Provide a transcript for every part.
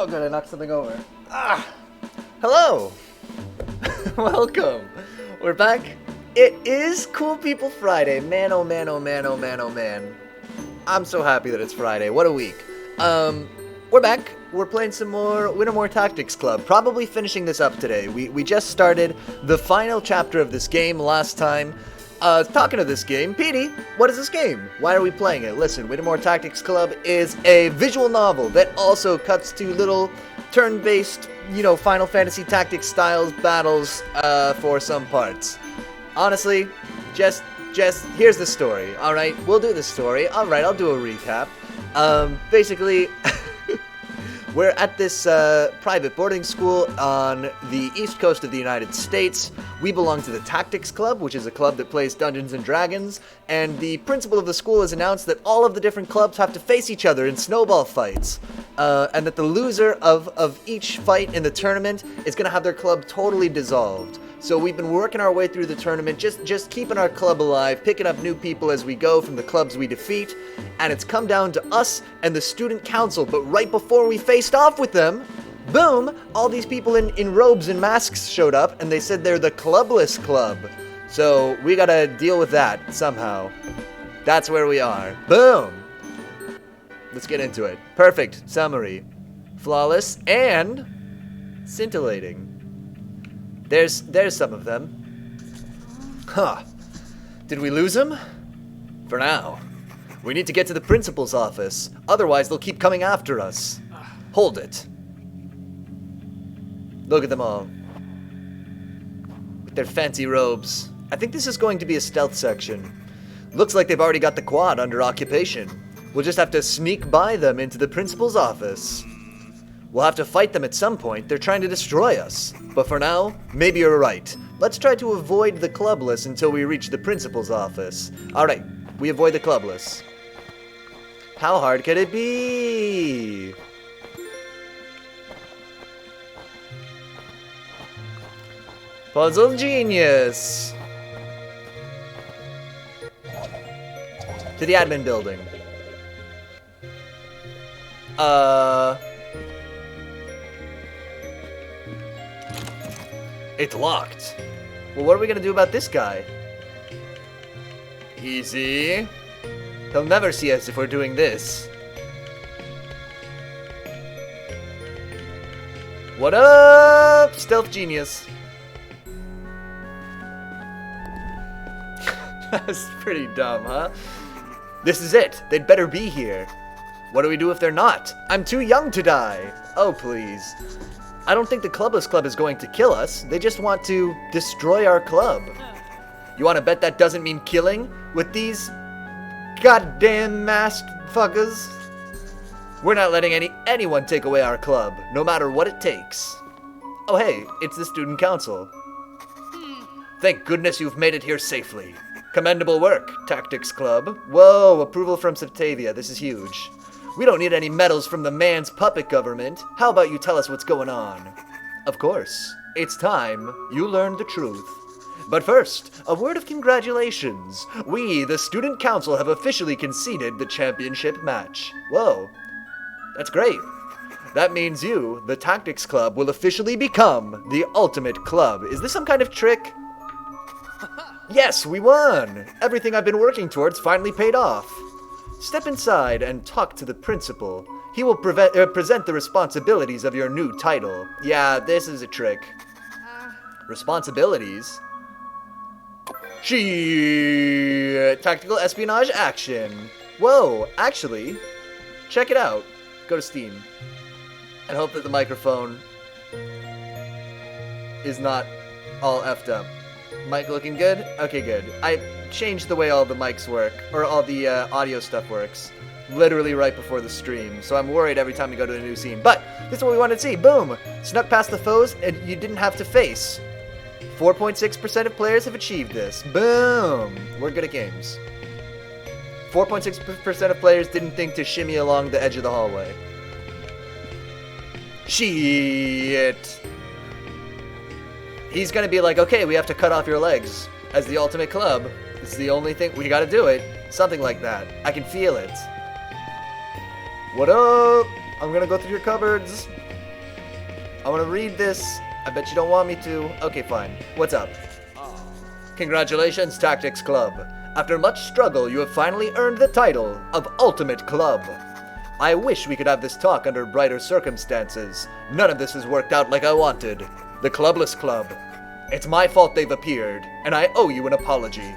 Oh, good, I knocked something over. Hello! Welcome! We're back. It is Cool People Friday. Man, oh man, oh man, oh man, oh man. I'm so happy that it's Friday. What a week. We're back. We're playing some more Wintermoor Tactics Club. Probably finishing this up today. We just started the final chapter of this game last time. Talking of this game, Petey, what is this game? Why are we playing it? Listen, Wintermoor Tactics Club is a visual novel that also cuts to little turn-based, Final Fantasy Tactics styles battles, for some parts. Honestly, just here's the story, alright? We'll do the story. Alright, I'll do a recap. Basically, we're at this private boarding school on the east coast of the United States. We belong to the Tactics Club, which is a club that plays Dungeons & Dragons, and the principal of the school has announced that all of the different clubs have to face each other in snowball fights, and that the loser of each fight in the tournament is going to have their club totally dissolved. So we've been working our way through the tournament, just keeping our club alive, picking up new people as we go from the clubs we defeat, and it's come down to us and the student council, but right before we faced off with them, boom, all these people in robes and masks showed up, and they said they're the Clubless Club. So we gotta deal with that somehow. That's where we are. Boom! Let's get into it. Perfect summary. Flawless and scintillating. There's some of them. Huh. Did we lose them? For now. We need to get to the principal's office. Otherwise, they'll keep coming after us. Hold it. Look at them all. With their fancy robes. I think this is going to be a stealth section. Looks like they've already got the quad under occupation. We'll just have to sneak by them into the principal's office. We'll have to fight them at some point. They're trying to destroy us. But for now, maybe you're right. Let's try to avoid the Clubless until we reach the principal's office. Alright, we avoid the Clubless. How hard could it be? Puzzle genius! To the admin building. It's locked. Well, what are we gonna do about this guy? Easy. He'll never see us if we're doing this. What up, stealth genius? That's pretty dumb, huh? This is it. They'd better be here. What do we do if they're not? I'm too young to die. Oh, please. I don't think the Clubless Club is going to kill us. They just want to destroy our club. You want to bet that doesn't mean killing with these goddamn masked fuckers? We're not letting anyone take away our club, no matter what it takes. Oh hey, it's the student council. Thank goodness you've made it here safely. Commendable work, Tactics Club. Whoa, approval from Septavia. This is huge. We don't need any medals from the man's puppet government. How about you tell us what's going on? Of course. It's time you learned the truth. But first, a word of congratulations. We, the Student Council, have officially conceded the championship match. Whoa. That's great. That means you, the Tactics Club, will officially become the ultimate club. Is this some kind of trick? Yes, we won! Everything I've been working towards finally paid off. Step inside and talk to the principal. He will present the responsibilities of your new title. Yeah, this is a trick. Responsibilities? Tactical espionage action. Whoa, actually, check it out. Go to Steam. And hope that the microphone is not all effed up. Mic looking good? Okay, good. I changed the way all the mics work, or all the audio stuff works, literally right before the stream, so I'm worried every time we go to a new scene. But this is what we wanted to see. Boom! Snuck past the foes, and you didn't have to face. 4.6% of players have achieved this. Boom! We're good at games. 4.6% of players didn't think to shimmy along the edge of the hallway. Shit! He's gonna be like, okay, we have to cut off your legs as the ultimate club. It's the only thing, we gotta do it. Something like that. I can feel it. What up? I'm gonna go through your cupboards. I want to read this. I bet you don't want me to. Okay, fine. What's up? Congratulations, Tactics Club. After much struggle, you have finally earned the title of Ultimate Club. I wish we could have this talk under brighter circumstances. None of this has worked out like I wanted. The Clubless Club. It's my fault they've appeared, and I owe you an apology.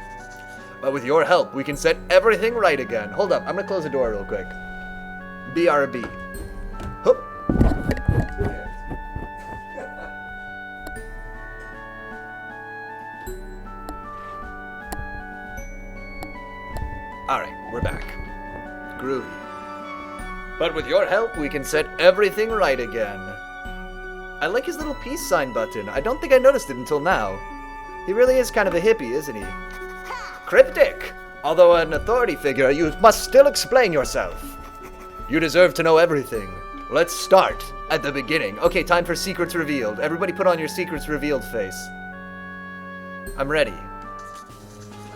But with your help, we can set everything right again. Hold up, I'm gonna close the door real quick. BRB. Hup. Alright, we're back. Groovy. But with your help, we can set everything right again. I like his little peace sign button. I don't think I noticed it until now. He really is kind of a hippie, isn't he? Cryptic! Although an authority figure, you must still explain yourself. You deserve to know everything. Let's start at the beginning. Okay, time for secrets revealed. Everybody put on your secrets revealed face. I'm ready.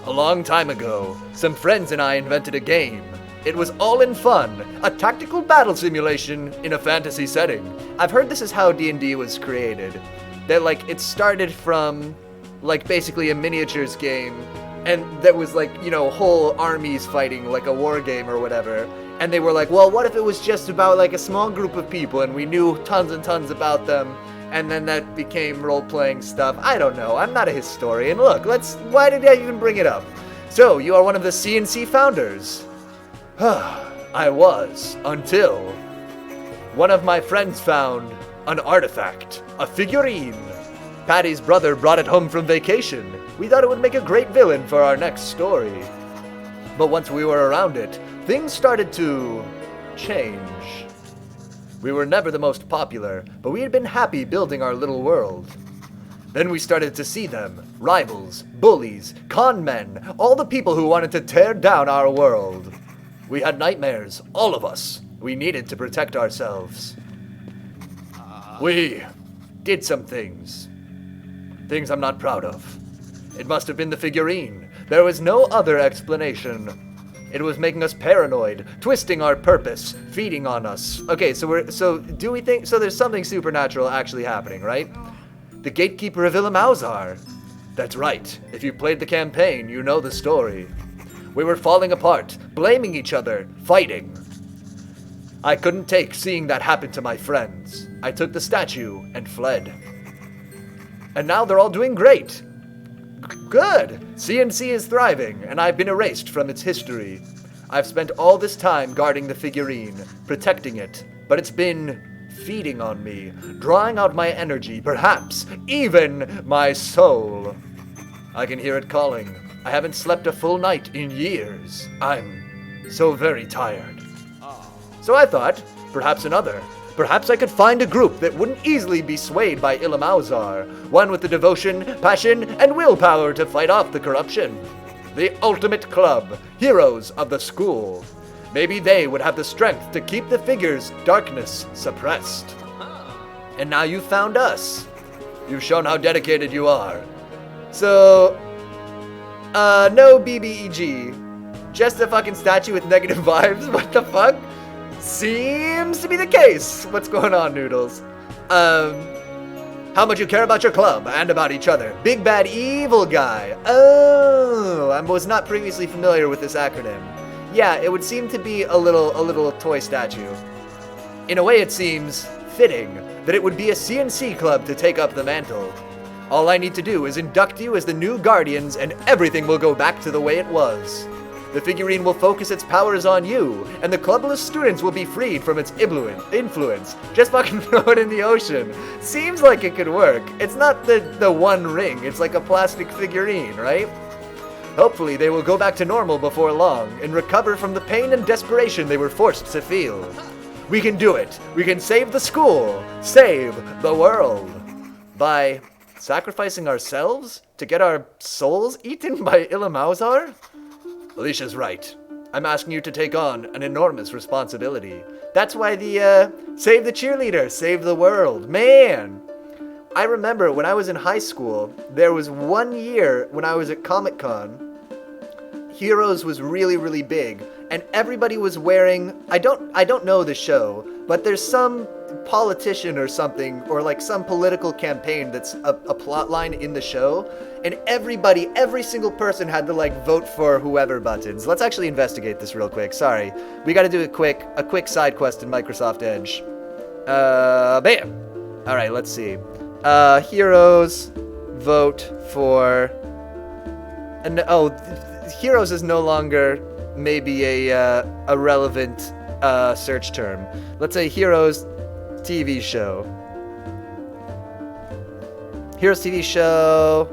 A long time ago, some friends and I invented a game. It was all in fun, a tactical battle simulation in a fantasy setting. I've heard this is how D&D was created. That, like, it started from, like, basically a miniatures game, and there was, like, you know, whole armies fighting, like a war game or whatever. And they were like, well, what if it was just about, like, a small group of people, and we knew tons and tons about them, and then that became role-playing stuff. I don't know. I'm not a historian. Look, why did I even bring it up? So, you are one of the CNC founders. I was, until one of my friends found an artifact, a figurine. Patty's brother brought it home from vacation. We thought it would make a great villain for our next story. But once we were around it, things started to change. We were never the most popular, but we had been happy building our little world. Then we started to see them, rivals, bullies, con men, all the people who wanted to tear down our world. We had nightmares, all of us. We needed to protect ourselves. We did some things. Things I'm not proud of. It must have been the figurine. There was no other explanation. It was making us paranoid, twisting our purpose, feeding on us. Okay, so do we think, so there's something supernatural actually happening, right? The gatekeeper of Illimauzar. That's right. If you played the campaign, you know the story. We were falling apart, blaming each other, fighting. I couldn't take seeing that happen to my friends. I took the statue and fled. And now they're all doing great. Good! CNC is thriving, and I've been erased from its history. I've spent all this time guarding the figurine, protecting it, but it's been feeding on me, drawing out my energy, perhaps even my soul. I can hear it calling. I haven't slept a full night in years. I'm so very tired. So I thought, perhaps another. Perhaps I could find a group that wouldn't easily be swayed by Illimauzar, one with the devotion, passion, and willpower to fight off the corruption. The Ultimate Club, heroes of the school. Maybe they would have the strength to keep the figure's darkness suppressed. And now you've found us. You've shown how dedicated you are. So, no BBEG. Just a fucking statue with negative vibes? What the fuck? Seems to be the case. What's going on, Noodles? How much you care about your club and about each other. Big bad evil guy. Oh, I was not previously familiar with this acronym. Yeah, it would seem to be a little toy statue. In a way, it seems fitting that it would be a CNC club to take up the mantle. All I need to do is induct you as the new guardians, and everything will go back to the way it was. The figurine will focus its powers on you, and the clubless students will be freed from its influence. Just fucking throw it in the ocean. Seems like it could work. It's not the one ring, it's like a plastic figurine, right? Hopefully they will go back to normal before long, and recover from the pain and desperation they were forced to feel. We can do it. We can save the school. Save the world. By sacrificing ourselves to get our souls eaten by Illimauzar? Alicia's right. I'm asking you to take on an enormous responsibility. That's why the, save the cheerleader, save the world. Man! I remember when I was in high school, there was one year when I was at Comic-Con. Heroes was really, really big, and everybody was wearing, I don't know the show, but there's some politician or something, or like some political campaign that's a plot line in the show, and every single person had to like vote for whoever buttons. Let's actually investigate this real quick. Sorry. We gotta do a quick side quest in Microsoft Edge. Bam! Alright, let's see. Heroes, vote for... And Heroes is no longer maybe a relevant search term. Let's say Heroes TV show. Heroes TV show.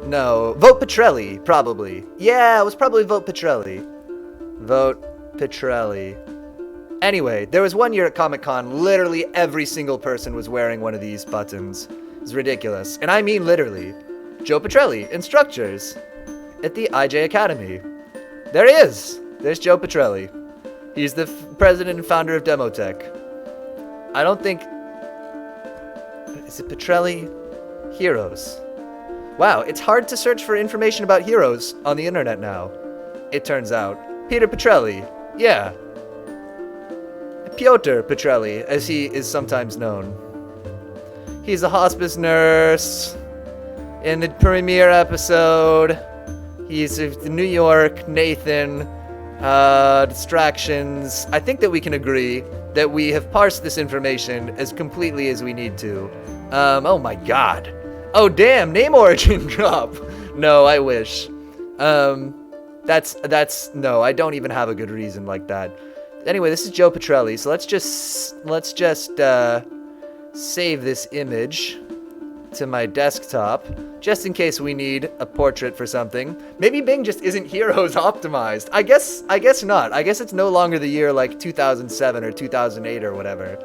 No. Vote Petrelli, probably. Yeah, it was probably Vote Petrelli. Vote Petrelli. Anyway, there was one year at Comic-Con, literally every single person was wearing one of these buttons. It's ridiculous. And I mean literally. Joe Petrelli, instructors at the IJ Academy. There he is. There's Joe Petrelli. He's the president and founder of Demotech. I don't think... Is it Petrelli? Heroes. Wow, it's hard to search for information about heroes on the internet now. It turns out. Peter Petrelli. Yeah. Piotr Petrelli, as he is sometimes known. He's a hospice nurse. In the premiere episode, he's the New York Nathan. Distractions. I think that we can agree that we have parsed this information as completely as we need to. Oh my god. Oh damn, name origin drop. No, I wish. That's no, I don't even have a good reason like that. Anyway, this is Joe Petrelli, so let's just save this image to my desktop, just in case we need a portrait for something. Maybe Bing just isn't Heroes optimized. I guess not. I guess it's no longer the year like 2007 or 2008 or whatever.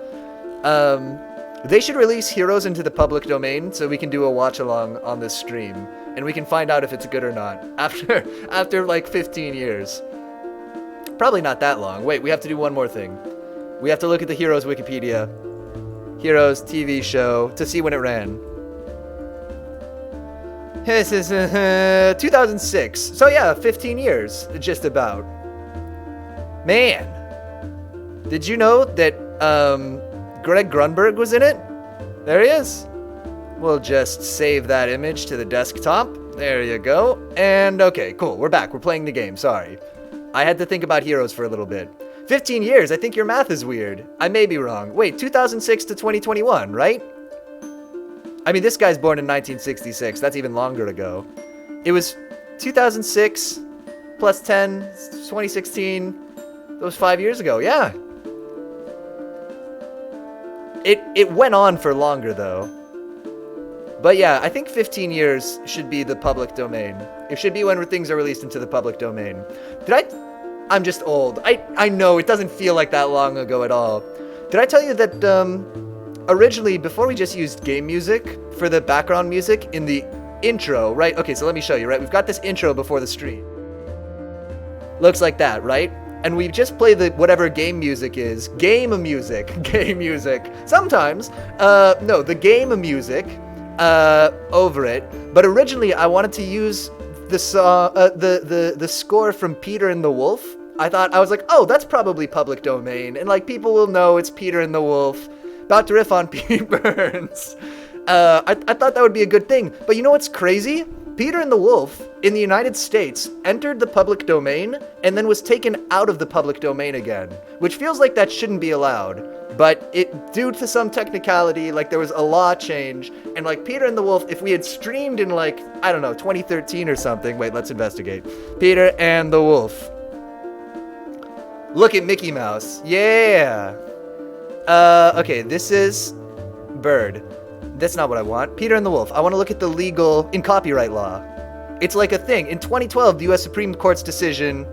They should release Heroes into the public domain so we can do a watch along on this stream, and we can find out if it's good or not after like 15 years. Probably not that long. Wait, we have to do one more thing. We have to look at the Heroes Wikipedia. Heroes TV show to see when it ran. This is 2006. So yeah, 15 years, just about. Man, did you know that Greg Grunberg was in it? There he is. We'll just save that image to the desktop. There you go. And okay, cool. We're back. We're playing the game. Sorry. I had to think about Heroes for a little bit. 15 years. I think your math is weird. I may be wrong. Wait, 2006 to 2021, right? I mean, this guy's born in 1966. That's even longer ago. It was 2006 plus 10, 2016. That was 5 years ago. Yeah. It went on for longer, though. But yeah, I think 15 years should be the public domain. It should be when things are released into the public domain. I'm just old. I know, it doesn't feel like that long ago at all. Did I tell you that, originally, before we just used game music for the background music in the intro, right? Okay, so let me show you, right? We've got this intro before the stream. Looks like that, right? And we just play the whatever game music is. Game music. Sometimes, no, the game music, over it. But originally, I wanted to use the song, the score from Peter and the Wolf. I was like, oh, that's probably public domain, and like people will know it's Peter and the Wolf. About to riff on Pete Burns. I thought that would be a good thing. But you know what's crazy? Peter and the Wolf, in the United States, entered the public domain and then was taken out of the public domain again. Which feels like that shouldn't be allowed. But due to some technicality, like there was a law change. And like Peter and the Wolf, if we had streamed in like, I don't know, 2013 or something. Wait, let's investigate. Peter and the Wolf. Look at Mickey Mouse. Yeah. Okay, this is Bird. That's not what I want. Peter and the Wolf. I want to look at the legal in copyright law. It's like a thing. In 2012, the U.S. Supreme Court's decision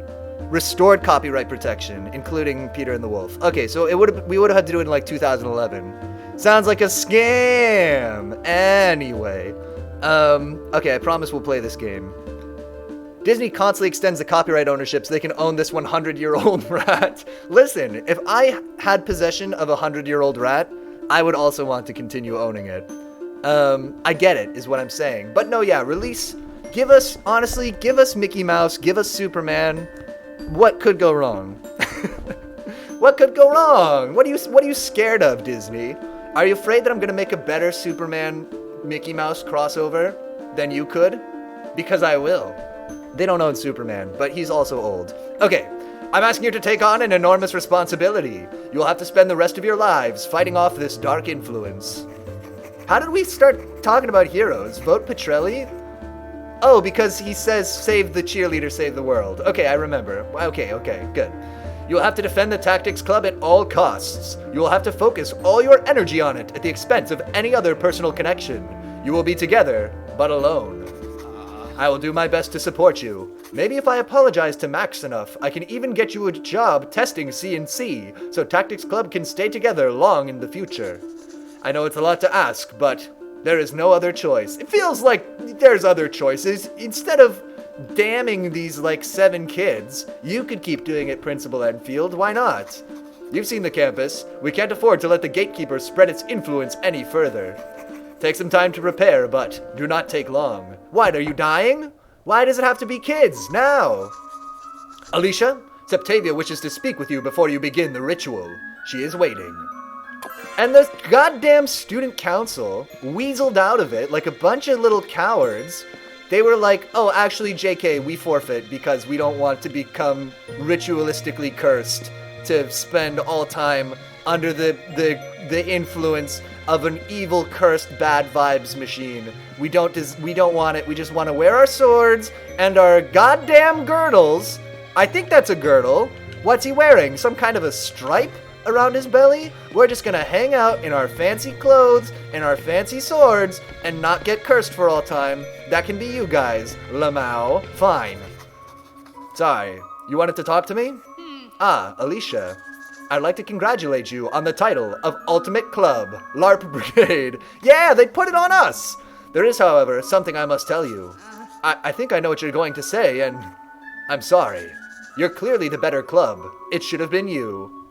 restored copyright protection, including Peter and the Wolf. Okay, so we would have had to do it in like 2011. Sounds like a scam. Anyway, okay, I promise we'll play this game. Disney constantly extends the copyright ownership so they can own this 100-year-old rat. Listen, if I had possession of a 100-year-old rat, I would also want to continue owning it. I get it, is what I'm saying. But no, yeah, release honestly, give us Mickey Mouse, give us Superman. What could go wrong? What could go wrong? What are you scared of, Disney? Are you afraid that I'm gonna make a better Superman Mickey Mouse crossover than you could? Because I will. They don't own Superman, but he's also old. Okay, I'm asking you to take on an enormous responsibility. You'll have to spend the rest of your lives fighting off this dark influence. How did we start talking about heroes? Vote Petrelli? Oh, because he says, save the cheerleader, save the world. Okay, I remember. Okay, good. You'll have to defend the Tactics Club at all costs. You will have to focus all your energy on it at the expense of any other personal connection. You will be together, but alone. I will do my best to support you. Maybe if I apologize to Max enough, I can even get you a job testing CNC, so Tactics Club can stay together long in the future. I know it's a lot to ask, but there is no other choice. It feels like there's other choices. Instead of damning these, 7 kids, you could keep doing it, Principal Enfield. Why not? You've seen the campus. We can't afford to let the gatekeeper spread its influence any further. Take some time to prepare, but do not take long. What, are you dying? Why does it have to be kids, now? Alicia, Septavia wishes to speak with you before you begin the ritual. She is waiting. And the goddamn student council weaseled out of it like a bunch of little cowards. They were like, oh, actually, JK, we forfeit because we don't want to become ritualistically cursed to spend all time under the influence of an evil, cursed, bad vibes machine. We don't want it. We just want to wear our swords and our goddamn girdles. I think that's a girdle. What's he wearing? Some kind of a stripe around his belly? We're just gonna hang out in our fancy clothes and our fancy swords and not get cursed for all time. That can be you guys, Lamau. Fine. Sorry, you wanted to talk to me? Ah, Alicia. I'd like to congratulate you on the title of Ultimate Club, LARP Brigade. Yeah, they put it on us! There is, however, something I must tell you. I think I know what you're going to say, and I'm sorry. You're clearly the better club. It should have been you.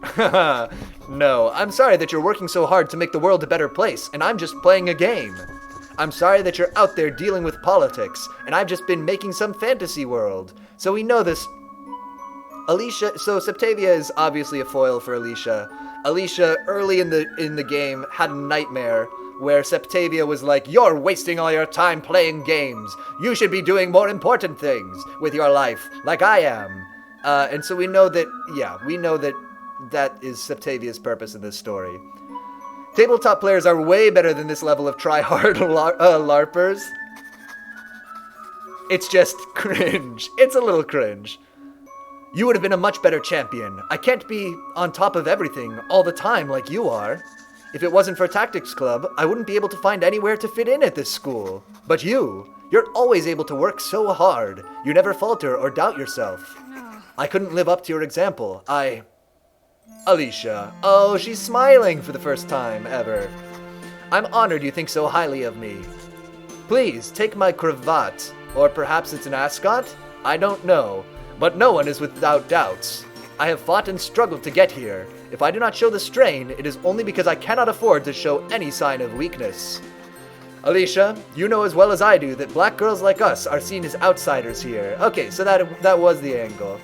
No, I'm sorry that you're working so hard to make the world a better place, and I'm just playing a game. I'm sorry that you're out there dealing with politics, and I've just been making some fantasy world. So we know this. Alicia, so Septavia is obviously a foil for Alicia. Alicia, early in the game, had a nightmare where Septavia was like, you're wasting all your time playing games. You should be doing more important things with your life, like I am. And so we know that that is Septavia's purpose in this story. Tabletop players are way better than this level of try-hard LARPers. It's just cringe. It's a little cringe. You would have been a much better champion. I can't be on top of everything all the time like you are. If it wasn't for Tactics Club, I wouldn't be able to find anywhere to fit in at this school. But you're always able to work so hard. You never falter or doubt yourself. I couldn't live up to your example. Alicia. Oh, she's smiling for the first time ever. I'm honored you think so highly of me. Please, take my cravat. Or perhaps it's an ascot? I don't know. But no one is without doubts. I have fought and struggled to get here. If I do not show the strain, it is only because I cannot afford to show any sign of weakness. Alicia, you know as well as I do that black girls like us are seen as outsiders here. Okay, so that was the angle.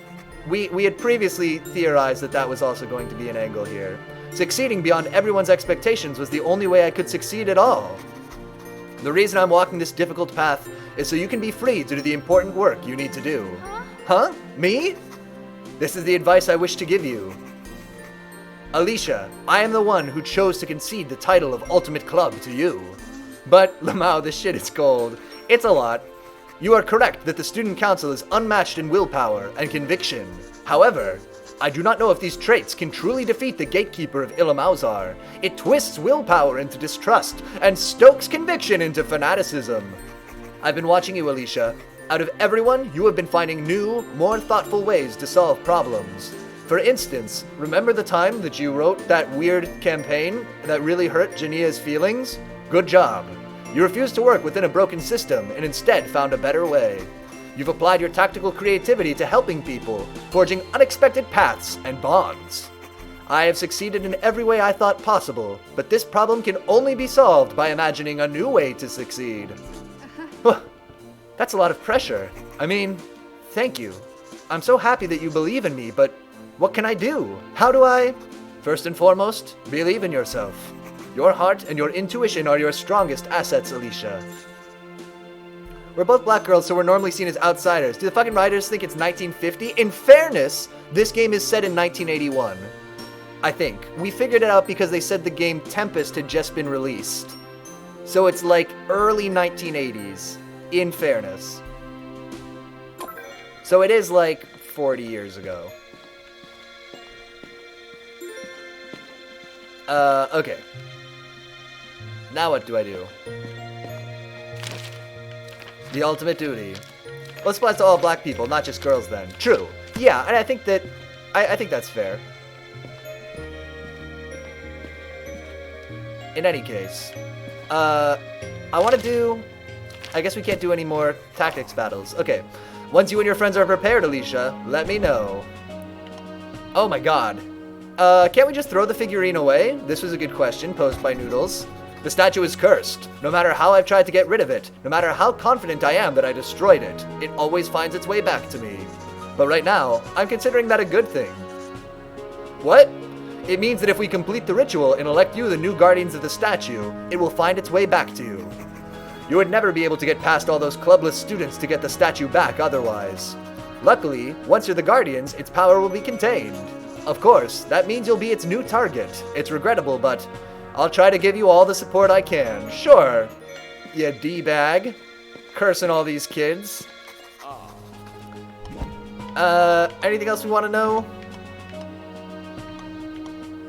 We had previously theorized that was also going to be an angle here. Succeeding beyond everyone's expectations was the only way I could succeed at all. The reason I'm walking this difficult path is so you can be free to do the important work you need to do. Huh? Me? This is the advice I wish to give you. Alicia, I am the one who chose to concede the title of Ultimate Club to you. But, Lamau, this shit is gold. It's a lot. You are correct that the Student Council is unmatched in willpower and conviction. However, I do not know if these traits can truly defeat the Gatekeeper of Ilamauzar. It twists willpower into distrust and stokes conviction into fanaticism. I've been watching you, Alicia. Out of everyone, you have been finding new, more thoughtful ways to solve problems. For instance, remember the time that you wrote that weird campaign that really hurt Jania's feelings? Good job. You refused to work within a broken system and instead found a better way. You've applied your tactical creativity to helping people, forging unexpected paths and bonds. I have succeeded in every way I thought possible, but this problem can only be solved by imagining a new way to succeed. That's a lot of pressure. I mean, thank you. I'm so happy that you believe in me, but what can I do? How do I? First and foremost, believe in yourself. Your heart and your intuition are your strongest assets, Alicia. We're both black girls, so we're normally seen as outsiders. Do the fucking writers think it's 1950? In fairness, this game is set in 1981. I think. We figured it out because they said the game Tempest had just been released. So it's like early 1980s, in fairness. So it is like 40 years ago. Okay. Now what do I do? The ultimate duty. Well, this applies to all black people, not just girls then. True. Yeah, and I think that... I think that's fair. In any case. I want to do... I guess we can't do any more tactics battles. Okay. Once you and your friends are prepared, Alicia, let me know. Oh my god. Can't we just throw the figurine away? This was a good question posed by Noodles. The statue is cursed. No matter how I've tried to get rid of it, no matter how confident I am that I destroyed it, it always finds its way back to me. But right now, I'm considering that a good thing. What? It means that if we complete the ritual and elect you the new guardians of the statue, it will find its way back to you. You would never be able to get past all those clubless students to get the statue back otherwise. Luckily, once you're the guardians, its power will be contained. Of course, that means you'll be its new target. It's regrettable, but I'll try to give you all the support I can. Sure. You D-bag. Cursing all these kids. Anything else we want to know?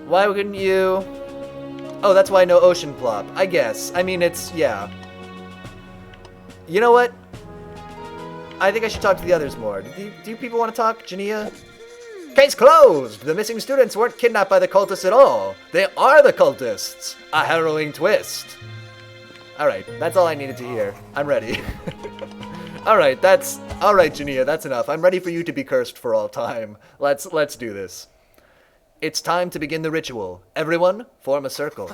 Why wouldn't you... Oh, that's why no ocean plop. I guess. I mean, it's... yeah. You know what? I think I should talk to the others more. Do you people want to talk, Jania? Case closed! The missing students weren't kidnapped by the cultists at all. They are the cultists! A harrowing twist. Alright, that's all I needed to hear. I'm ready. Alright, Jania, that's enough. I'm ready for you to be cursed for all time. Let's do this. It's time to begin the ritual. Everyone, form a circle.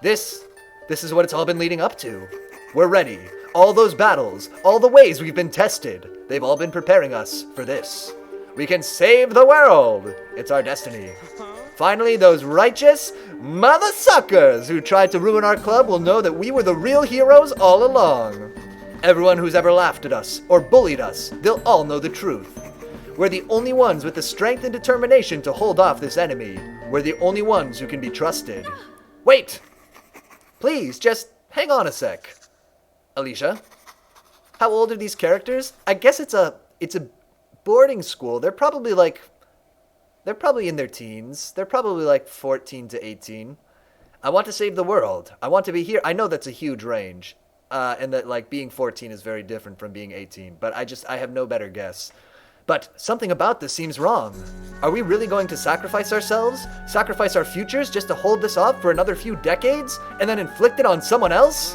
This is what it's all been leading up to. We're ready. All those battles, all the ways we've been tested, they've all been preparing us for this. We can save the world! It's our destiny. Finally, those righteous mother suckers who tried to ruin our club will know that we were the real heroes all along. Everyone who's ever laughed at us or bullied us, they'll all know the truth. We're the only ones with the strength and determination to hold off this enemy. We're the only ones who can be trusted. Wait! Please, just hang on a sec. Alicia? How old are these characters? I guess it's a boarding school. They're probably in their teens. They're probably like 14 to 18. I want to save the world. I want to be here. I know that's a huge range. And that like being 14 is very different from being 18, but I have no better guess. But something about this seems wrong. Are we really going to sacrifice ourselves? Sacrifice our futures just to hold this off for another few decades and then inflict it on someone else?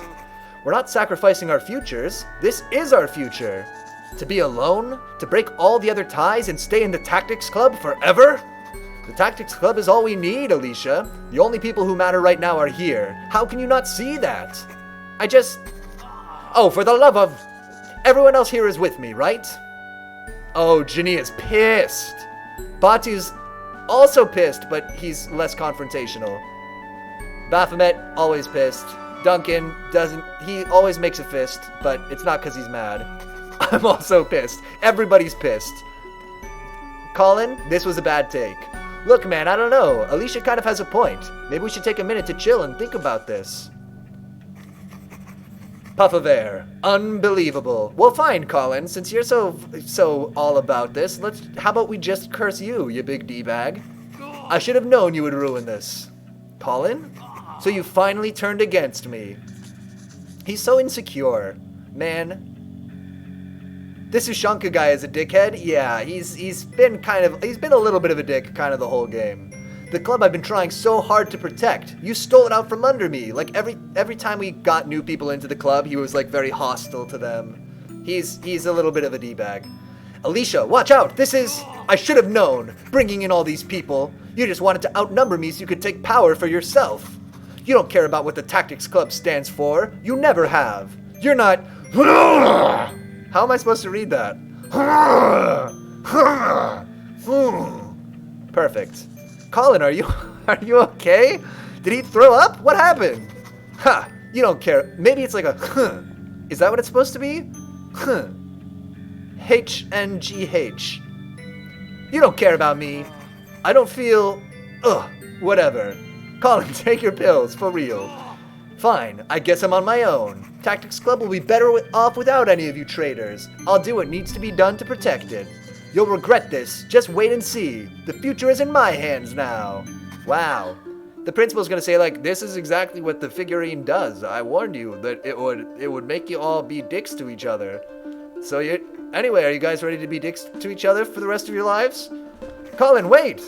We're not sacrificing our futures. This is our future. To be alone? To break all the other ties and stay in the Tactics Club forever? The Tactics Club is all we need, Alicia. The only people who matter right now are here. How can you not see that? Oh, for the love of... Everyone else here is with me, right? Oh, Ginny is pissed. Batu's also pissed, but he's less confrontational. Baphomet, always pissed. Duncan he always makes a fist, but it's not because he's mad. I'm also pissed. Everybody's pissed. Colin, this was a bad take. Look, man, I don't know. Alicia kind of has a point. Maybe we should take a minute to chill and think about this. Puff of air. Unbelievable. Well, fine, Colin. Since you're so all about this, how about we just curse you, you big D-bag? I should have known you would ruin this. Colin? So you finally turned against me. He's so insecure. Man. This Ushanka guy is a dickhead? Yeah, he's been a little bit of a dick kind of the whole game. The club I've been trying so hard to protect. You stole it out from under me. Like every time we got new people into the club, he was like very hostile to them. He's a little bit of a D-bag. Alicia, watch out! I should have known. Bringing in all these people. You just wanted to outnumber me so you could take power for yourself. You don't care about what the Tactics Club stands for. You never have. You're not... How am I supposed to read that? Perfect. Colin, are you okay? Did he throw up? What happened? Ha! You don't care. Maybe it's like a Is that what it's supposed to be? HNGH. You don't care about me. I don't feel... Ugh, whatever. Colin, take your pills, for real. Fine, I guess I'm on my own. Tactics Club will be better off without any of you traitors. I'll do what needs to be done to protect it. You'll regret this. Just wait and see. The future is in my hands now. Wow. The principal's gonna say, like, this is exactly what the figurine does. I warned you that it would make you all be dicks to each other. So anyway, are you guys ready to be dicks to each other for the rest of your lives? Colin, wait!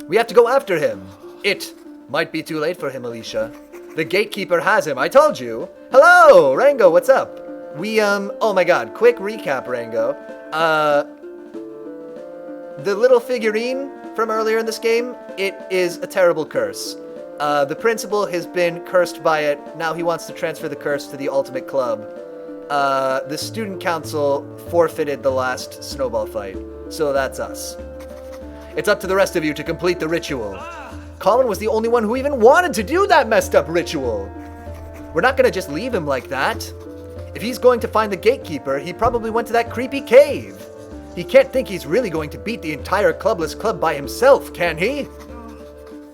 We have to go after him. It might be too late for him, Alicia. The gatekeeper has him, I told you. Hello, Rango, what's up? Oh my god, quick recap, Rango. The little figurine from earlier in this game, it is a terrible curse. The principal has been cursed by it. Now he wants to transfer the curse to the Ultimate Club. The student council forfeited the last snowball fight, so that's us. It's up to the rest of you to complete the ritual. Colin was the only one who even wanted to do that messed up ritual. We're not gonna just leave him like that. If he's going to find the gatekeeper, he probably went to that creepy cave. He can't think he's really going to beat the entire Clubless Club by himself, can he?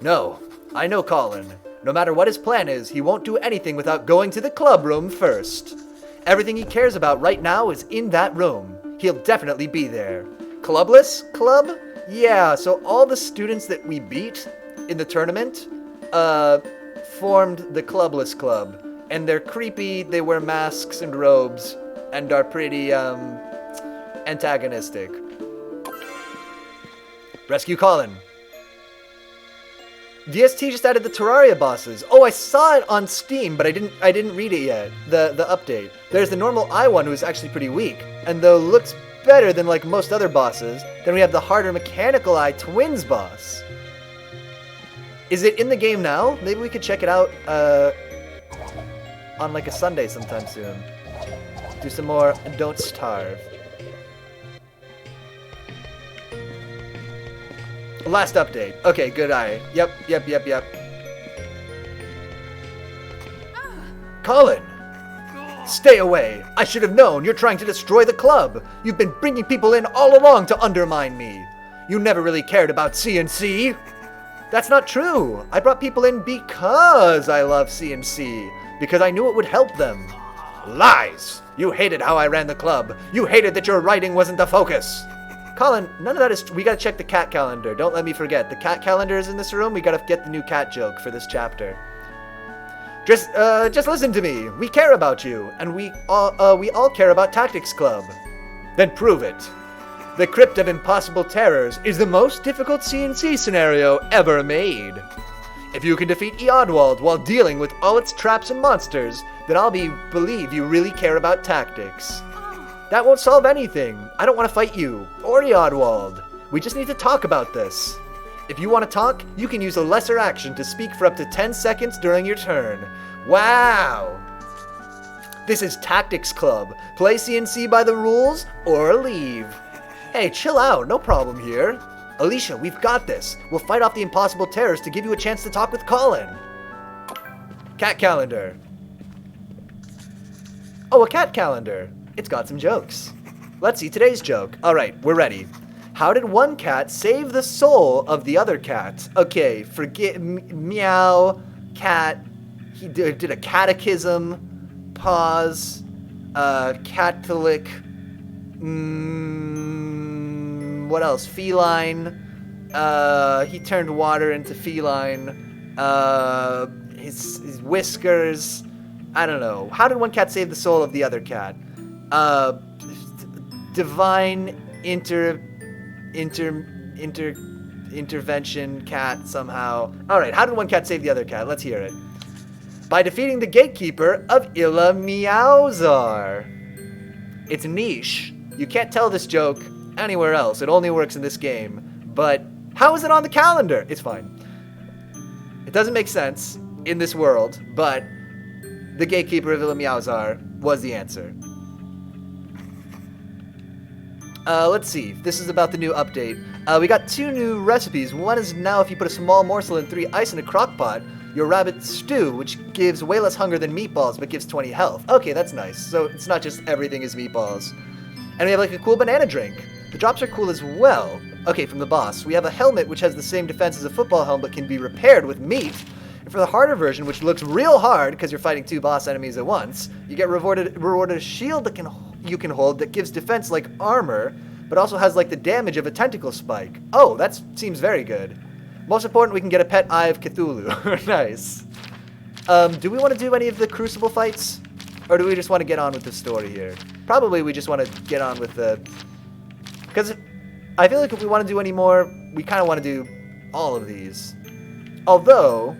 No, I know Colin. No matter what his plan is, he won't do anything without going to the club room first. Everything he cares about right now is in that room. He'll definitely be there. Clubless Club? Yeah, so all the students that we beat in the tournament, formed the Clubless Club. And they're creepy, they wear masks and robes, and are pretty, antagonistic. Rescue Colin. DST just added the Terraria bosses. Oh, I saw it on Steam, but I didn't read it yet. The update. There's the normal Eye one, who is actually pretty weak, and though looks better than like most other bosses. Then we have the harder Mechanical Eye Twins boss. Is it in the game now? Maybe we could check it out on like a Sunday sometime soon. Do some more Don't Starve. Last update. Okay, good eye. Yep. Colin! Stay away! I should have known you're trying to destroy the club! You've been bringing people in all along to undermine me! You never really cared about CNC! That's not true! I brought people in because I love CNC. Because I knew it would help them. Lies! You hated how I ran the club. You hated that your writing wasn't the focus. Colin, none of that is... We gotta check the cat calendar. Don't let me forget. The cat calendar is in this room. We gotta get the new cat joke for this chapter. Just listen to me. We care about you. And we all care about Tactics Club. Then prove it. The Crypt of Impossible Terrors is the most difficult CNC scenario ever made. If you can defeat Eodwald while dealing with all its traps and monsters, then I'll believe you really care about tactics. That won't solve anything. I don't want to fight you, or Eodwald. We just need to talk about this. If you want to talk, you can use a lesser action to speak for up to 10 seconds during your turn. Wow! This is Tactics Club. Play CNC by the rules, or leave. Hey, chill out, no problem here. Alicia, we've got this. We'll fight off the impossible terrors to give you a chance to talk with Colin. Cat calendar. Oh, a cat calendar. It's got some jokes. Let's see today's joke. Alright, we're ready. How did one cat save the soul of the other cat? Okay, forget meow, cat. He did a catechism. Pause. Catholic. What else? Feline. He turned water into feline. His whiskers. I don't know. How did one cat save the soul of the other cat? Divine intervention cat somehow. Alright, how did one cat save the other cat? Let's hear it. By defeating the gatekeeper of Illa Meowzar. It's niche. You can't tell this joke anywhere else. It only works in this game. But how is it on the calendar? It's fine. It doesn't make sense in this world, but the gatekeeper of Illa Meowzar was the answer. Let's see. This is about the new update. We got 2 new recipes. One is now if you put a small morsel and 3 ice in a crock pot, your rabbit stew, which gives way less hunger than meatballs, but gives 20 health. Okay, that's nice. So it's not just everything is meatballs. And we have like a cool banana drink. The drops are cool as well. Okay, from the boss. We have a helmet which has the same defense as a football helmet, but can be repaired with meat. And for the harder version, which looks real hard because you're fighting 2 boss enemies at once, you get rewarded a shield that you can hold that gives defense like armor, but also has like the damage of a tentacle spike. Oh, that seems very good. Most important, we can get a pet Eye of Cthulhu. Nice. Do we want to do any of the Crucible fights? Or do we just want to get on with the story here? Probably we just want to get on with the... Because I feel like if we want to do any more, we kind of want to do all of these. Although,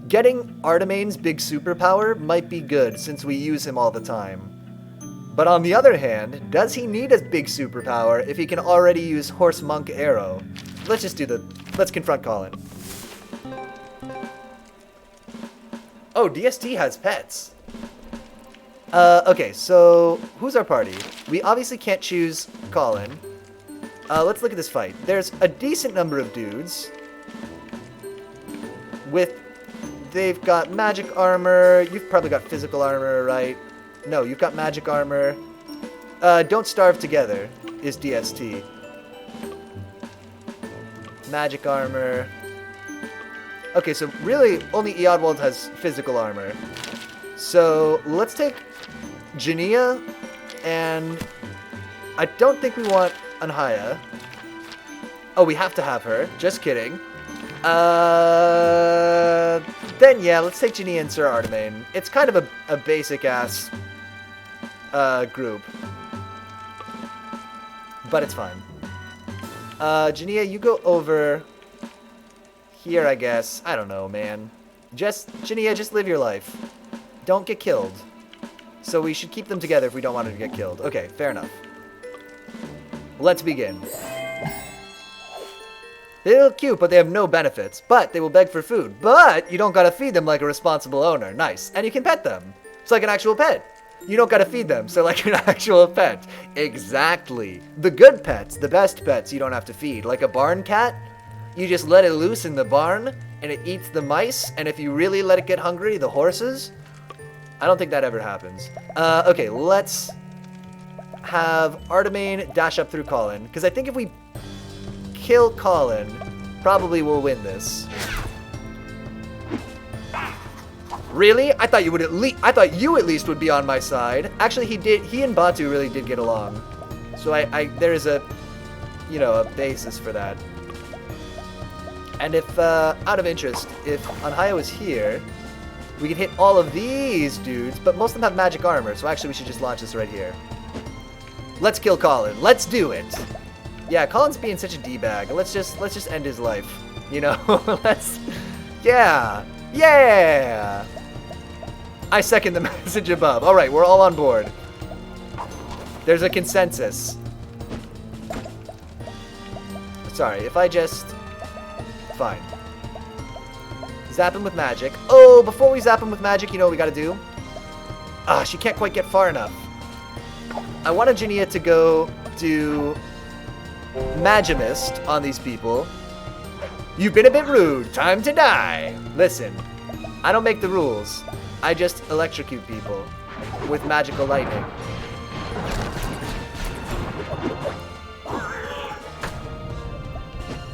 getting Artemane's big superpower might be good since we use him all the time. But on the other hand, does he need a big superpower if he can already use Horse Monk Arrow? Let's just do let's confront Colin. Oh, DST has pets. Okay, so who's our party? We obviously can't choose Colin. Let's look at this fight. There's a decent number of dudes. They've got magic armor. You've probably got physical armor, right? No, you've got magic armor. Don't starve together is DST. Magic armor. Okay, so really only Eodwald has physical armor. So let's take Jania, and I don't think we want Anhaya. Oh, we have to have her. Just kidding. Then yeah, let's take Jania and Sir Artemane. It's kind of a basic-ass group. But it's fine. Jania, you go over here, I guess. I don't know, man. Jania, just live your life. Don't get killed. So we should keep them together if we don't want them to get killed. Okay, fair enough. Let's begin. They look cute, but they have no benefits. But they will beg for food. But you don't gotta feed them like a responsible owner. Nice. And you can pet them. It's like an actual pet. You don't gotta feed them, so like an actual pet. Exactly. The good pets, the best pets, you don't have to feed. Like a barn cat, you just let it loose in the barn, and it eats the mice, and if you really let it get hungry, the horses. I don't think that ever happens. Okay, let's have Artemane dash up through Colin, because I think if we kill Colin, probably we'll win this. Really? I thought you at least would be on my side. Actually, he and Batu really did get along. So there is a basis for that. And if, out of interest, if Anhaya was here, we could hit all of these dudes, but most of them have magic armor, so actually we should just launch this right here. Let's kill Colin. Let's do it. Yeah, Colin's being such a D-bag. Let's just end his life. You know? Yeah. I second the message above. All right, we're all on board. There's a consensus. Sorry, if I just... Fine. Zap him with magic. Oh, before we zap him with magic, you know what we gotta do? She can't quite get far enough. I wanted Jania to go do Magimist on these people. You've been a bit rude. Time to die. Listen, I don't make the rules. I just electrocute people with magical lightning.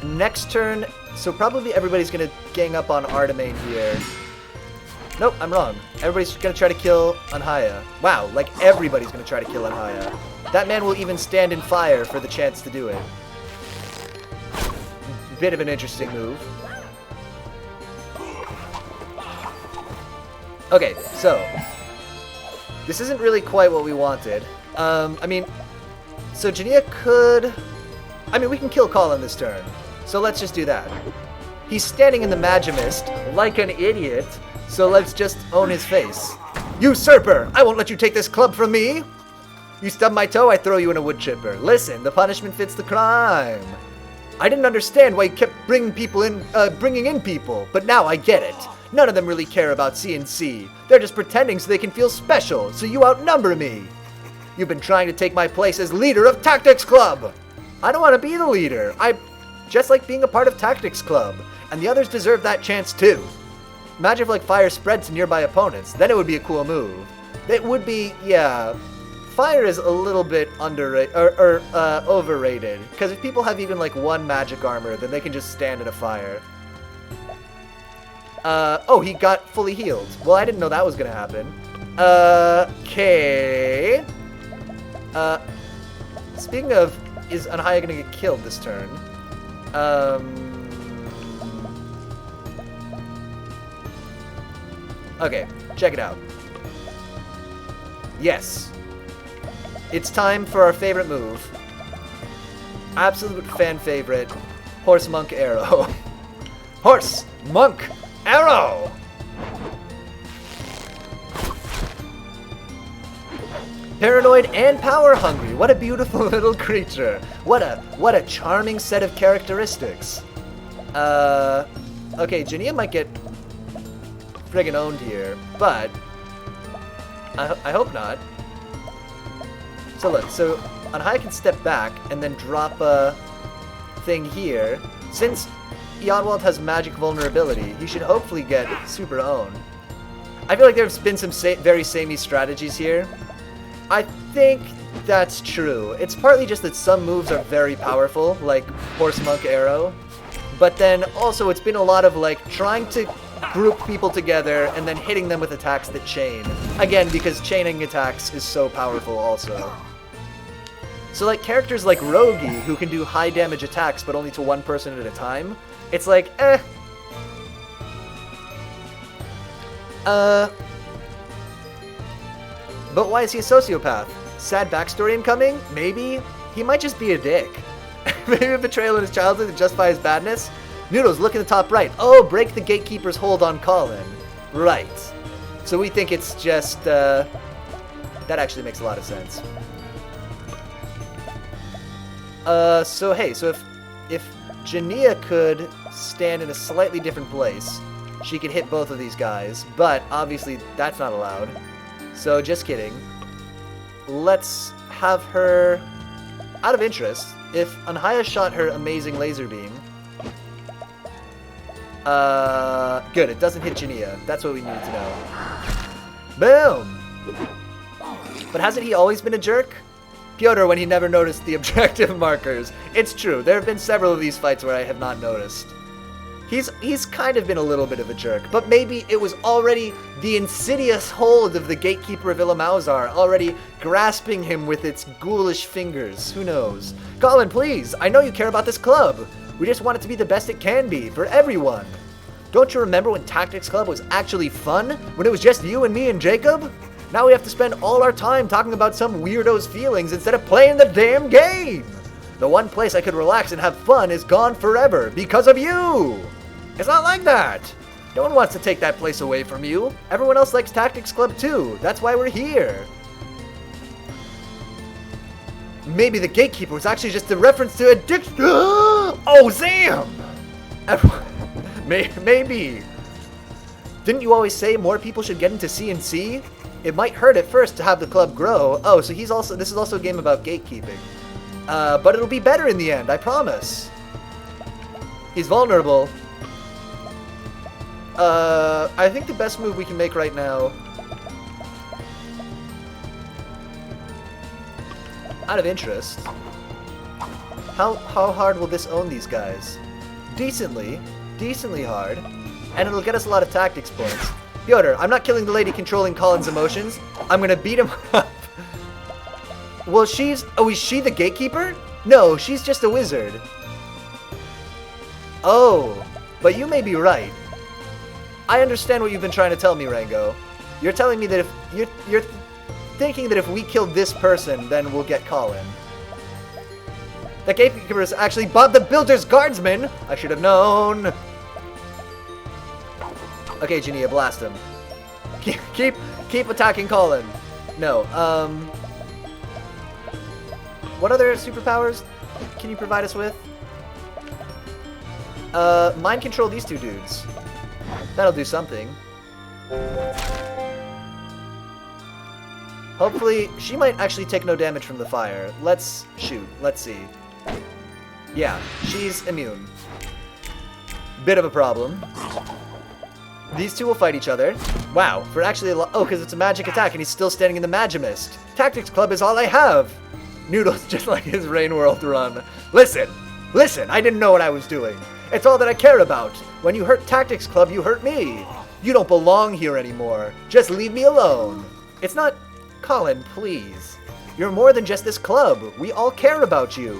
Next turn, so probably everybody's gonna gang up on Artemane here. Nope, I'm wrong. Everybody's gonna try to kill Anhaya. Wow, like everybody's gonna try to kill Anhaya. That man will even stand in fire for the chance to do it. Bit of an interesting move. Okay, so this isn't really quite what we wanted. I mean, so Jania could... I mean, we can kill Colin this turn. So let's just do that. He's standing in the Magimist like an idiot, so let's just own his face. Usurper! I won't let you take this club from me! You stub my toe, I throw you in a wood chipper. Listen, the punishment fits the crime. I didn't understand why you kept bringing in people, but now I get it. None of them really care about CNC. They're just pretending so they can feel special, so you outnumber me. You've been trying to take my place as leader of Tactics Club! I don't want to be the leader. I just like being a part of Tactics Club. And the others deserve that chance too. Imagine if like fire spread to nearby opponents. Then it would be a cool move. It would be, yeah. Fire is a little bit underrated, or overrated. Because if people have even like one magic armor, then they can just stand in a fire. Oh, he got fully healed. Well, I didn't know that was gonna happen. Okay. Speaking of, is Anhaya gonna get killed this turn? Okay, check it out. Yes. It's time for our favorite move. Absolute fan favorite. Horse Monk Arrow. Horse Monk Arrow! Paranoid and power hungry. What a beautiful little creature. What a charming set of characteristics. Okay, Jania might get friggin' owned here, but I hope not. So look, so Anhaya can step back and then drop a thing here. Since Yodwald has magic vulnerability, he should hopefully get super owned. I feel like there's been some very samey strategies here. I think that's true. It's partly just that some moves are very powerful, like Horse Monk Arrow. But then also it's been a lot of like trying to group people together and then hitting them with attacks that chain. Again, because chaining attacks is so powerful also. So like characters like Rogi, who can do high damage attacks but only to one person at a time, it's like, eh. But why is he a sociopath? Sad backstory incoming? Maybe? He might just be a dick. Maybe a betrayal in his childhood to justify his badness? Noodles, look in the top right. Oh, break the gatekeeper's hold on Colin. Right. So we think it's just, that actually makes a lot of sense. So hey, so if Jania could stand in a slightly different place, she could hit both of these guys, but obviously that's not allowed. So just kidding. Let's have her, out of interest, if Anhaya shot her amazing laser beam. Good, it doesn't hit Jania. That's what we needed to know. Boom! But hasn't he always been a jerk? Pyotr, when he never noticed the objective markers. It's true, there have been several of these fights where I have not noticed. He's kind of been a little bit of a jerk, but maybe it was already the insidious hold of the gatekeeper of Illimauzar, already grasping him with its ghoulish fingers. Who knows? Colin, please, I know you care about this club. We just want it to be the best it can be, for everyone. Don't you remember when Tactics Club was actually fun? When it was just you and me and Jacob? Now we have to spend all our time talking about some weirdo's feelings instead of playing the damn game! The one place I could relax and have fun is gone forever because of you! It's not like that! No one wants to take that place away from you. Everyone else likes Tactics Club too. That's why we're here. Maybe the gatekeeper was actually just a reference to addiction. Oh, Zam! Maybe. Didn't you always say more people should get into C&C? It might hurt at first to have the club grow. Oh, so this is also a game about gatekeeping. But it'll be better in the end, I promise. He's vulnerable. I think the best move we can make right now, out of interest, how hard will this own these guys? Decently hard, and it'll get us a lot of tactics points. Pyotr, I'm not killing the lady controlling Colin's emotions. I'm gonna beat him up. Well, is she the gatekeeper? No, she's just a wizard. Oh, but you may be right. I understand what you've been trying to tell me, Rango. You're telling me that if you're thinking that if we kill this person, then we'll get Colin. The gatekeeper is actually Bob the Builder's guardsman. I should have known. Okay, Jania, blast him. Keep attacking Colin. No. What other superpowers can you provide us with? Mind control these two dudes. That'll do something. Hopefully, she might actually take no damage from the fire. Let's shoot. Let's see. Yeah, she's immune. Bit of a problem. These two will fight each other. Wow, for actually oh, because it's a magic attack and he's still standing in the Magimist. Tactics Club is all I have. Noodles just like his Rain World run. Listen, I didn't know what I was doing. It's all that I care about. When you hurt Tactics Club, you hurt me. You don't belong here anymore. Just leave me alone. It's not... Colin, please. You're more than just this club. We all care about you.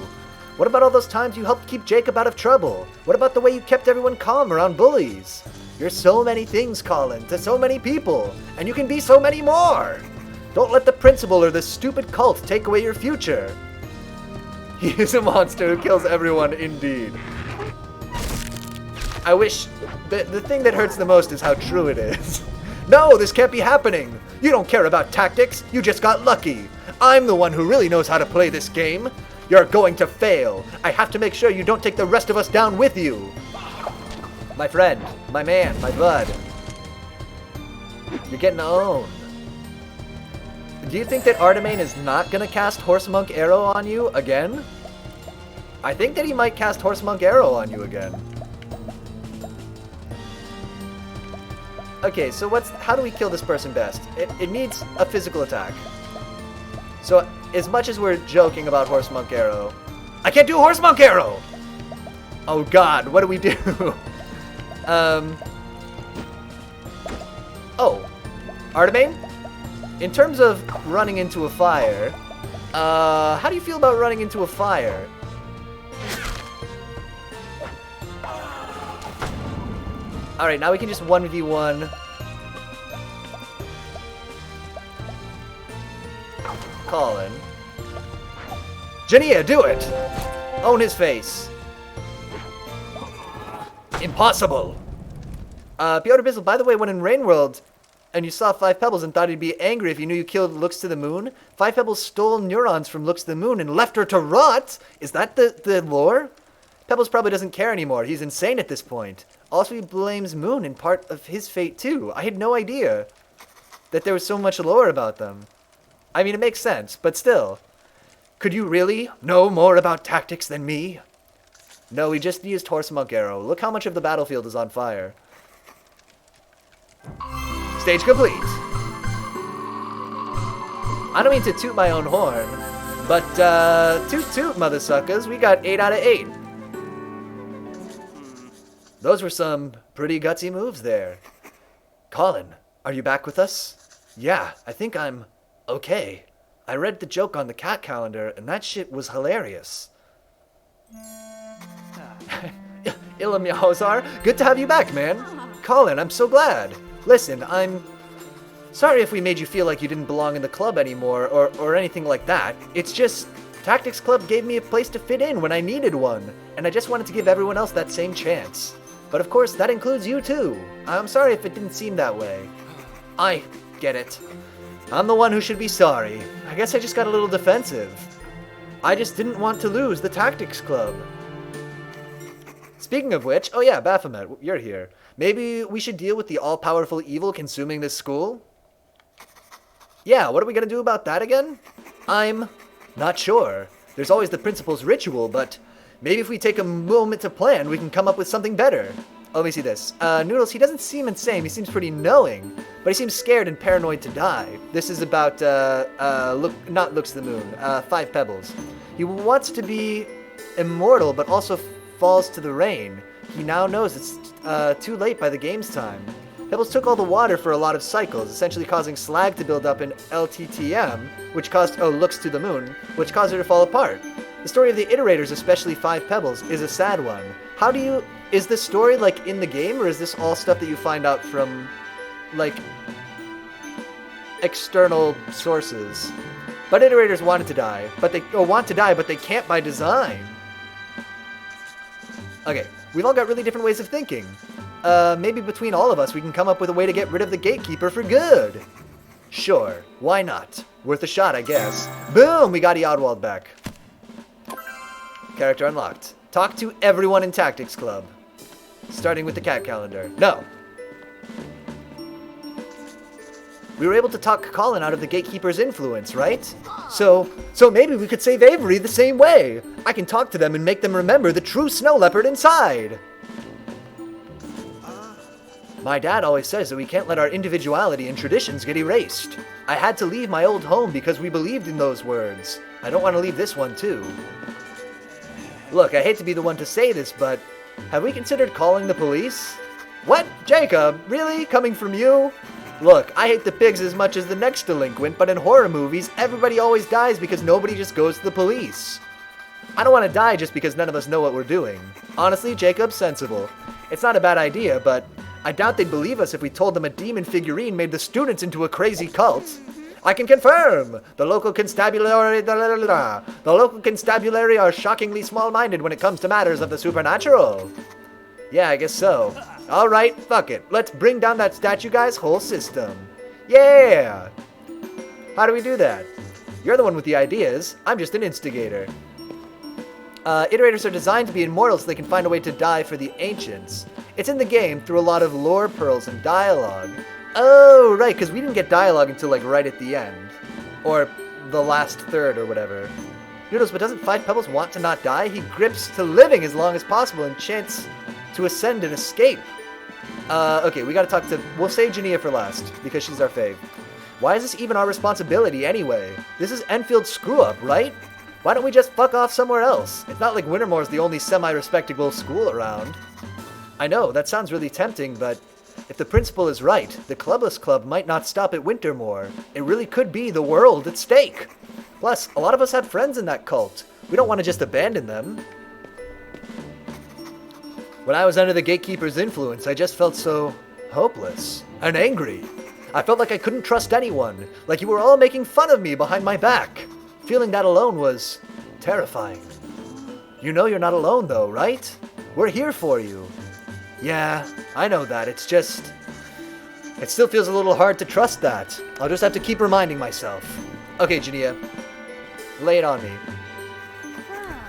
What about all those times you helped keep Jacob out of trouble? What about the way you kept everyone calm around bullies? You're so many things, Colin, to so many people, and you can be so many more. Don't let the principal or this stupid cult take away your future. He is a monster who kills everyone, indeed. I wish... The thing that hurts the most is how true it is. No, this can't be happening. You don't care about tactics. You just got lucky. I'm the one who really knows how to play this game. You're going to fail. I have to make sure you don't take the rest of us down with you. My friend, my man, my bud. You're getting owned. Do you think that Artemane is not going to cast Horse Monk Arrow on you again? I think that he might cast Horse Monk Arrow on you again. Okay, so how do we kill this person best? It needs a physical attack. So, as much as we're joking about Horse Monk Arrow... I can't do Horse Monk Arrow! Oh god, what do we do? Oh. Artemane? In terms of running into a fire, how do you feel about running into a fire? Alright, now we can just 1v1. Colin. Jania, do it! Own his face. Impossible! Piotr Bizzle, by the way, when in Rain World, and you saw Five Pebbles and thought he'd be angry if you knew you killed Looks to the Moon, Five Pebbles stole neurons from Looks to the Moon and left her to rot? Is that the lore? Pebbles probably doesn't care anymore. He's insane at this point. Also, he blames Moon in part of his fate, too. I had no idea that there was so much lore about them. I mean, it makes sense, but still. Could you really know more about tactics than me? No, we just used Horse Monk Arrow. Look how much of the battlefield is on fire. Stage complete. I don't mean to toot my own horn, but toot toot, mother suckers. We got 8 out of 8. Those were some pretty gutsy moves there. Colin, are you back with us? Yeah, I think I'm okay. I read the joke on the cat calendar, and that shit was hilarious. Illamyahozar, good to have you back, man. Colin, I'm so glad. Listen, I'm sorry if we made you feel like you didn't belong in the club anymore, or anything like that. It's just, Tactics Club gave me a place to fit in when I needed one, and I just wanted to give everyone else that same chance. But of course, that includes you too. I'm sorry if it didn't seem that way. I get it. I'm the one who should be sorry. I guess I just got a little defensive. I just didn't want to lose the Tactics Club. Speaking of which, oh yeah, Baphomet, you're here. Maybe we should deal with the all-powerful evil consuming this school? Yeah, what are we gonna do about that again? I'm not sure. There's always the principal's ritual, but maybe if we take a moment to plan, we can come up with something better. Oh, let me see this. Noodles, he doesn't seem insane. He seems pretty knowing, but he seems scared and paranoid to die. This is about, not Looks to the Moon, Five Pebbles. He wants to be immortal, but also falls to the rain. He now knows it's too late by the game's time. Pebbles took all the water for a lot of cycles, essentially causing slag to build up in LTTM, which caused, Looks to the Moon, which caused her to fall apart. The story of the iterators, especially Five Pebbles, is a sad one. Is this story, like, in the game, or is this all stuff that you find out from, like, external sources? But iterators want to die, but they can't by design. Okay, we've all got really different ways of thinking. Maybe between all of us we can come up with a way to get rid of the gatekeeper for good. Sure, why not? Worth a shot, I guess. Boom, we got Eodwald back. Character unlocked. Talk to everyone in Tactics Club. Starting with the cat calendar. No. We were able to talk Colin out of the gatekeeper's influence, right? So maybe we could save Avery the same way. I can talk to them and make them remember the true snow leopard inside. My dad always says that we can't let our individuality and traditions get erased. I had to leave my old home because we believed in those words. I don't want to leave this one too. Look, I hate to be the one to say this, but have we considered calling the police? What? Jacob? Really? Coming from you? Look, I hate the pigs as much as the next delinquent, but in horror movies, everybody always dies because nobody just goes to the police. I don't want to die just because none of us know what we're doing. Honestly, Jacob's sensible. It's not a bad idea, but I doubt they'd believe us if we told them a demon figurine made the students into a crazy cult. I can confirm! The local constabulary are shockingly small-minded when it comes to matters of the supernatural. Yeah, I guess so. Alright, fuck it. Let's bring down that statue guy's whole system. Yeah! How do we do that? You're the one with the ideas. I'm just an instigator. Iterators are designed to be immortal so they can find a way to die for the ancients. It's in the game through a lot of lore pearls and dialogue. Oh, right, because we didn't get dialogue until, like, right at the end. Or the last third or whatever. Noodles, but doesn't Five Pebbles want to not die? He grips to living as long as possible and chants to ascend and escape. Okay, we gotta talk to... We'll save Jania for last, because she's our fave. Why is this even our responsibility anyway? This is Enfield's screw-up, right? Why don't we just fuck off somewhere else? It's not like Wintermoor's the only semi-respectable school around. I know, that sounds really tempting, but if the principal is right, the Clubless Club might not stop at Wintermoor. It really could be the world at stake. Plus, a lot of us have friends in that cult. We don't want to just abandon them. When I was under the gatekeeper's influence, I just felt so hopeless and angry. I felt like I couldn't trust anyone, like you were all making fun of me behind my back. Feeling that alone was terrifying. You know you're not alone though, right? We're here for you. Yeah, I know that. It's just... It still feels a little hard to trust that. I'll just have to keep reminding myself. Okay, Jania. Lay it on me.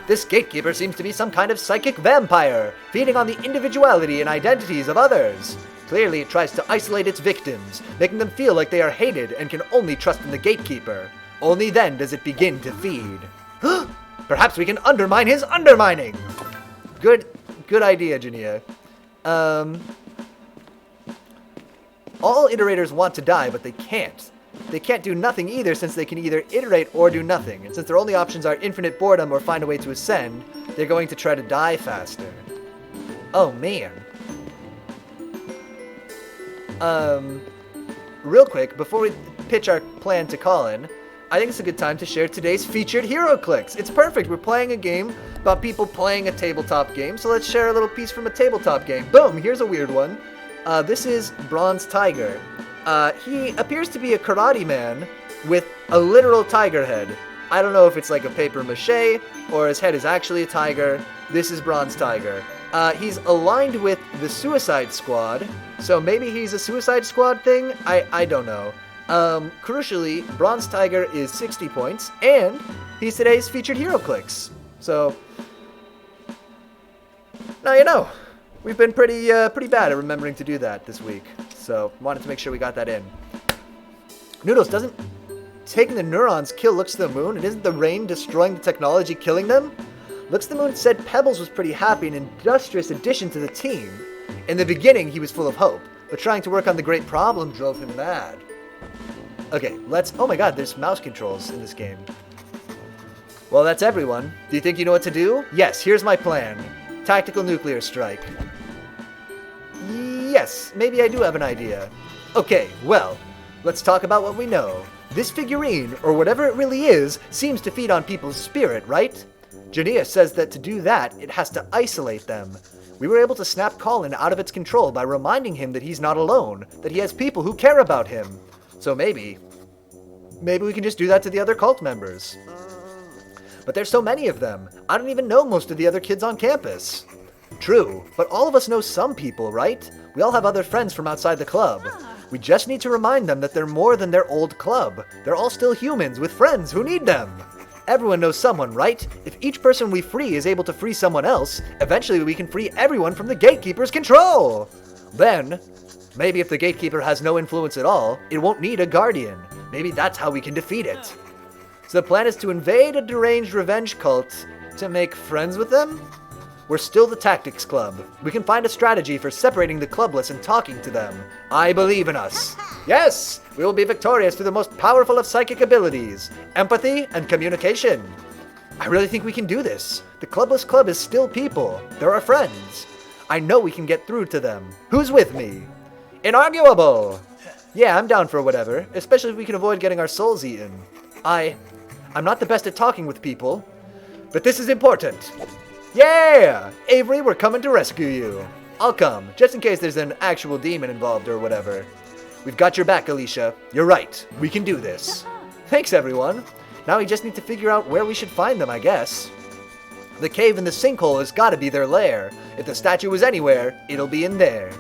This gatekeeper seems to be some kind of psychic vampire, feeding on the individuality and identities of others. Clearly, it tries to isolate its victims, making them feel like they are hated and can only trust in the gatekeeper. Only then does it begin to feed. Perhaps we can undermine his undermining! Good idea, Jania. All iterators want to die, but they can't. They can't do nothing either, since they can either iterate or do nothing. And since their only options are infinite boredom or find a way to ascend, they're going to try to die faster. Oh, man. Real quick, before we pitch our plan to Colin, I think it's a good time to share today's featured hero clicks. It's perfect. We're playing a game about people playing a tabletop game, so let's share a little piece from a tabletop game. Boom, here's a weird one. This is Bronze Tiger. He appears to be a karate man with a literal tiger head. I don't know if it's like a paper mache or his head is actually a tiger. This is Bronze Tiger. He's aligned with the Suicide Squad, so maybe he's a Suicide Squad thing? I don't know. Crucially, Bronze Tiger is 60 points, and he's today's featured hero clicks. So, now you know. We've been pretty bad at remembering to do that this week, so wanted to make sure we got that in. Noodles, doesn't taking the neurons kill Looks to the Moon, and isn't the rain destroying the technology killing them? Looks to the Moon said Pebbles was pretty happy, an industrious addition to the team. In the beginning, he was full of hope, but trying to work on the great problem drove him mad. Okay, oh my god, there's mouse controls in this game. Well, that's everyone. Do you think you know what to do? Yes, here's my plan. Tactical nuclear strike. Yes, maybe I do have an idea. Okay, well, let's talk about what we know. This figurine, or whatever it really is, seems to feed on people's spirit, right? Jania says that to do that, it has to isolate them. We were able to snap Colin out of its control by reminding him that he's not alone, that he has people who care about him. So maybe we can just do that to the other cult members. But there's so many of them, I don't even know most of the other kids on campus. True, but all of us know some people, right? We all have other friends from outside the club. We just need to remind them that they're more than their old club. They're all still humans with friends who need them. Everyone knows someone, right? If each person we free is able to free someone else, eventually we can free everyone from the gatekeeper's control. Then, maybe if the gatekeeper has no influence at all, it won't need a guardian. Maybe that's how we can defeat it. So the plan is to invade a deranged revenge cult to make friends with them? We're still the Tactics Club. We can find a strategy for separating the Clubless and talking to them. I believe in us. Yes, we will be victorious through the most powerful of psychic abilities, empathy and communication. I really think we can do this. The Clubless Club is still people. They're our friends. I know we can get through to them. Who's with me? Inarguable! Yeah, I'm down for whatever, especially if we can avoid getting our souls eaten. I'm not the best at talking with people, but this is important. Yeah! Avery, we're coming to rescue you. I'll come, just in case there's an actual demon involved or whatever. We've got your back, Alicia. You're right. We can do this. Thanks, everyone. Now we just need to figure out where we should find them, I guess. The cave in the sinkhole has got to be their lair. If the statue was anywhere, it'll be in there.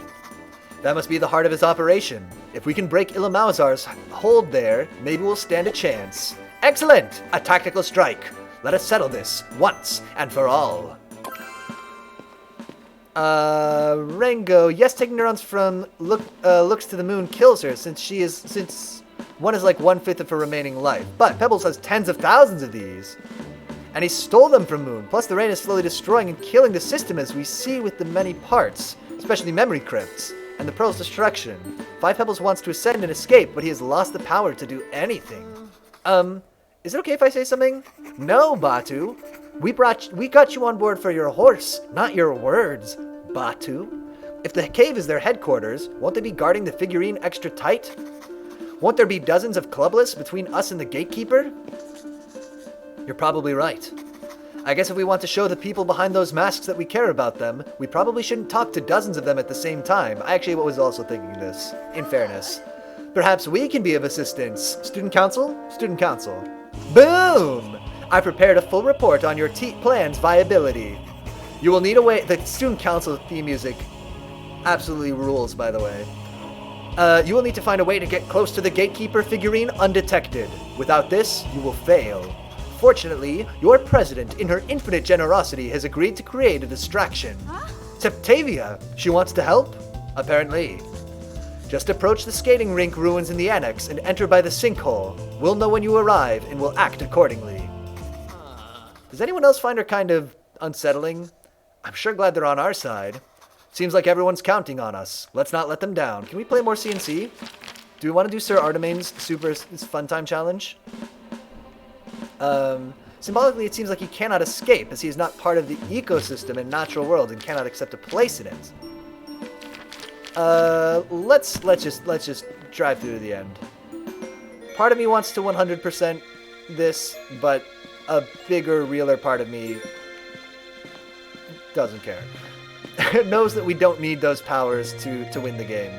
That must be the heart of his operation. If we can break Illamaurzar's hold there, maybe we'll stand a chance. Excellent! A tactical strike. Let us settle this, once and for all. Rengo, yes, taking neurons from looks to the moon kills her, since one is like 1/5 of her remaining life. But Pebbles has tens of thousands of these. And he stole them from Moon. Plus the rain is slowly destroying and killing the system as we see with the many parts, especially memory crypts, and the Pearl's destruction. 5 Pebbles wants to ascend and escape, but he has lost the power to do anything. Is it okay if I say something? No, Batu. We got you on board for your horse, not your words, Batu. If the cave is their headquarters, won't they be guarding the figurine extra tight? Won't there be dozens of Clubless between us and the gatekeeper? You're probably right. I guess if we want to show the people behind those masks that we care about them, we probably shouldn't talk to dozens of them at the same time. I actually was also thinking this, in fairness. Perhaps we can be of assistance. Student Council? Student Council. Boom! I prepared a full report on your plan's viability. You will need a way... The Student Council theme music absolutely rules, by the way. You will need to find a way to get close to the gatekeeper figurine undetected. Without this, you will fail. Fortunately, your president, in her infinite generosity, has agreed to create a distraction. Huh? Septavia, she wants to help? Apparently. Just approach the skating rink ruins in the annex and enter by the sinkhole. We'll know when you arrive and will act accordingly. Does anyone else find her kind of unsettling? I'm sure glad they're on our side. Seems like everyone's counting on us. Let's not let them down. Can we play more CNC? Do we want to do Sir Artemane's Super Fun Time Challenge? Symbolically, it seems like he cannot escape, as he is not part of the ecosystem and natural world and cannot accept a place in it. Let's just drive through to the end. Part of me wants to 100% this, but a bigger, realer part of me doesn't care. It knows that we don't need those powers to win the game.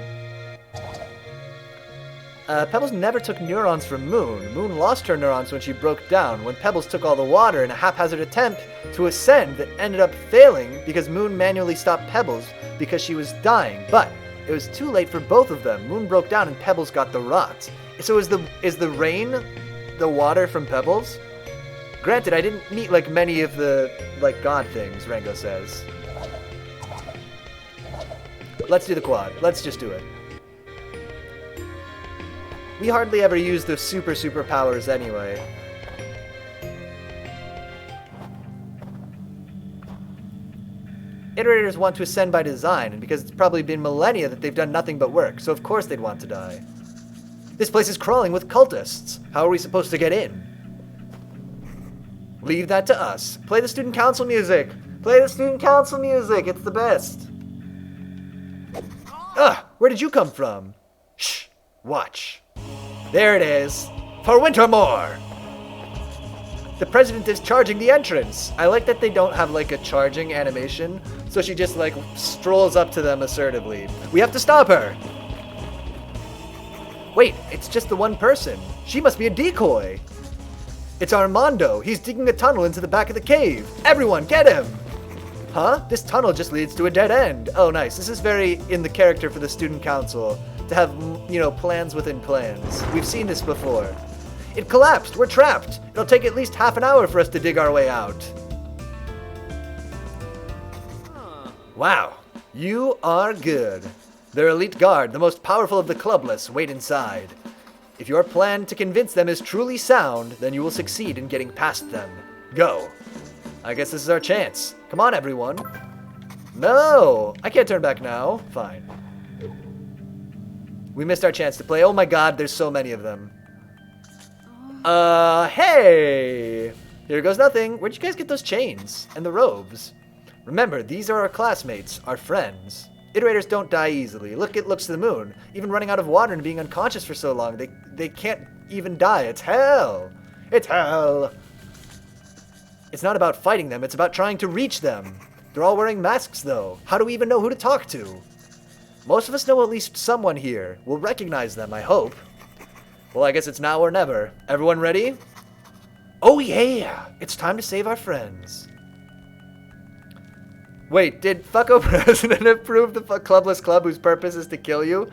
Pebbles never took neurons from Moon. Moon lost her neurons when she broke down, when Pebbles took all the water in a haphazard attempt to ascend that ended up failing because Moon manually stopped Pebbles because she was dying. But it was too late for both of them. Moon broke down and Pebbles got the rot. So is the rain the water from Pebbles? Granted, I didn't meet like many of the god things, Rengo says. Let's do the quad. Let's just do it. We hardly ever use the super powers anyway. Iterators want to ascend by design, and because it's probably been millennia that they've done nothing but work, so of course they'd want to die. This place is crawling with cultists. How are we supposed to get in? Leave that to us. Play the student council music. Play the student council music. It's the best. Ugh, where did you come from? Shh, watch. There it is. For Wintermoor! The president is charging the entrance. I like that they don't have like a charging animation, so she just like strolls up to them assertively. We have to stop her! Wait, it's just the one person. She must be a decoy. It's Armando. He's digging a tunnel into the back of the cave. Everyone, get him! Huh? This tunnel just leads to a dead end. Oh, nice. This is very in the character for the student council to have, you know, plans within plans. We've seen this before. It collapsed. We're trapped. It'll take at least half an hour for us to dig our way out. Wow. You are good. Their elite guard, the most powerful of the Clubless, wait inside. If your plan to convince them is truly sound, then you will succeed in getting past them. Go. I guess this is our chance. Come on, everyone. No! I can't turn back now. Fine. We missed our chance to play. Oh my god, there's so many of them. Hey! Here goes nothing. Where'd you guys get those chains? And the robes? Remember, these are our classmates, our friends. Iterators don't die easily. Look at Looks to the Moon. Even running out of water and being unconscious for so long, they can't even die. It's hell! It's hell! It's not about fighting them, it's about trying to reach them. They're all wearing masks, though. How do we even know who to talk to? Most of us know at least someone here. We'll recognize them, I hope. Well, I guess it's now or never. Everyone ready? Oh yeah! It's time to save our friends. Wait, did Fucko President approve the Clubless Club whose purpose is to kill you?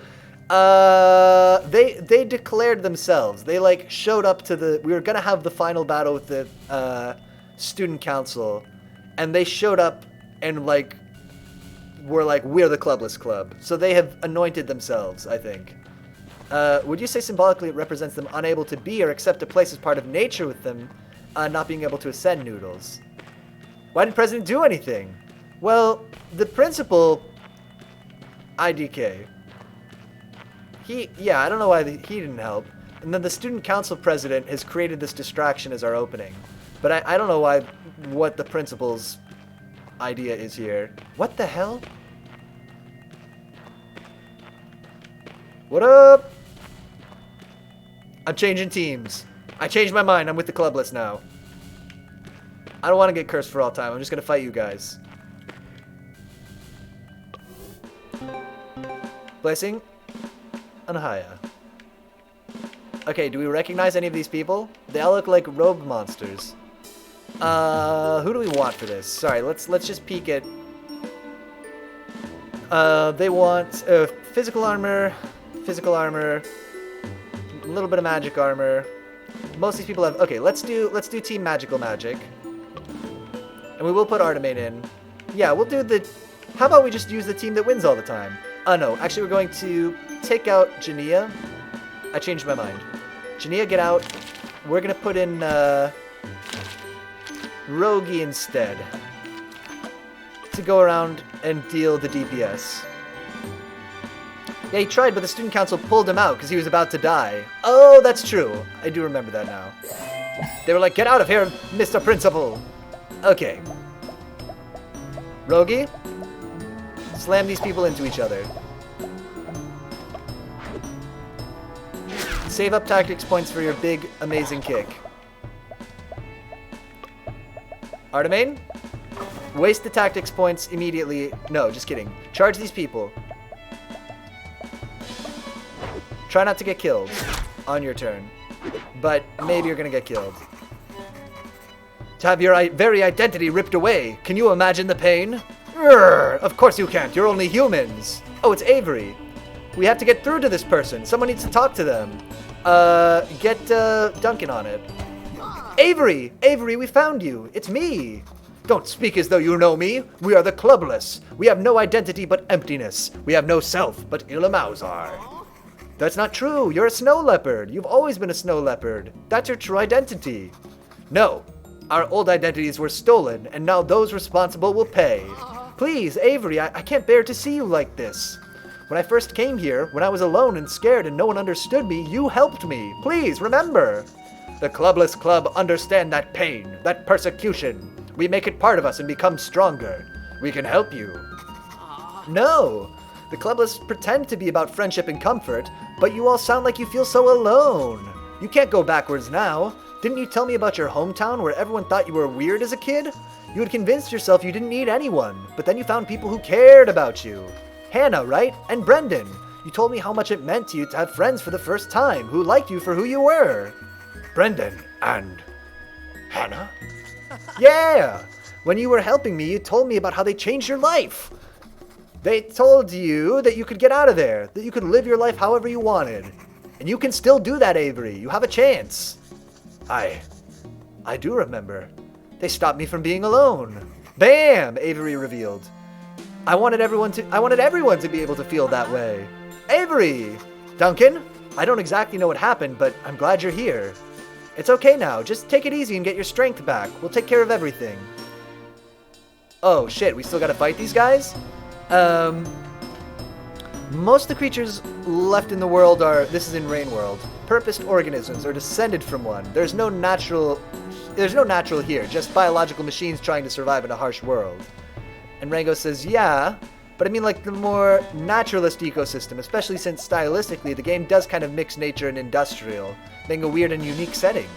They declared themselves. They, like, showed up to the... We were gonna have the final battle with the, student council. And they showed up and, like, were like, we're the Clubless Club. So they have anointed themselves, I think. Would you say symbolically it represents them unable to be or accept a place as part of nature with them, not being able to ascend Noodles? Why didn't President do anything? Well, the principal, IDK, I don't know why he didn't help. And then the student council president has created this distraction as our opening. But I don't know what the principal's idea is here. What the hell? What up? I'm changing teams. I changed my mind. I'm with the Clubless now. I don't want to get cursed for all time. I'm just going to fight you guys. Blessing. Anahaya. Okay, do we recognize any of these people? They all look like rogue monsters. Who do we want for this? Sorry, let's just peek at... They want physical armor, a little bit of magic armor. Most of these people have... Okay, let's do Team Magical Magic. And we will put Artemane in. Yeah, we'll do the... How about we just use the team that wins all the time? No, actually we're going to take out Jania. I changed my mind. Jania, get out. We're going to put in Rogi instead. To go around and deal the DPS. Yeah, he tried, but the student council pulled him out because he was about to die. Oh, that's true. I do remember that now. They were like, get out of here, Mr. Principal. Okay. Rogi, slam these people into each other. Save up tactics points for your big, amazing kick. Artemane, waste the tactics points immediately. No, just kidding. Charge these people. Try not to get killed on your turn, but maybe you're gonna get killed. To have your very identity ripped away. Can you imagine the pain? Urgh, of course you can't. You're only humans. Oh, it's Avery. We have to get through to this person. Someone needs to talk to them. Get Duncan on it. Avery! Avery, we found you. It's me. Don't speak as though you know me. We are the Clubless. We have no identity but emptiness. We have no self but Ilamauzar. That's not true. You're a snow leopard. You've always been a snow leopard. That's your true identity. No. Our old identities were stolen, and now those responsible will pay. Please, Avery, I can't bear to see you like this. When I first came here, when I was alone and scared and no one understood me, you helped me. Please, remember. The Clubless Club understand that pain, that persecution. We make it part of us and become stronger. We can help you. No. The Clubless pretend to be about friendship and comfort, but you all sound like you feel so alone. You can't go backwards now. Didn't you tell me about your hometown where everyone thought you were weird as a kid? You had convinced yourself you didn't need anyone, but then you found people who cared about you. Hannah, right? And Brendan. You told me how much it meant to you to have friends for the first time who liked you for who you were. Brendan and Hannah? Yeah! When you were helping me, you told me about how they changed your life. They told you that you could get out of there, that you could live your life however you wanted. And you can still do that, Avery. You have a chance. I do remember. They stopped me from being alone. Bam! Avery revealed. I wanted everyone to be able to feel that way. Avery! Duncan? I don't exactly know what happened, but I'm glad you're here. It's okay now. Just take it easy and get your strength back. We'll take care of everything. Oh, shit. We still gotta fight these guys? Most of the creatures left in the world are... This is in Rain World. Purposed organisms or descended from one. There's no natural here. Just biological machines trying to survive in a harsh world. And Rango says, yeah... But I mean, like, the more naturalist ecosystem, especially since stylistically the game does kind of mix nature and industrial, making a weird and unique setting.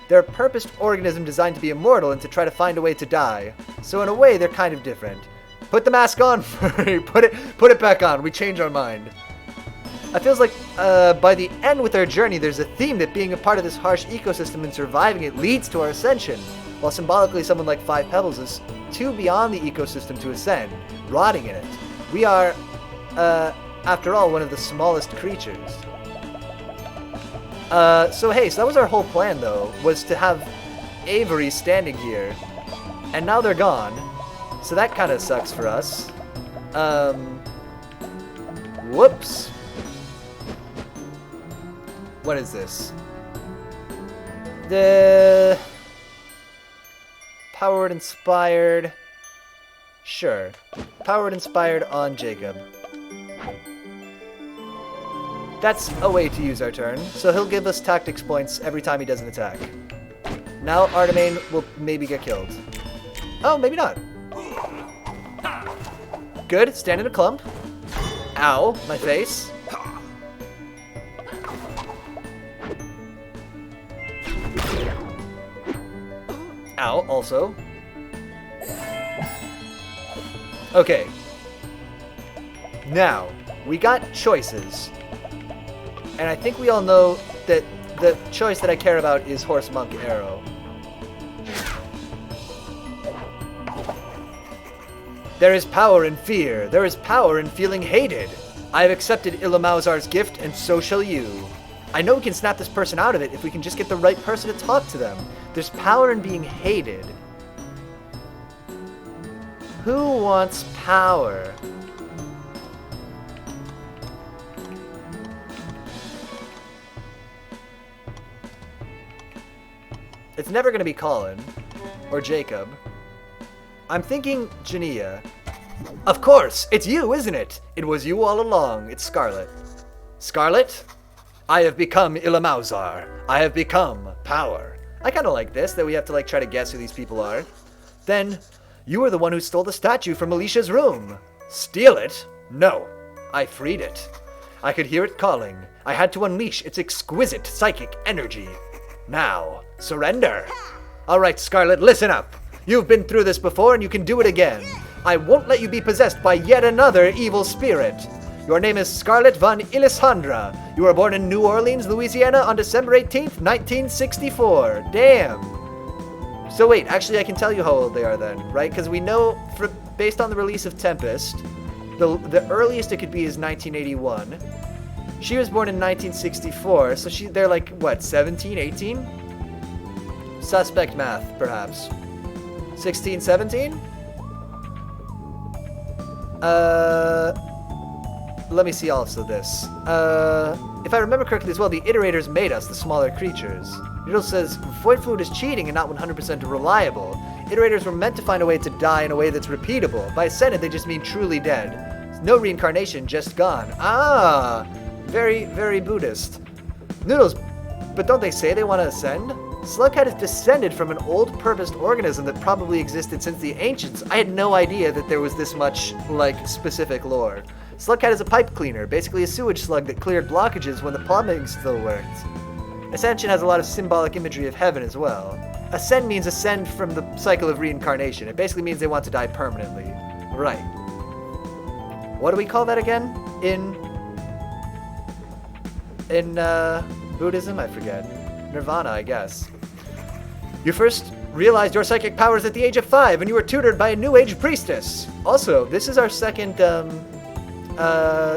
They're a purposed organism designed to be immortal and to try to find a way to die. So in a way, they're kind of different. Put the mask on, Furry. Put it back on. We change our mind. It feels like by the end with our journey, there's a theme that being a part of this harsh ecosystem and surviving it leads to our ascension, while symbolically someone like Five Pebbles is too beyond the ecosystem to ascend, rotting in it. We are, after all, one of the smallest creatures. So that was our whole plan, though, was to have Avery standing here, and now they're gone, so that kind of sucks for us. Whoops. What is this? The... Powered Inspired... Sure. Powered Inspired on Jacob. That's a way to use our turn, so he'll give us tactics points every time he does an attack. Now Artemane will maybe get killed. Oh, maybe not. Good, stand in a clump. Ow, my face. Ow, also. Okay. Now, we got choices. And I think we all know that the choice that I care about is Horse Monk Arrow. There is power in fear. There is power in feeling hated. I have accepted Ilamauzar's gift, and so shall you. I know we can snap this person out of it if we can just get the right person to talk to them. There's power in being hated. Who wants power? It's never going to be Colin. Or Jacob. I'm thinking Jania. Of course! It's you, isn't it? It was you all along. It's Scarlet. Scarlet? I have become Ilamauzar. I have become power. I kind of like this, that we have to try to guess who these people are. Then, you were the one who stole the statue from Alicia's room. Steal it? No. I freed it. I could hear it calling. I had to unleash its exquisite psychic energy. Now, surrender. All right, Scarlet, listen up. You've been through this before and you can do it again. I won't let you be possessed by yet another evil spirit. Your name is Scarlet von Ilisandra. You were born in New Orleans, Louisiana on December 18th, 1964. Damn. So wait, actually I can tell you how old they are then, right? Because we know, based on the release of Tempest, the earliest it could be is 1981. She was born in 1964, so they're like, what, 17, 18? Suspect math, perhaps. 16, 17? Let me see also this. If I remember correctly as well, the iterators made us, the smaller creatures. Noodle says, Void Fluid is cheating and not 100% reliable. Iterators were meant to find a way to die in a way that's repeatable. By ascended, they just mean truly dead. No reincarnation, just gone. Ah! Very, very Buddhist. Noodles, but don't they say they want to ascend? Slughead is descended from an old purposed organism that probably existed since the ancients. I had no idea that there was this much, specific lore. Slughead is a pipe cleaner, basically a sewage slug that cleared blockages when the plumbing still worked. Ascension has a lot of symbolic imagery of heaven as well. Ascend means ascend from the cycle of reincarnation. It basically means they want to die permanently. Right. What do we call that again? In Buddhism? I forget. Nirvana, I guess. You first realized your psychic powers at the age of 5, and you were tutored by a New Age priestess. Also, this is our second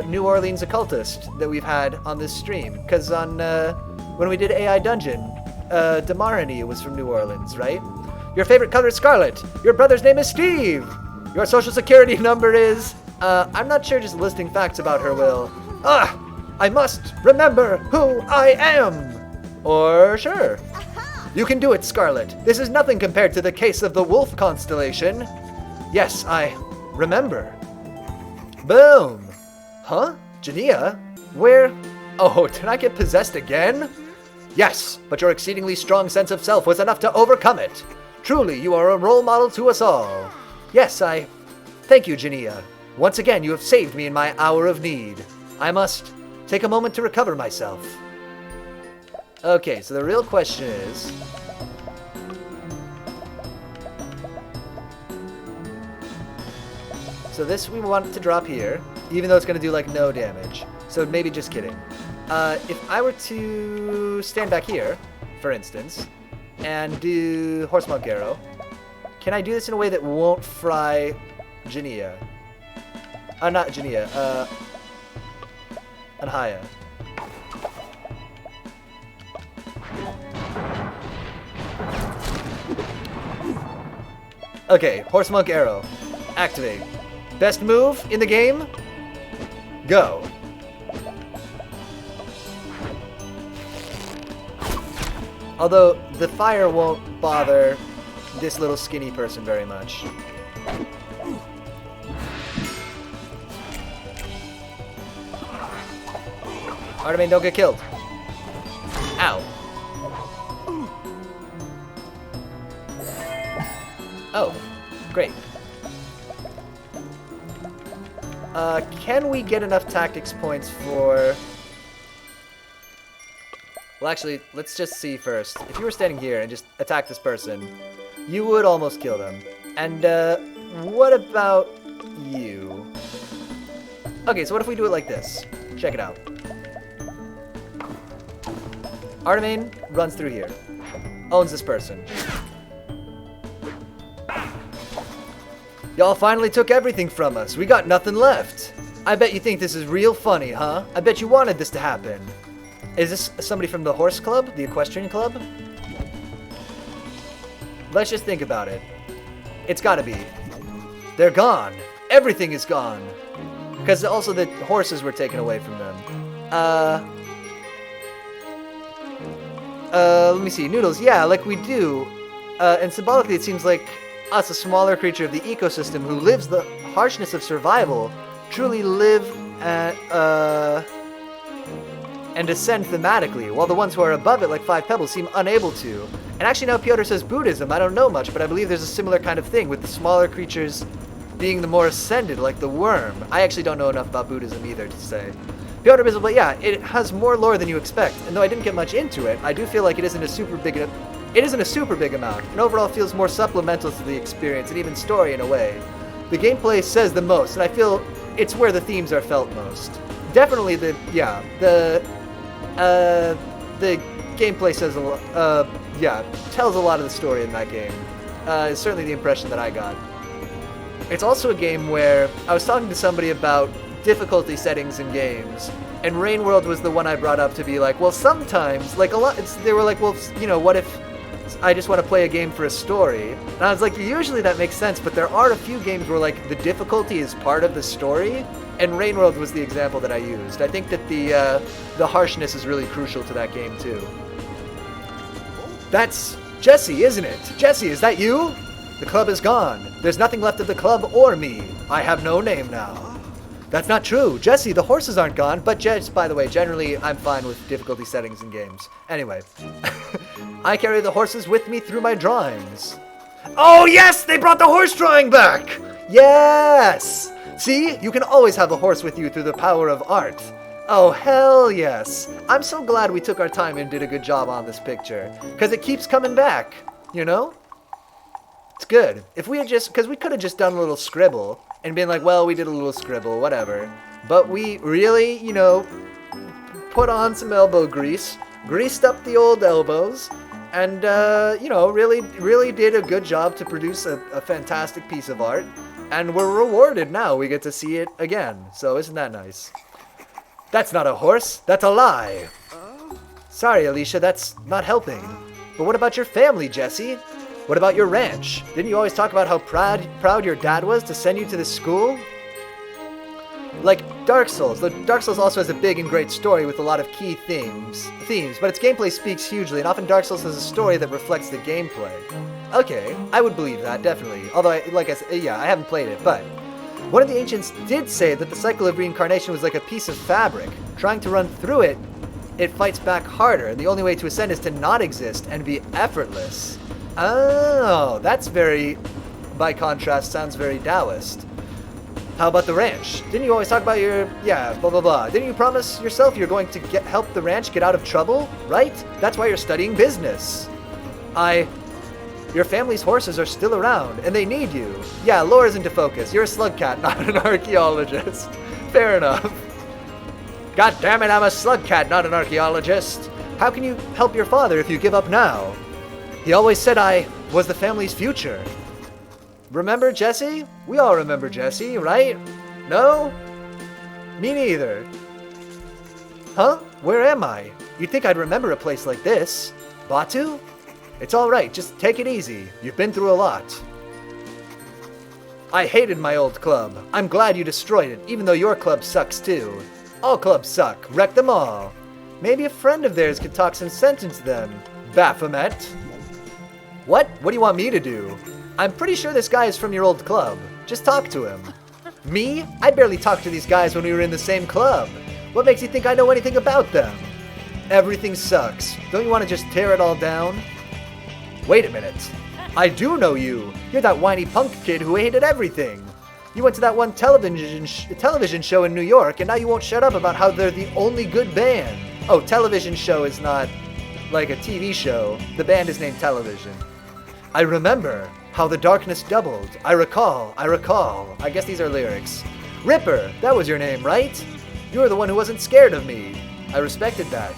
New Orleans occultist that we've had on this stream. Because when we did AI Dungeon, Damarani was from New Orleans, right? Your favorite color is scarlet. Your brother's name is Steve. Your social security number is... I'm not sure, just listing facts about her will. I must remember who I am! Or sure. You can do it, Scarlet. This is nothing compared to the case of the Wolf Constellation. Yes, I remember. Boom! Huh? Jania? Where? Oh, did I get possessed again? Yes, but your exceedingly strong sense of self was enough to overcome it. Truly, you are a role model to us all. Yes, Thank you, Jania. Once again, you have saved me in my hour of need. I must take a moment to recover myself. Okay, so the real question is... So this we want to drop here, even though it's going to do, like, no damage. So maybe just kidding. If I were to stand back here, for instance, and do Horsemonk Arrow, can I do this in a way that won't fry Jania? Not Jania, Anhaya. Okay, Horsemonk Arrow. Activate. Best move in the game? Go. Although, the fire won't bother this little skinny person very much. Artemis, don't get killed. Ow. Oh, great. Can we get enough tactics points for... Well, actually, let's just see first. If you were standing here and just attack this person, you would almost kill them. And, what about you? Okay, so what if we do it like this? Check it out. Artemane runs through here. Owns this person. Y'all finally took everything from us. We got nothing left. I bet you think this is real funny, huh? I bet you wanted this to happen. Is this somebody from the horse club? The equestrian club? Let's just think about it. It's gotta be. They're gone. Everything is gone. Because also the horses were taken away from them. Let me see. Noodles, yeah, like we do. And symbolically it seems like us, a smaller creature of the ecosystem who lives the harshness of survival, truly live and ascend thematically, while the ones who are above it, like Five Pebbles, seem unable to. And actually now Piotr says Buddhism, I don't know much, but I believe there's a similar kind of thing, with the smaller creatures being the more ascended, like the worm. I actually don't know enough about Buddhism either to say. Piotr is, but yeah, it has more lore than you expect, and though I didn't get much into it, I do feel like it isn't a super big amount, and overall feels more supplemental to the experience, and even story in a way. The gameplay says the most, and I feel it's where the themes are felt most. Definitely the gameplay says a lot, tells a lot of the story in that game. Is certainly the impression that I got. It's also a game where I was talking to somebody about difficulty settings in games, and Rain World was the one I brought up to be like, well, sometimes, like they were like, well, you know, what if I just want to play a game for a story? And I was like, usually that makes sense, but there are a few games where like the difficulty is part of the story, and Rain World was the example that I used. I think that the harshness is really crucial to that game too. That's Jesse, isn't it? Jesse, is that you? The club is gone. There's nothing left of the club or me. I have no name now. That's not true. Jesse, the horses aren't gone, but by the way, generally I'm fine with difficulty settings in games. Anyway, I carry the horses with me through my drawings. Oh yes, they brought the horse drawing back! Yes! See, you can always have a horse with you through the power of art. Oh, hell yes. I'm so glad we took our time and did a good job on this picture, because it keeps coming back, you know? It's good. If we had because we could have just done a little scribble and been like, well, we did a little scribble, whatever. But we really, you know, put on some elbow grease, greased up the old elbows, and, you know, really did a good job to produce a fantastic piece of art. And we're rewarded now. We get to see it again. So isn't that nice? That's not a horse. That's a lie. Sorry, Alicia, that's not helping. But what about your family, Jesse? What about your ranch? Didn't you always talk about how proud your dad was to send you to this school? Like Dark Souls. Dark Souls also has a big and great story with a lot of key themes, but its gameplay speaks hugely, and often Dark Souls has a story that reflects the gameplay. Okay, I would believe that, definitely. Although, like I said, yeah, I haven't played it, but one of the ancients did say that the cycle of reincarnation was like a piece of fabric. Trying to run through it, it fights back harder, and the only way to ascend is to not exist and be effortless. Oh, that's very, by contrast, sounds very Taoist. How about the ranch? Didn't you always talk about your, blah blah blah. Didn't you promise yourself you're going to help the ranch get out of trouble, right? That's why you're studying business. Your family's horses are still around, and they need you. Yeah, lore is into focus. You're a slug cat, not an archaeologist. Fair enough. God damn it, I'm a slug cat, not an archaeologist. How can you help your father if you give up now? He always said I was the family's future. Remember Jesse? We all remember Jesse, right? No? Me neither. Huh? Where am I? You'd think I'd remember a place like this. Batu? It's alright, just take it easy. You've been through a lot. I hated my old club. I'm glad you destroyed it, even though your club sucks too. All clubs suck. Wreck them all. Maybe a friend of theirs could talk some sense into them. Baphomet. What? What do you want me to do? I'm pretty sure this guy is from your old club. Just talk to him. Me? I barely talked to these guys when we were in the same club. What makes you think I know anything about them? Everything sucks. Don't you want to just tear it all down? Wait a minute. I do know you. You're that whiny punk kid who hated everything. You went to that one television show in New York, and now you won't shut up about how they're the only good band. Oh, television show is not like a TV show. The band is named Television. I remember how the darkness doubled. I recall. I guess these are lyrics. Ripper, that was your name, right? You were the one who wasn't scared of me. I respected that.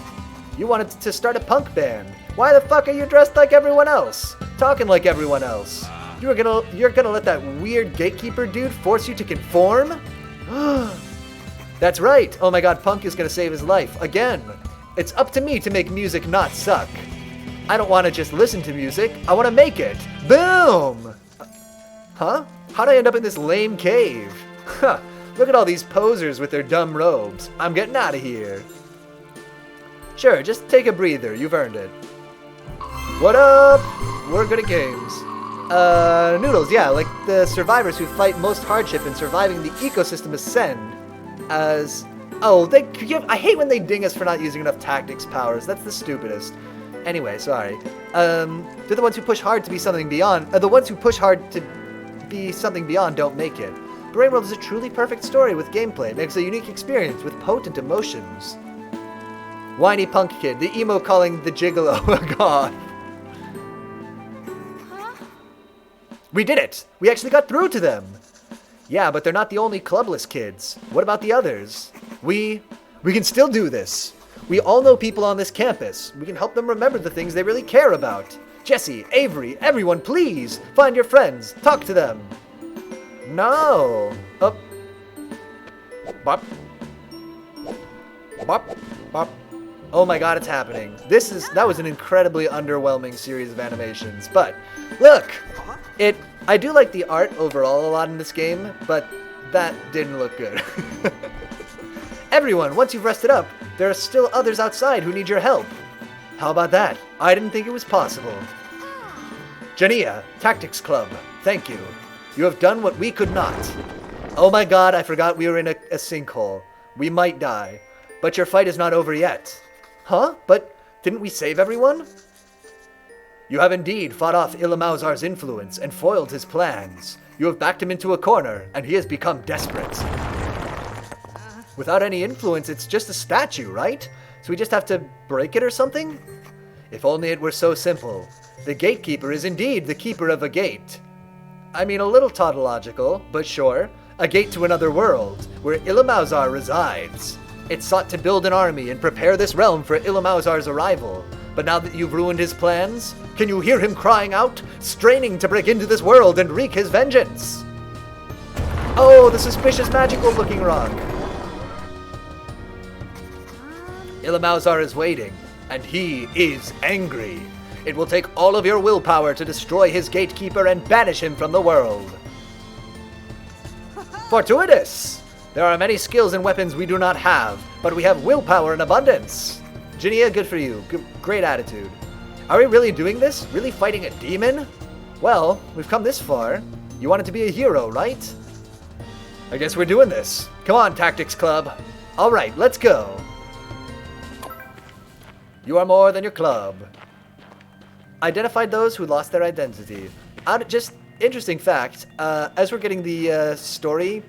You wanted to start a punk band. Why the fuck are you dressed like everyone else? Talking like everyone else. You're gonna let that weird gatekeeper dude force you to conform? That's right. Oh my god, punk is gonna save his life. Again. It's up to me to make music not suck. I don't want to just listen to music. I want to make it. Boom! Huh? How'd I end up in this lame cave? Huh. Look at all these posers with their dumb robes. I'm getting out of here. Sure, just take a breather. You've earned it. What up? We're good at games. Noodles, yeah, like the survivors who fight most hardship in surviving the ecosystem ascend as... Oh, I hate when they ding us for not using enough tactics powers. That's the stupidest. Anyway, sorry. They're the ones who push hard to be something beyond. The ones who push hard to be something beyond don't make it. Brain World is a truly perfect story with gameplay. It makes a unique experience with potent emotions. Whiny punk kid, the emo calling the gigolo a god. We did it! We actually got through to them! Yeah, but they're not the only Clubless kids. What about the others? We can still do this. We all know people on this campus. We can help them remember the things they really care about. Jesse, Avery, everyone, please! Find your friends. Talk to them. No. Oh. Bop. Bop. Bop. Oh my god, it's happening. That was an incredibly underwhelming series of animations. But, look! I do like the art overall a lot in this game, but that didn't look good. Everyone, once you've rested up, there are still others outside who need your help. How about that? I didn't think it was possible. Jania, Tactics Club, thank you. You have done what we could not. Oh my god, I forgot we were in a sinkhole. We might die. But your fight is not over yet. Huh? But didn't we save everyone? You have indeed fought off Ilamauzar's influence and foiled his plans. You have backed him into a corner, and he has become desperate. Without any influence, it's just a statue, right? So we just have to break it or something? If only it were so simple. The gatekeeper is indeed the keeper of a gate. I mean, a little tautological, but sure. A gate to another world, where Ilamauzar resides. It sought to build an army and prepare this realm for Ilamauzar's arrival. But now that you've ruined his plans, can you hear him crying out, straining to break into this world and wreak his vengeance? Oh, the suspicious magical-looking rock. Ilamauzar is waiting, and he is angry. It will take all of your willpower to destroy his gatekeeper and banish him from the world. Fortuitous! There are many skills and weapons we do not have, but we have willpower in abundance. Jania, good for you. Great attitude. Are we really doing this? Really fighting a demon? Well, we've come this far. You wanted to be a hero, right? I guess we're doing this. Come on, Tactics Club. All right, let's go. You are more than your club. Identified those who lost their identity. Just interesting fact, as we're getting the story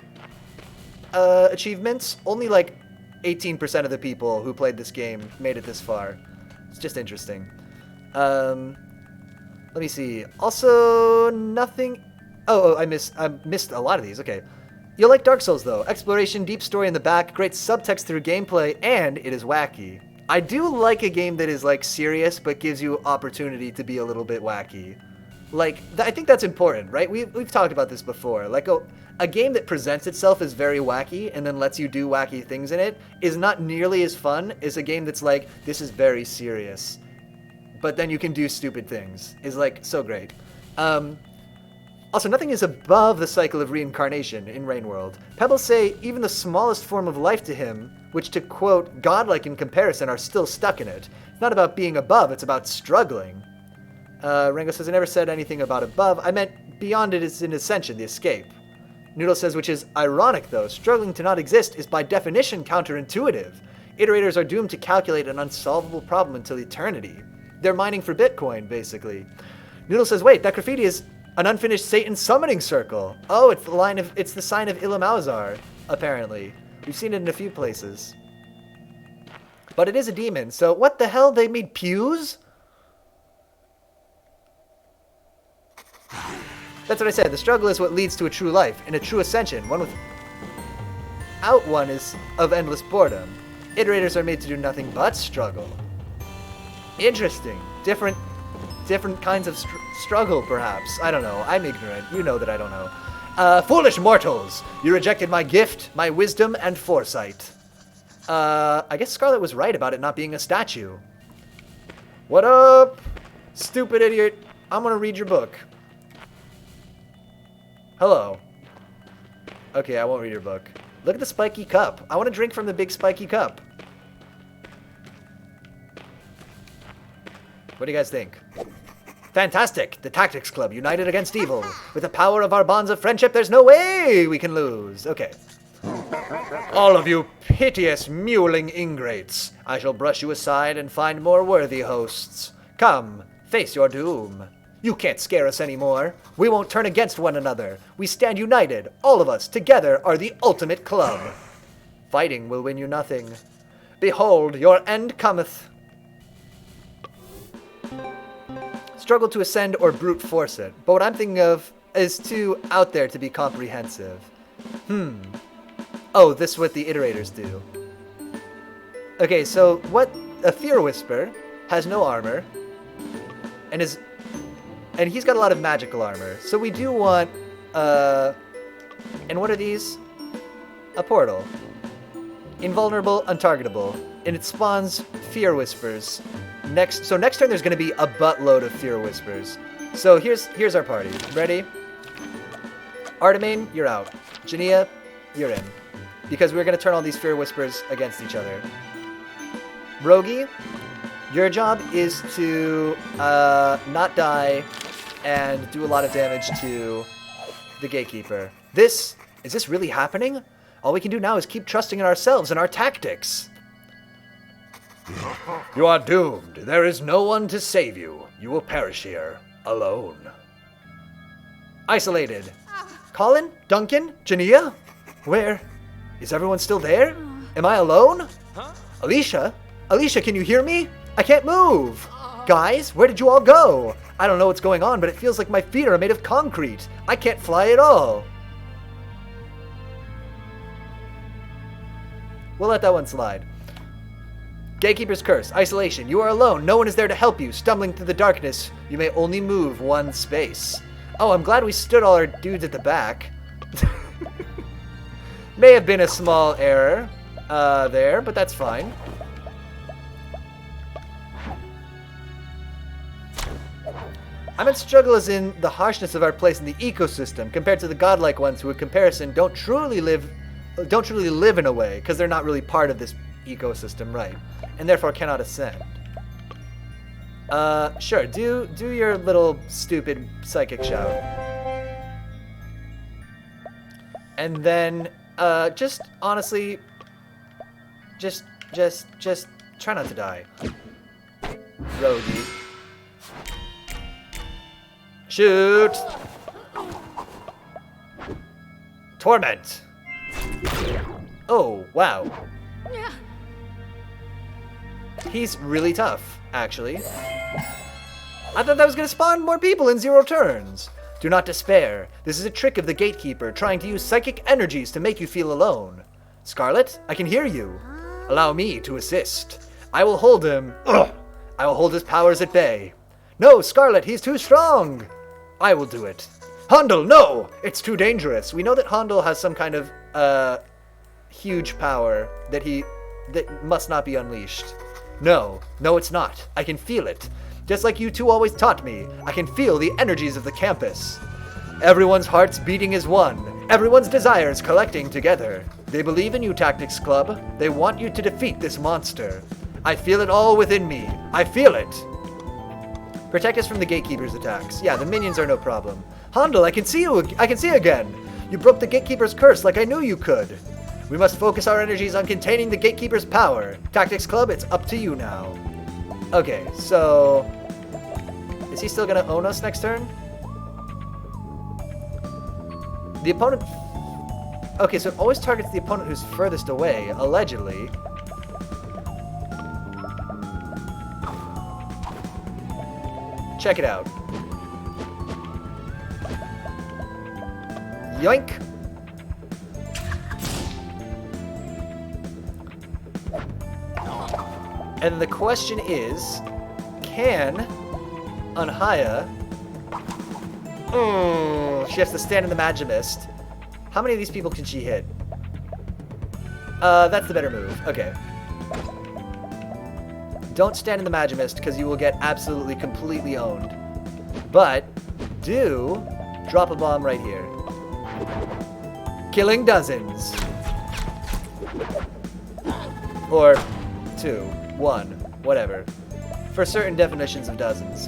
achievements, only like 18% of the people who played this game made it this far. It's just interesting. Let me see. Also, nothing... Oh, I missed a lot of these. Okay. You'll like Dark Souls, though. Exploration, deep story in the back, great subtext through gameplay, and it is wacky. I do like a game that is, like, serious, but gives you opportunity to be a little bit wacky. Like, I think that's important, right? We've talked about this before. Like, a game that presents itself as very wacky and then lets you do wacky things in it is not nearly as fun as a game that's like, this is very serious, but then you can do stupid things. Is, like, so great. Also, nothing is above the cycle of reincarnation in Rainworld. Pebbles say even the smallest form of life to him, which to quote, godlike in comparison, are still stuck in it. It's not about being above, it's about struggling. Rango says, I never said anything about above. I meant beyond it is an ascension, the escape. Noodle says, which is ironic though. Struggling to not exist is by definition counterintuitive. Iterators are doomed to calculate an unsolvable problem until eternity. They're mining for Bitcoin, basically. Noodle says, wait, that graffiti is an unfinished Satan summoning circle. Oh, it's the sign of Ilamauzar, apparently. We've seen it in a few places. But it is a demon, so what the hell? They made pews? That's what I said. The struggle is what leads to a true life, and a true ascension. One without one is of endless boredom. Iterators are made to do nothing but struggle. Interesting. Different kinds of struggle, perhaps. I don't know. I'm ignorant. You know that I don't know. Foolish mortals! You rejected my gift, my wisdom, and foresight. I guess Scarlet was right about it not being a statue. What up, stupid idiot? I'm gonna read your book. Hello. Okay, I won't read your book. Look at the spiky cup. I want to drink from the big spiky cup. What do you guys think? Fantastic! The Tactics Club, united against evil. With the power of our bonds of friendship, there's no way we can lose. Okay. All of you piteous, mewling ingrates. I shall brush you aside and find more worthy hosts. Come, face your doom. You can't scare us anymore. We won't turn against one another. We stand united. All of us, together, are the ultimate club. Fighting will win you nothing. Behold, your end cometh. Struggle to ascend or brute force it. But what I'm thinking of is too out there to be comprehensive. Oh, this is what the iterators do. Okay, so what a Fear Whisper has no armor and he's got a lot of magical armor. So we do want and what are these? A portal. Invulnerable, untargetable. And it spawns Fear Whispers. Next turn there's going to be a buttload of Fear Whispers. So here's our party. Ready? Artemane, you're out. Jania, you're in. Because we're going to turn all these Fear Whispers against each other. Rogi, your job is to not die and do a lot of damage to the Gatekeeper. Is this really happening? All we can do now is keep trusting in ourselves and our tactics. You are doomed. There is no one to save you. You will perish here, alone. Isolated. Colin? Duncan? Jania? Where? Is everyone still there? Am I alone? Alicia? Alicia, can you hear me? I can't move. Guys, where did you all go? I don't know what's going on, but it feels like my feet are made of concrete. I can't fly at all. We'll let that one slide. Gatekeeper's Curse. Isolation. You are alone. No one is there to help you. Stumbling through the darkness, you may only move one space. Oh, I'm glad we stood all our dudes at the back. May have been a small error there, but that's fine. I meant struggle as in the harshness of our place in the ecosystem compared to the godlike ones who, in comparison, don't truly live in a way because they're not really part of this ecosystem, right? And therefore cannot ascend. Sure. Do your little stupid psychic shout, and then just honestly, just try not to die, Rogie. Shoot! Torment! Oh, wow. Yeah. He's really tough, actually. I thought that was going to spawn more people in 0 turns. Do not despair. This is a trick of the Gatekeeper, trying to use psychic energies to make you feel alone. Scarlet, I can hear you. Allow me to assist. I will hold him. Ugh. I will hold his powers at bay. No, Scarlet, he's too strong. I will do it. Handel, no! It's too dangerous. We know that Handel has some kind of, huge power that must not be unleashed. No, it's not. I can feel it. Just like you two always taught me, I can feel the energies of the campus. Everyone's hearts beating as one. Everyone's desires collecting together. They believe in you, Tactics Club. They want you to defeat this monster. I feel it all within me. I feel it. Protect us from the Gatekeeper's attacks. Yeah, the minions are no problem. Handel, I can see you again. You broke the Gatekeeper's curse like I knew you could. We must focus our energies on containing the Gatekeeper's power. Tactics Club, it's up to you now. Okay, so... is he still gonna own us next turn? The opponent... okay, so it always targets the opponent who's furthest away, allegedly. Check it out. Yoink! And the question is, can Anhaya... she has to stand in the Magimist. How many of these people can she hit? That's the better move. Okay. Don't stand in the Magimist, because you will get absolutely, completely owned. But, do drop a bomb right here. Killing dozens. Or 2, 1, whatever. For certain definitions of dozens.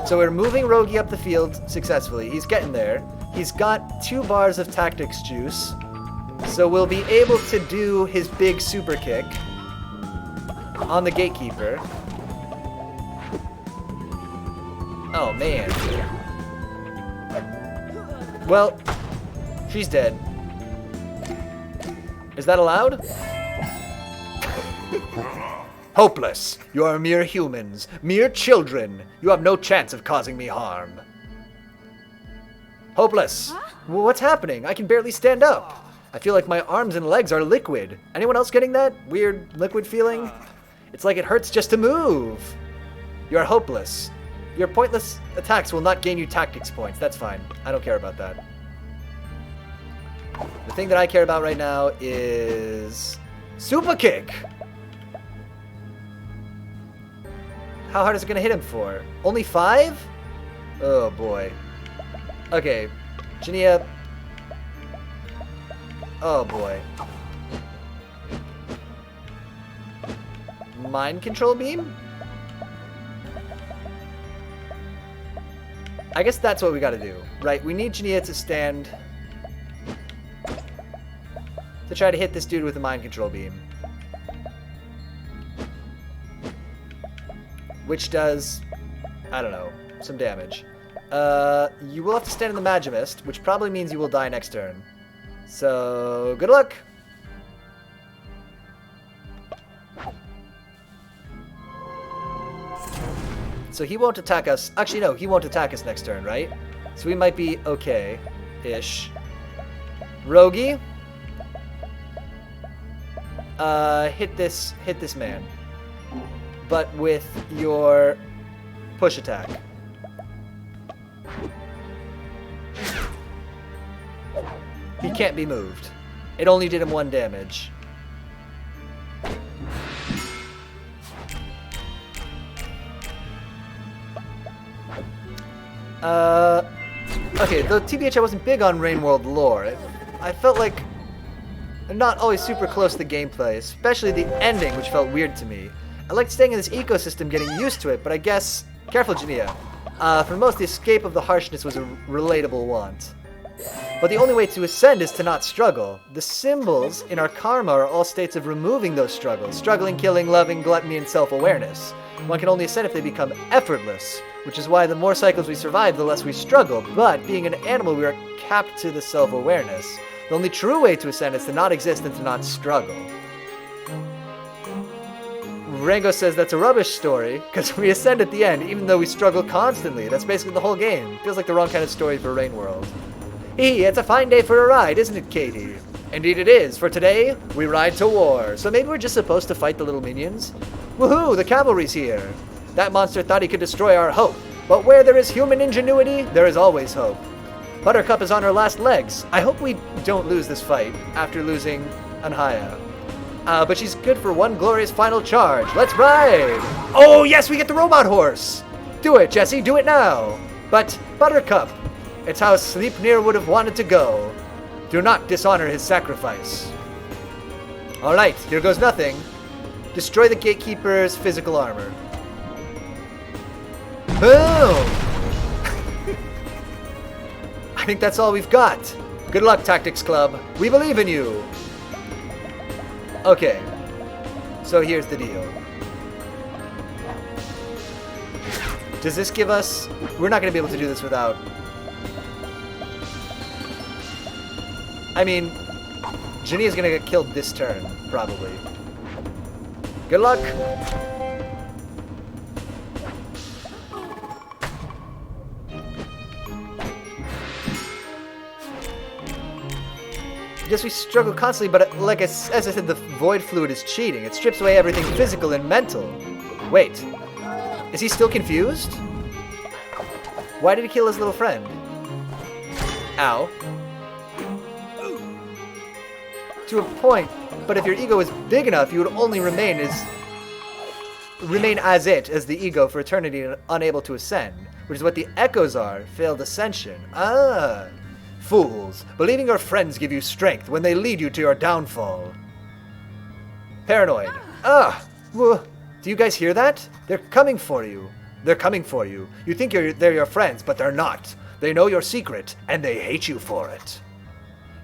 So we're moving Rogie up the field successfully. He's getting there. He's got 2 bars of tactics juice. So we'll be able to do his big super kick on the Gatekeeper. Oh, man. Well, she's dead. Is that allowed? Hopeless. You are mere humans. Mere children. You have no chance of causing me harm. Hopeless. Huh? What's happening? I can barely stand up. I feel like my arms and legs are liquid. Anyone else getting that weird liquid feeling? It's like it hurts just to move. You are hopeless. Your pointless attacks will not gain you tactics points. That's fine. I don't care about that. The thing that I care about right now is... super kick! How hard is it going to hit him for? Only 5? Oh boy. Okay. Jania. Oh boy. Mind control beam? I guess that's what we gotta do, right? We need Jania to stand to try to hit this dude with a mind control beam. Which does, I don't know, some damage. You will have to stand in the Magimist, which probably means you will die next turn. So, good luck! So he won't attack us. Actually, no, he won't attack us next turn, right? So we might be okay-ish. Rogie, hit this man, but with your push attack. He can't be moved. It only did him 1 damage. Okay, though TBH I wasn't big on Rain World lore. I felt like I'm not always super close to the gameplay, especially the ending, which felt weird to me. I liked staying in this ecosystem, getting used to it, but I guess... Careful, Jania. For most, the escape of the harshness was a relatable want. But the only way to ascend is to not struggle. The symbols in our karma are all states of removing those struggles. Struggling, killing, loving, gluttony, and self-awareness. One can only ascend if they become effortless, which is why the more cycles we survive, the less we struggle. But being an animal, we are capped to the self-awareness. The only true way to ascend is to not exist and to not struggle. Rango says that's a rubbish story, because we ascend at the end, even though we struggle constantly. That's basically the whole game. Feels like the wrong kind of story for Rain World. It's a fine day for a ride, isn't it, Katie? Indeed it is. For today, we ride to war. So maybe we're just supposed to fight the little minions? Woohoo, the cavalry's here. That monster thought he could destroy our hope. But where there is human ingenuity, there is always hope. Buttercup is on her last legs. I hope we don't lose this fight after losing Anhaya. But she's good for one glorious final charge. Let's ride! Oh, yes, we get the robot horse! Do it, Jesse, do it now! But, Buttercup, it's how Sleipnir would have wanted to go. Do not dishonor his sacrifice. Alright, here goes nothing. Destroy the gatekeeper's physical armor. Boom! I think that's all we've got. Good luck, Tactics Club. We believe in you. Okay, so here's the deal. Does this give us... We're not going to be able to do this without... I mean, Ginny is going to get killed this turn, probably. Good luck! Yes, we struggle constantly, but like as I said, the void fluid is cheating. It strips away everything physical and mental. Wait, is he still confused? Why did he kill his little friend? Ow. To a point, but if your ego is big enough, you would only remain as the ego for eternity and unable to ascend, which is what the echoes are, failed ascension. Ah. Fools, believing your friends give you strength when they lead you to your downfall. Paranoid. Do you guys hear that? They're coming for you. They're coming for you. You think they're your friends, but they're not. They know your secret, and they hate you for it.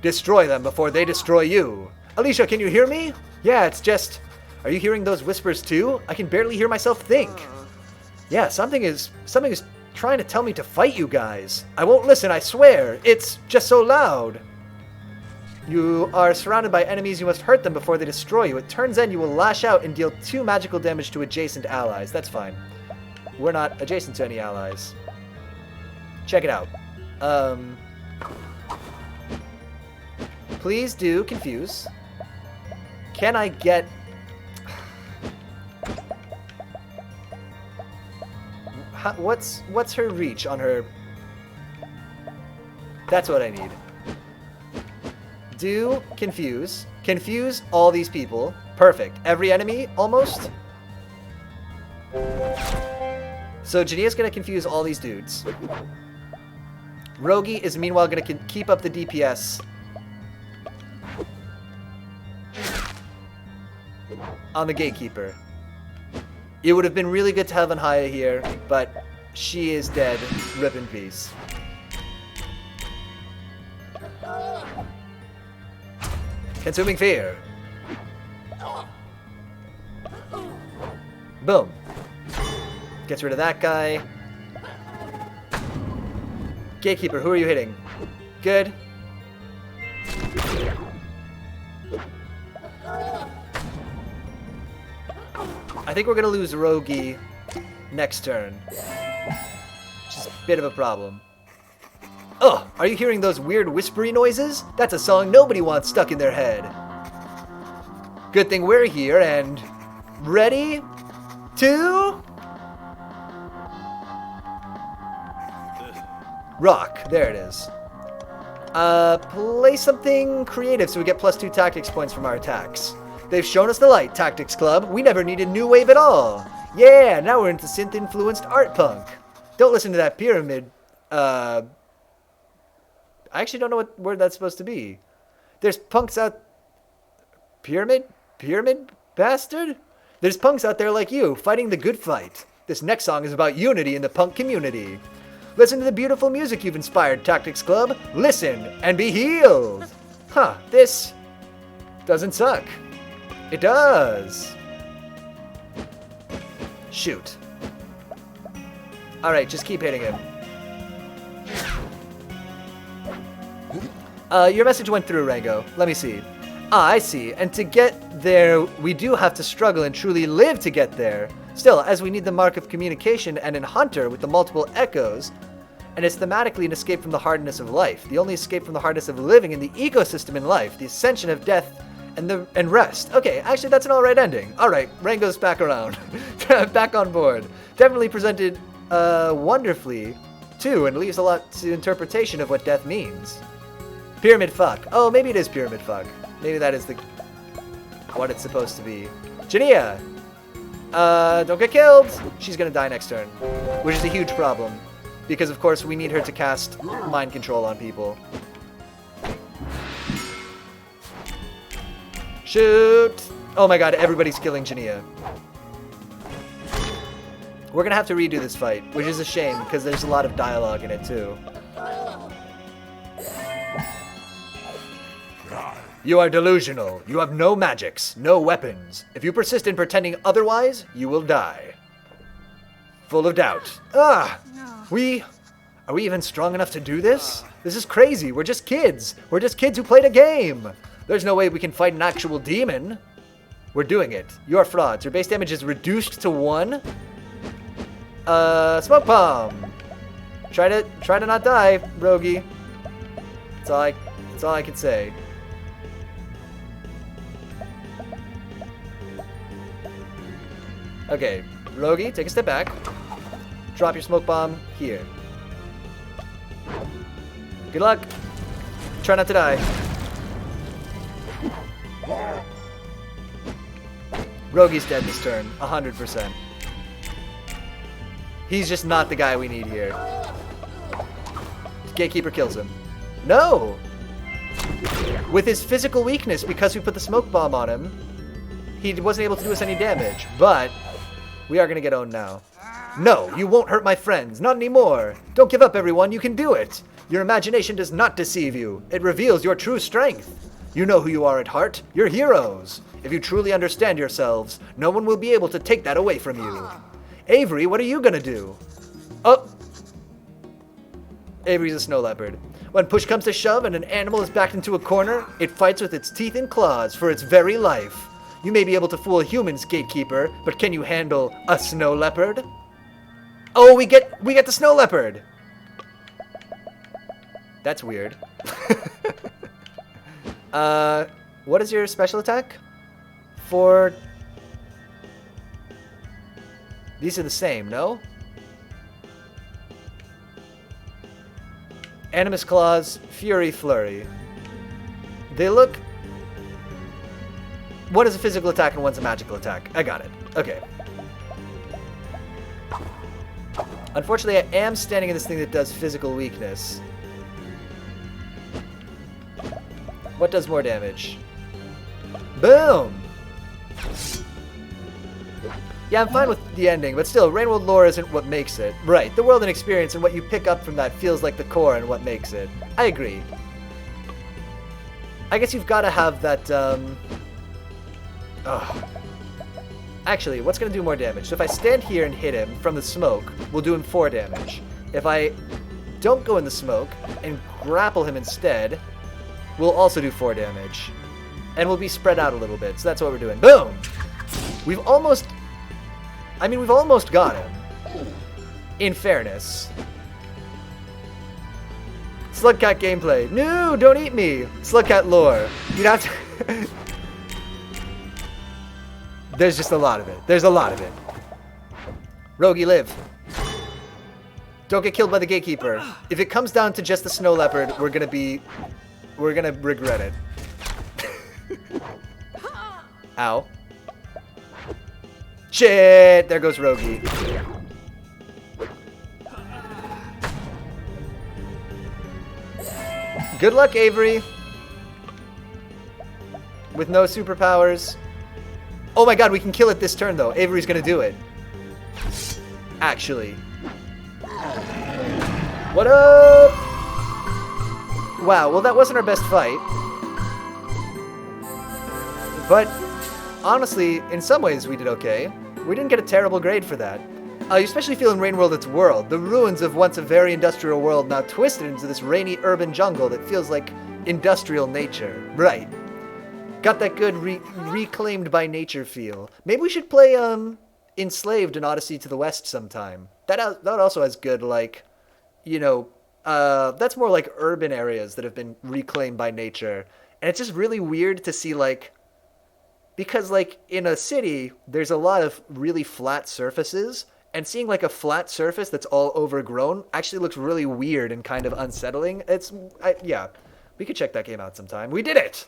Destroy them before they destroy you. Alicia, can you hear me? Yeah, it's just... Are you hearing those whispers too? I can barely hear myself think. Yeah, something is trying to tell me to fight you guys. I won't listen, I swear. It's just so loud. You are surrounded by enemies. You must hurt them before they destroy you. At turn's end, you will lash out and deal 2 magical damage to adjacent allies. That's fine. We're not adjacent to any allies. Check it out. Please do confuse. Can I get... What's her reach on her... That's what I need. Do confuse. Confuse all these people. Perfect. Every enemy, almost. So Jania's gonna confuse all these dudes. Rogi is meanwhile gonna keep up the DPS on the gatekeeper. It would have been really good to have Anhaya here, but she is dead. Rip in peace. Consuming fear. Boom. Gets rid of that guy. Gatekeeper, who are you hitting? Good. I think we're going to lose Rogi next turn. Which is a bit of a problem. Ugh, are you hearing those weird whispery noises? That's a song nobody wants stuck in their head. Good thing we're here and... Ready? To... Rock. There it is. Play something creative so we get +2 tactics points from our attacks. They've shown us the light, Tactics Club. We never needed new wave at all. Yeah, now we're into synth-influenced art punk. Don't listen to that pyramid I actually don't know what word that's supposed to be. There's punks out... Pyramid? Pyramid bastard? There's punks out there like you, fighting the good fight. This next song is about unity in the punk community. Listen to the beautiful music you've inspired, Tactics Club. Listen and be healed. Huh, this doesn't suck. It does. Shoot. Alright, just keep hitting him. Your message went through, Rango. Let me see. Ah, I see. And to get there, we do have to struggle and truly live to get there. Still, as we need the mark of communication and in Hunter with the multiple echoes, and it's thematically an escape from the hardness of life, the only escape from the hardness of living in the ecosystem in life, the ascension of death and rest. Okay, actually that's an alright ending. Alright, Rango's back around. Back on board. Definitely presented wonderfully, too, and leaves a lot to interpretation of what death means. Pyramid fuck. Oh, maybe it is pyramid fuck. Maybe that is what it's supposed to be. Jania! Don't get killed! She's gonna die next turn, which is a huge problem. Because, of course, we need her to cast mind control on people. Shoot! Oh my god, everybody's killing Jania. We're gonna have to redo this fight, which is a shame, because there's a lot of dialogue in it, too. You are delusional. You have no magics, no weapons. If you persist in pretending otherwise, you will die. Full of doubt. Ah! Are we even strong enough to do this? This is crazy. We're just kids. We're just kids who played a game. There's no way we can fight an actual demon. We're doing it. You are frauds. Your base damage is reduced to 1. Smoke bomb. Try to not die, Rogi. That's all I can say. Okay, Rogi, take a step back. Drop your smoke bomb here. Good luck. Try not to die. Rogi's dead this turn, 100%. He's just not the guy we need here. Gatekeeper kills him. No! With his physical weakness, because we put the smoke bomb on him, he wasn't able to do us any damage, but we are going to get owned now. No, you won't hurt my friends. Not anymore. Don't give up, everyone. You can do it. Your imagination does not deceive you. It reveals your true strength. You know who you are at heart. You're heroes. If you truly understand yourselves, no one will be able to take that away from you. Avery, what are you going to do? Oh. Avery's a snow leopard. When push comes to shove and an animal is backed into a corner, it fights with its teeth and claws for its very life. You may be able to fool humans, Gatekeeper, but can you handle a snow leopard? Oh, we get the snow leopard. That's weird. What is your special attack? These are the same, no? Animus Claws, Fury Flurry. They look... One is a physical attack and one's a magical attack. I got it. Okay. Unfortunately, I am standing in this thing that does physical weakness. What does more damage? Boom! Yeah, I'm fine with the ending, but still, Rainworld lore isn't what makes it. Right, the world and experience and what you pick up from that feels like the core and what makes it. I agree. I guess you've got to have that, Actually, what's going to do more damage? So if I stand here and hit him from the smoke, we'll do him 4 damage. If I don't go in the smoke and grapple him instead, we'll also do 4 damage. And we'll be spread out a little bit, so that's what we're doing. Boom! We've almost got him. In fairness. Slugcat gameplay. No, don't eat me! Slugcat lore. You'd have to... There's just a lot of it. There's a lot of it. Rogi, live. Don't get killed by the Gatekeeper. If it comes down to just the Snow Leopard, we're gonna regret it. Ow. Shit! There goes Rogi. Good luck, Avery. With no superpowers. Oh my god, we can kill it this turn, though. Avery's gonna do it. Actually. What up? Wow, well, that wasn't our best fight. But, honestly, in some ways we did okay. We didn't get a terrible grade for that. You especially feel in Rain World its world. The ruins of once a very industrial world now twisted into this rainy urban jungle that feels like industrial nature. Right. Got that good reclaimed by nature feel. Maybe we should play Enslaved and Odyssey to the West sometime. That also has good, like, you know, that's more like urban areas that have been reclaimed by nature. And it's just really weird to see, like, because, like, in a city, there's a lot of really flat surfaces. And seeing, like, a flat surface that's all overgrown actually looks really weird and kind of unsettling. Yeah, we could check that game out sometime. We did it!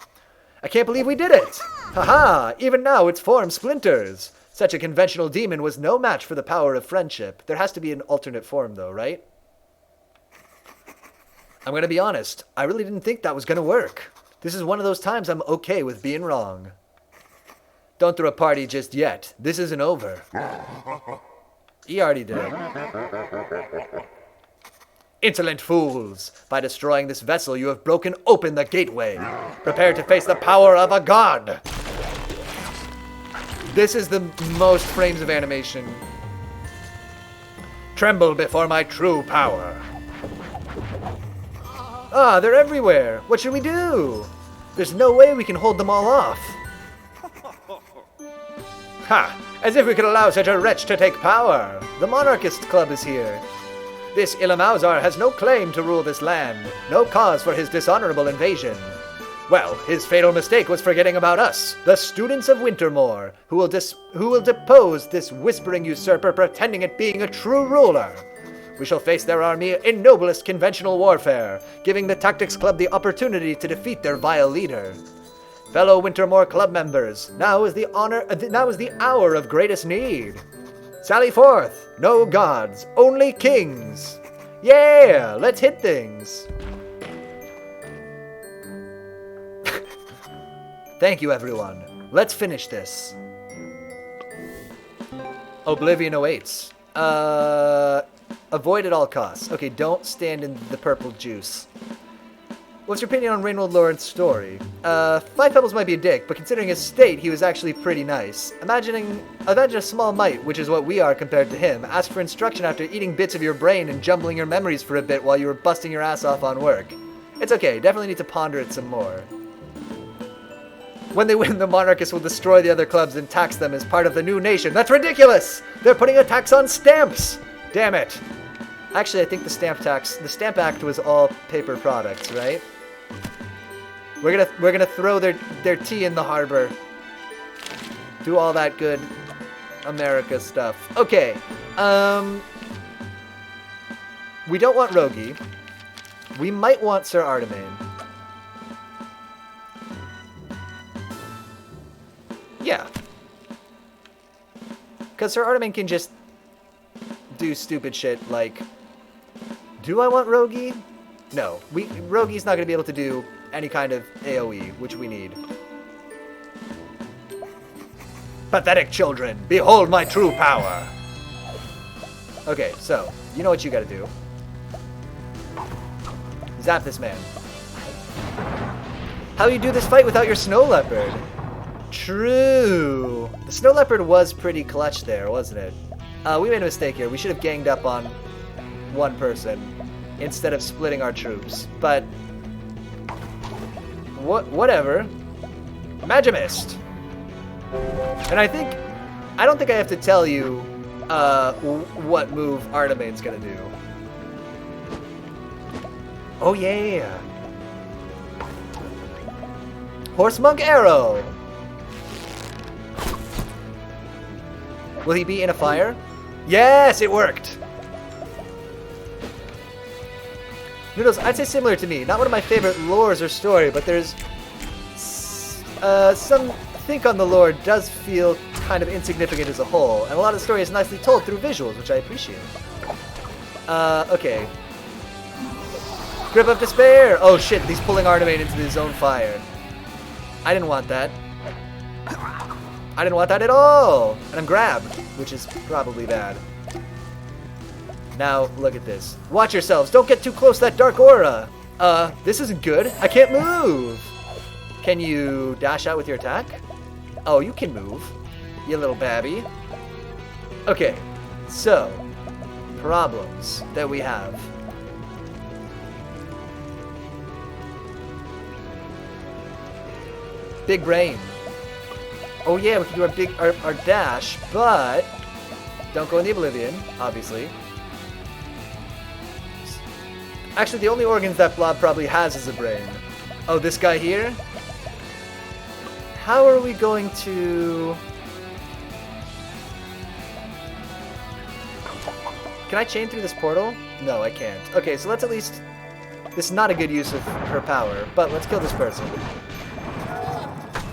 I can't believe we did it! Haha! Even now its form splinters! Such a conventional demon was no match for the power of friendship. There has to be an alternate form, though, right? I'm gonna be honest. I really didn't think that was gonna work. This is one of those times I'm okay with being wrong. Don't throw a party just yet. This isn't over. He already did it. Insolent fools! By destroying this vessel, you have broken open the gateway. Prepare to face the power of a god! This is the most frames of animation. Tremble before my true power. Ah, they're everywhere! What should we do? There's no way we can hold them all off. Ha! As if we could allow such a wretch to take power! The Monarchist Club is here. This Ilamauzar has no claim to rule this land, no cause for his dishonorable invasion. Well, his fatal mistake was forgetting about us, the students of Wintermoor, who will depose this whispering usurper pretending at being a true ruler. We shall face their army in noblest conventional warfare, giving the Tactics Club the opportunity to defeat their vile leader. Fellow Wintermoor Club members, now is the hour of greatest need. Sally forth! No gods, only kings! Yeah, let's hit things! Thank you, everyone. Let's finish this. Oblivion awaits. Avoid at all costs. Okay, don't stand in the purple juice. What's your opinion on Rainbow Lawrence's story? Five Pebbles might be a dick, but considering his state, he was actually pretty nice. Imagine a small mite, which is what we are compared to him, ask for instruction after eating bits of your brain and jumbling your memories for a bit while you were busting your ass off on work. It's okay, definitely need to ponder it some more. When they win, the monarchists will destroy the other clubs and tax them as part of the new nation. That's ridiculous! They're putting a tax on stamps! Damn it! Actually, I think the Stamp Act was all paper products, right? We're gonna throw their tea in the harbor. Do all that good America stuff. Okay. We don't want Rogi. We might want Sir Artemain. Yeah. Because Sir Artemain can just do stupid shit like... Do I want Rogi? No. Rogi's not going to be able to do any kind of AoE, which we need. Pathetic children, behold my true power! Okay, so, you know what you gotta do. Zap this man. How do you do this fight without your snow leopard? True. The snow leopard was pretty clutch there, wasn't it? We made a mistake here. We should have ganged up on one person instead of splitting our troops. But whatever. Magimist. And I don't think I have to tell you what move Artemain's gonna do. Oh yeah. Horse Monk Arrow. Will he be in a fire? Yes, it worked. Noodles, I'd say similar to me. Not one of my favorite lores or story, but there's some think on the lore does feel kind of insignificant as a whole, and a lot of the story is nicely told through visuals, which I appreciate. Okay. Grip of despair! Oh shit, he's pulling Artemane into his own fire. I didn't want that. I didn't want that at all! And I'm grabbed, which is probably bad. Now, look at this. Watch yourselves, don't get too close to that dark aura! This isn't good. I can't move! Can you dash out with your attack? Oh, you can move. You little babby. Okay, so, problems that we have. Big brain. Oh yeah, we can do our dash, but don't go in the oblivion, obviously. Actually, the only organs that Blob probably has is a brain. Oh, this guy here? How are we going to... Can I chain through this portal? No, I can't. Okay, so let's at least... This is not a good use of her power, but let's kill this person.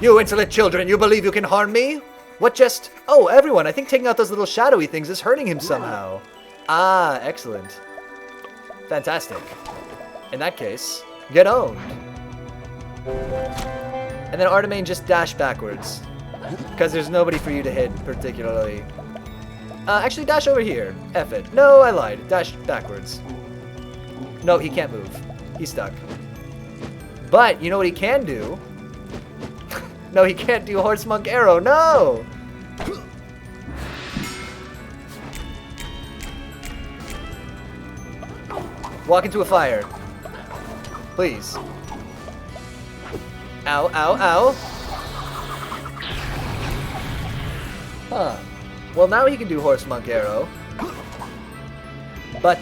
You insolent children, you believe you can harm me? What just... Oh, everyone, I think taking out those little shadowy things is hurting him somehow. Ah, excellent. Fantastic. In that case, get owned. And then Artemane just dash backwards. Because there's nobody for you to hit, particularly. Actually, dash over here. F it. No, I lied. Dash backwards. No, he can't move. He's stuck. But, you know what he can do? No, he can't do Horse Monk Arrow. No! Walk into a fire. Please. Ow, ow, ow. Huh. Well, now he can do Horse Monk Arrow. But,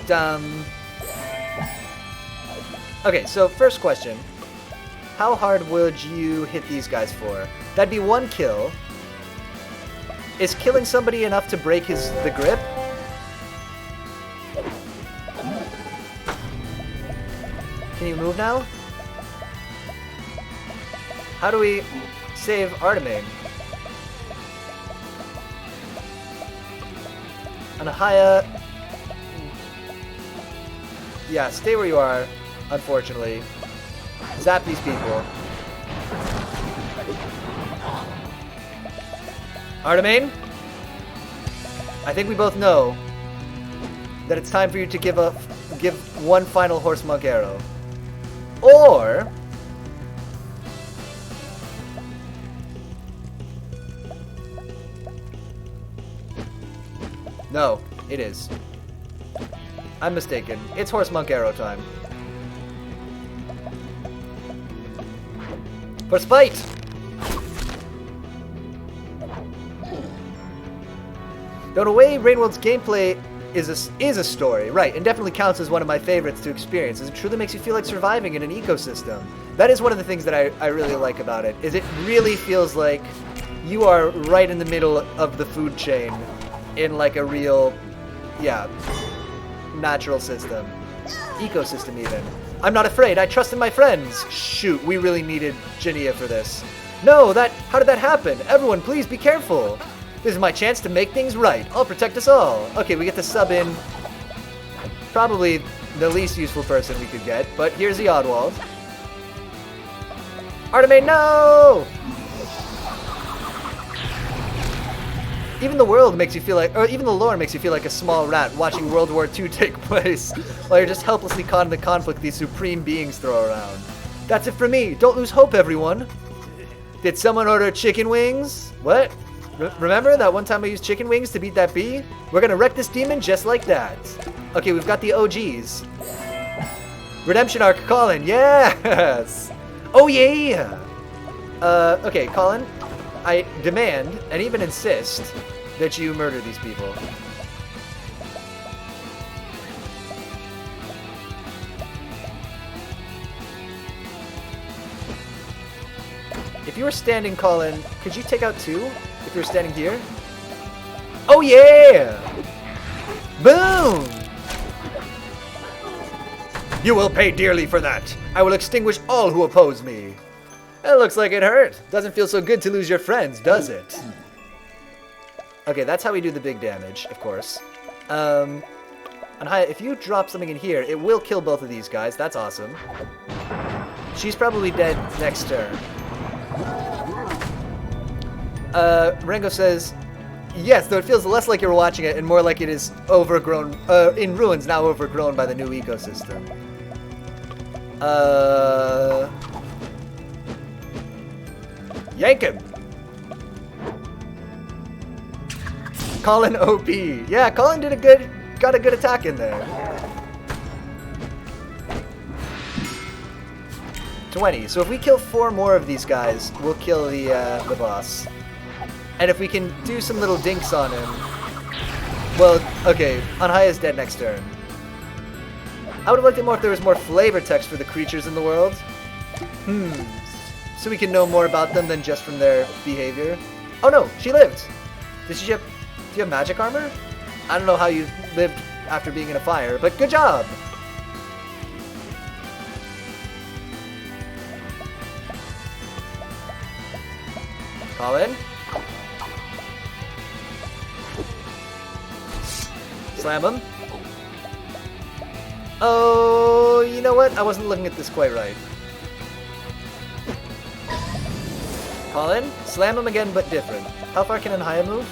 okay, so first question. How hard would you hit these guys for? That'd be 1 kill. Is killing somebody enough to break the grip? Can you move now? How do we save Artemane? Anahaya... Yeah, stay where you are, unfortunately. Zap these people. Artemane? I think we both know that it's time for you to give one final Horse Monk Arrow. Or... No, it is. I'm mistaken. It's Horse Monk Arrow time. For spite! Though in a way, Rainworld's gameplay is a story, right, and definitely counts as one of my favorites to experience, as it truly makes you feel like surviving in an ecosystem. That is one of the things that I really like about it, is it really feels like you are right in the middle of the food chain in like a real, yeah, natural system. Ecosystem even. I'm not afraid, I trust in my friends. Shoot, we really needed Jania for this. No, how did that happen? Everyone, please be careful. This is my chance to make things right. I'll protect us all. Okay, we get to sub in probably the least useful person we could get, but here's the Oddwald. Artemane, no! Even the world makes you feel like, or even the lore makes you feel like a small rat watching World War II take place, while you're just helplessly caught in the conflict these supreme beings throw around. That's it for me. Don't lose hope, everyone. Did someone order chicken wings? What? Remember that one time I used chicken wings to beat that bee? We're gonna wreck this demon just like that. Okay, we've got the OGs. Redemption arc, Colin. Yes! Oh yeah! Okay, Colin. I demand, and even insist, that you murder these people. If you were standing, Colin, could you take out 2? If you were standing here? Oh yeah! Boom! You will pay dearly for that. I will extinguish all who oppose me. It looks like it hurt. Doesn't feel so good to lose your friends, does it? Okay, that's how we do the big damage, of course. Anhaya, if you drop something in here, it will kill both of these guys. That's awesome. She's probably dead next turn. Rengo says, yes, though it feels less like you're watching it and more like it is overgrown, in ruins, now overgrown by the new ecosystem. Yank him! Colin OP. Yeah, Colin got a good attack in there. 20. So if we kill 4 more of these guys, we'll kill the boss. And if we can do some little dinks on him... Well, okay, Anhaya's dead next turn. I would have liked it more if there was more flavor text for the creatures in the world. So we can know more about them than just from their behavior. Oh no, she lived! Do you have magic armor? I don't know how you lived after being in a fire, but good job! Colin? Slam him. Oh, you know what? I wasn't looking at this quite right. Colin, slam him again, but different. How far can Anhaya move?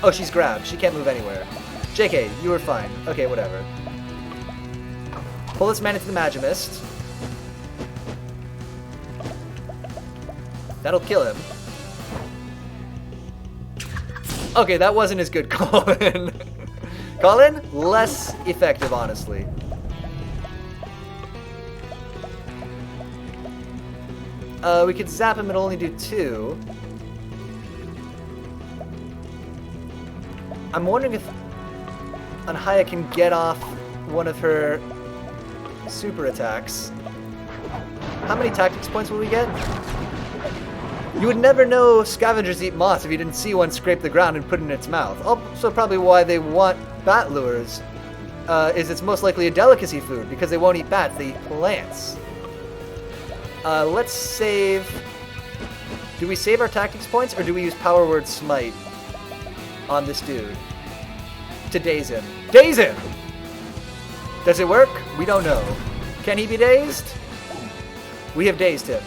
Oh, she's grabbed. She can't move anywhere. JK, you were fine. Okay, whatever. Pull this man into the Magimist. That'll kill him. Okay, that wasn't as good, Colin. Colin? Less effective, honestly. We could zap him and only do 2. I'm wondering if Anhaya can get off one of her super attacks. How many tactics points will we get? You would never know scavengers eat moss if you didn't see one scrape the ground and put it in its mouth. Also probably why they want bat lures is it's most likely a delicacy food because they won't eat bats, they eat plants. Let's save... Do we save our tactics points or do we use Power Word Smite on this dude to daze him? Daze him! Does it work? We don't know. Can he be dazed? We have dazed him.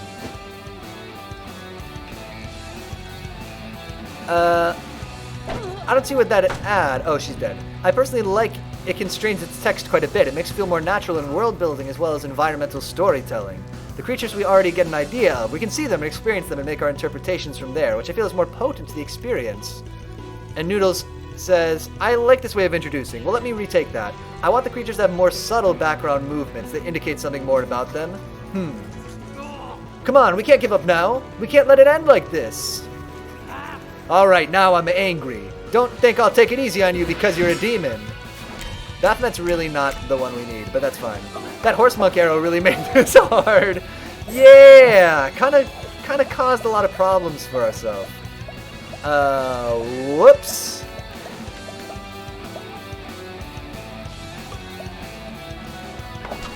I don't see what that add. Oh, she's dead. I personally like it constrains its text quite a bit. It makes it feel more natural in world building as well as environmental storytelling. The creatures we already get an idea of, we can see them and experience them and make our interpretations from there, which I feel is more potent to the experience. And Noodles says, I like this way of introducing. Well, let me retake that. I want the creatures to have more subtle background movements that indicate something more about them. Come on, we can't give up now. We can't let it end like this. Alright, now I'm angry. Don't think I'll take it easy on you because you're a demon. Baphomet's really not the one we need, but that's fine. That horse monk arrow really made this hard. Yeah! Kinda caused a lot of problems for ourselves. Whoops.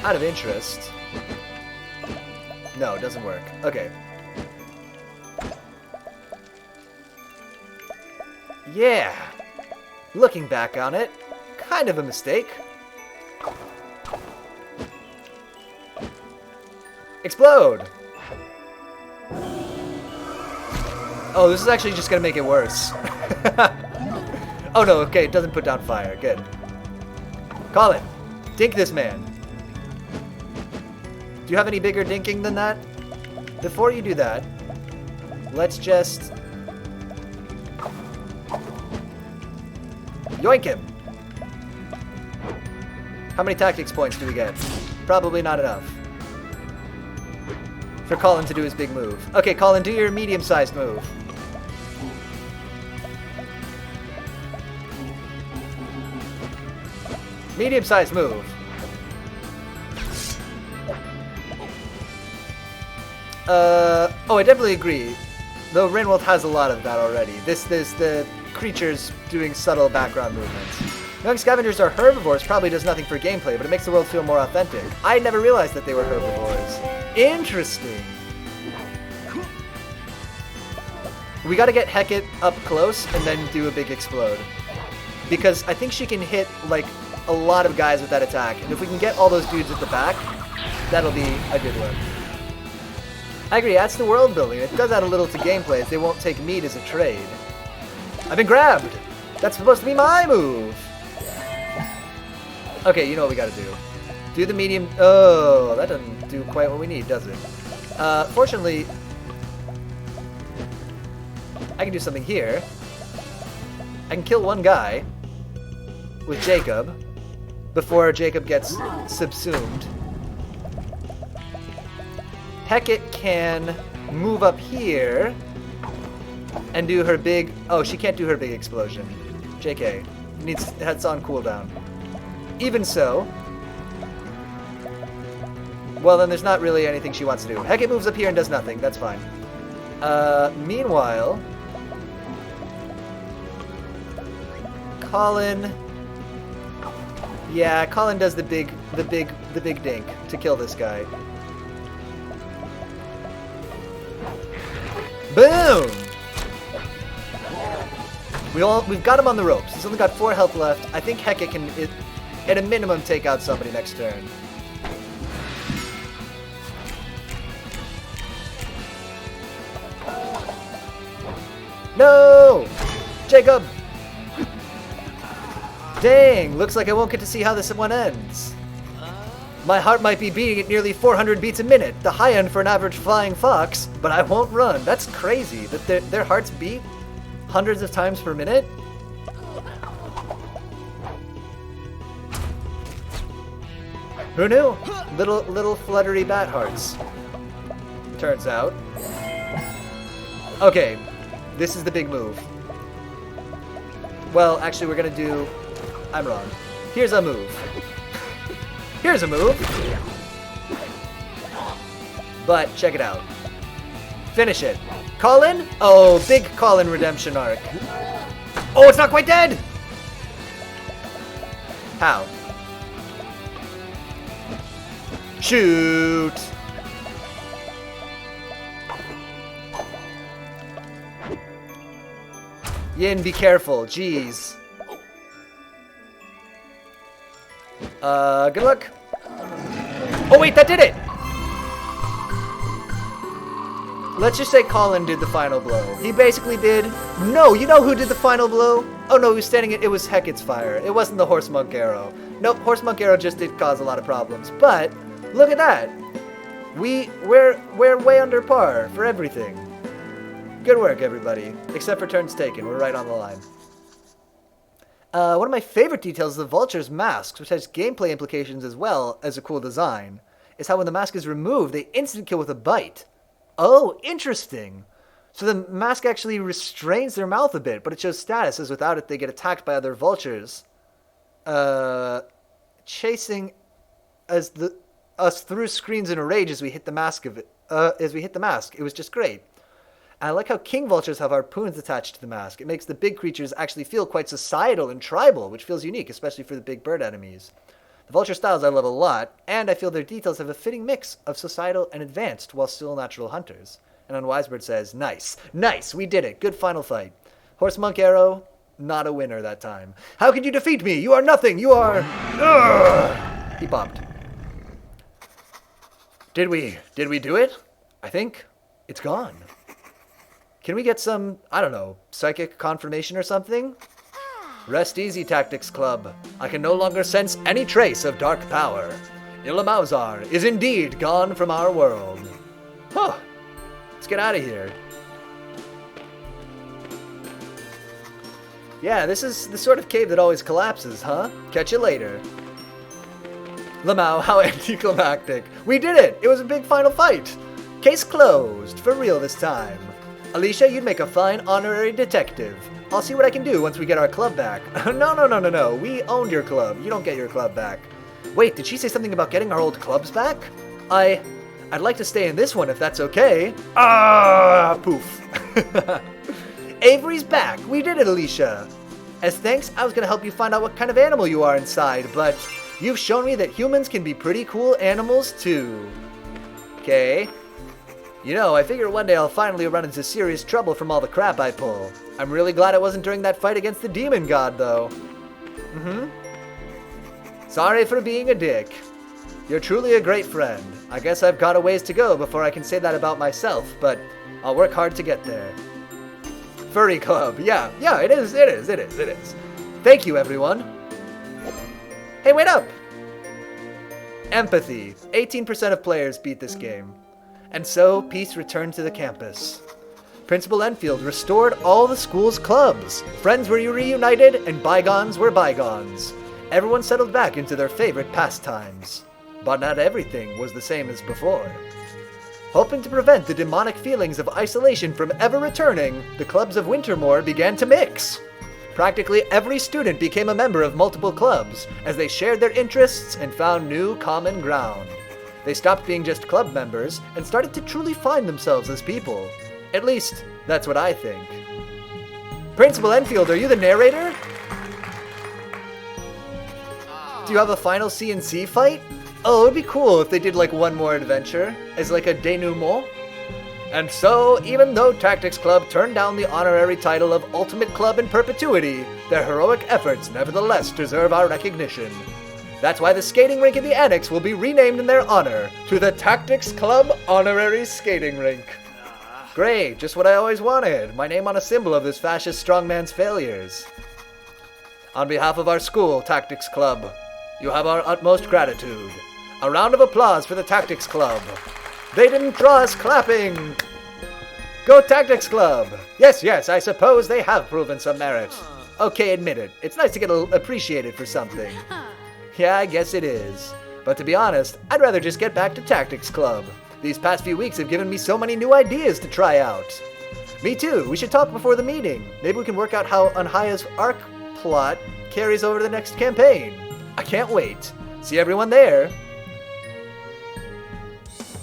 Out of interest. No, it doesn't work. Okay. Yeah. Looking back on it, kind of a mistake. Explode! Oh, this is actually just gonna make it worse. Oh no, okay, it doesn't put down fire. Good. Colin, dink this man. Do you have any bigger dinking than that? Before you do that, let's just... yoink him! How many tactics points do we get? Probably not enough. For Colin to do his big move. Okay, Colin, do your medium-sized move. Medium-sized move. Oh, I definitely agree. Though Rinwald has a lot of that already. This the creatures doing subtle background movements. Knowing scavengers are herbivores probably does nothing for gameplay, but it makes the world feel more authentic. I never realized that they were herbivores. Interesting. We gotta get Hecate up close and then do a big explode. because I think she can hit, like, a lot of guys with that attack. And if we can get all those dudes at the back, that'll be a good one. I agree, adds to world building. It does add a little to gameplay as they won't take meat as a trade. I've been grabbed! That's supposed to be my move! Okay, you know what we gotta do. Do the medium... Oh, that doesn't do quite what we need, does it? Fortunately, I can do something here. I can kill one guy with Jacob before Jacob gets subsumed. Hecate can move up here and do her big... Oh, she can't do her big explosion. JK. That's on cooldown. Even so... Well, then there's not really anything she wants to do. Hecate moves up here and does nothing. That's fine. Meanwhile... Colin... Yeah, Colin does the big dink to kill this guy. Boom! We've got him on the ropes. He's only got 4 health left. I think Hecate can, at a minimum, take out somebody next turn. No! Jacob! Dang, looks like I won't get to see how this one ends. My heart might be beating at nearly 400 beats a minute, the high end for an average flying fox, but I won't run. That's crazy, that their hearts beat hundreds of times per minute? Who knew? Little fluttery bat hearts. Turns out. Okay, this is the big move. Well, actually, we're gonna do... I'm wrong. Here's a move. Here's a move. But check it out. Finish it. Colin? Oh, big Colin redemption arc. Oh, it's not quite dead! How? Shoot! Yin, be careful. Jeez. Good luck. Oh wait, that did it! Let's just say Colin did the final blow. He basically did... No, you know who did the final blow? Oh no, he was standing it was Hecate's fire. It wasn't the Horse Monk Arrow. Nope, Horse Monk Arrow just did cause a lot of problems. But, look at that! We're way under par for everything. Good work, everybody. Except for turns taken. We're right on the line. One of my favorite details of the Vulture's masks, which has gameplay implications as well as a cool design, is how when the mask is removed, they instant kill with a bite. Oh, interesting. So the mask actually restrains their mouth a bit, but it shows status, as without it they get attacked by other vultures. Chasing us through screens in a rage as we hit the mask of it. It was just great. And I like how king vultures have harpoons attached to the mask. It makes the big creatures actually feel quite societal and tribal, which feels unique, especially for the big bird enemies. The vulture styles I love a lot, and I feel their details have a fitting mix of societal and advanced while still natural hunters. And Unwisebird says, nice, nice, we did it, good final fight. Horse Monk Arrow, not a winner that time. How could you defeat me? You are nothing, you are... Ugh! He popped. Did we do it? I think it's gone. Can we get some, I don't know, psychic confirmation or something? Rest easy, Tactics Club. I can no longer sense any trace of dark power. Ilamauzar is indeed gone from our world. Huh. Let's get out of here. Yeah, this is the sort of cave that always collapses, huh? Catch you later. Lamau, how anticlimactic. We did it! It was a big final fight. Case closed, for real this time. Alicia, you'd make a fine honorary detective. I'll see what I can do once we get our club back. No. We owned your club. You don't get your club back. Wait, did she say something about getting our old clubs back? I'd like to stay in this one if that's okay. Ah, poof. Avery's back. We did it, Alicia. As thanks, I was going to help you find out what kind of animal you are inside, but you've shown me that humans can be pretty cool animals too. Okay. You know, I figure one day I'll finally run into serious trouble from all the crap I pull. I'm really glad it wasn't during that fight against the demon god, though. Sorry for being a dick. You're truly a great friend. I guess I've got a ways to go before I can say that about myself, but I'll work hard to get there. Furry Club. Yeah, it is. Thank you, everyone. Hey, wait up! Empathy. 18% of players beat this game. And so, peace returned to the campus. Principal Enfield restored all the school's clubs. Friends were reunited, and bygones were bygones. Everyone settled back into their favorite pastimes. But not everything was the same as before. Hoping to prevent the demonic feelings of isolation from ever returning, the clubs of Wintermoor began to mix. Practically every student became a member of multiple clubs, as they shared their interests and found new common ground. They stopped being just club members and started to truly find themselves as people. At least, that's what I think. Principal Enfield, are you the narrator? Do you have a final CNC fight? Oh, it would be cool if they did like one more adventure, as like a denouement. And so, even though Tactics Club turned down the honorary title of Ultimate Club in perpetuity, their heroic efforts nevertheless deserve our recognition. That's why the skating rink in the annex will be renamed in their honor to the Tactics Club Honorary Skating Rink. Great, just what I always wanted. My name on a symbol of this fascist strongman's failures. On behalf of our school, Tactics Club, you have our utmost gratitude. A round of applause for the Tactics Club. They didn't draw us clapping. Go Tactics Club. Yes, I suppose they have proven some merit. Okay, admit it. It's nice to get appreciated for something. Yeah, I guess it is. But to be honest, I'd rather just get back to Tactics Club. These past few weeks have given me so many new ideas to try out. Me too. We should talk before the meeting. Maybe we can work out how Anhaya's arc plot carries over to the next campaign. I can't wait. See everyone there.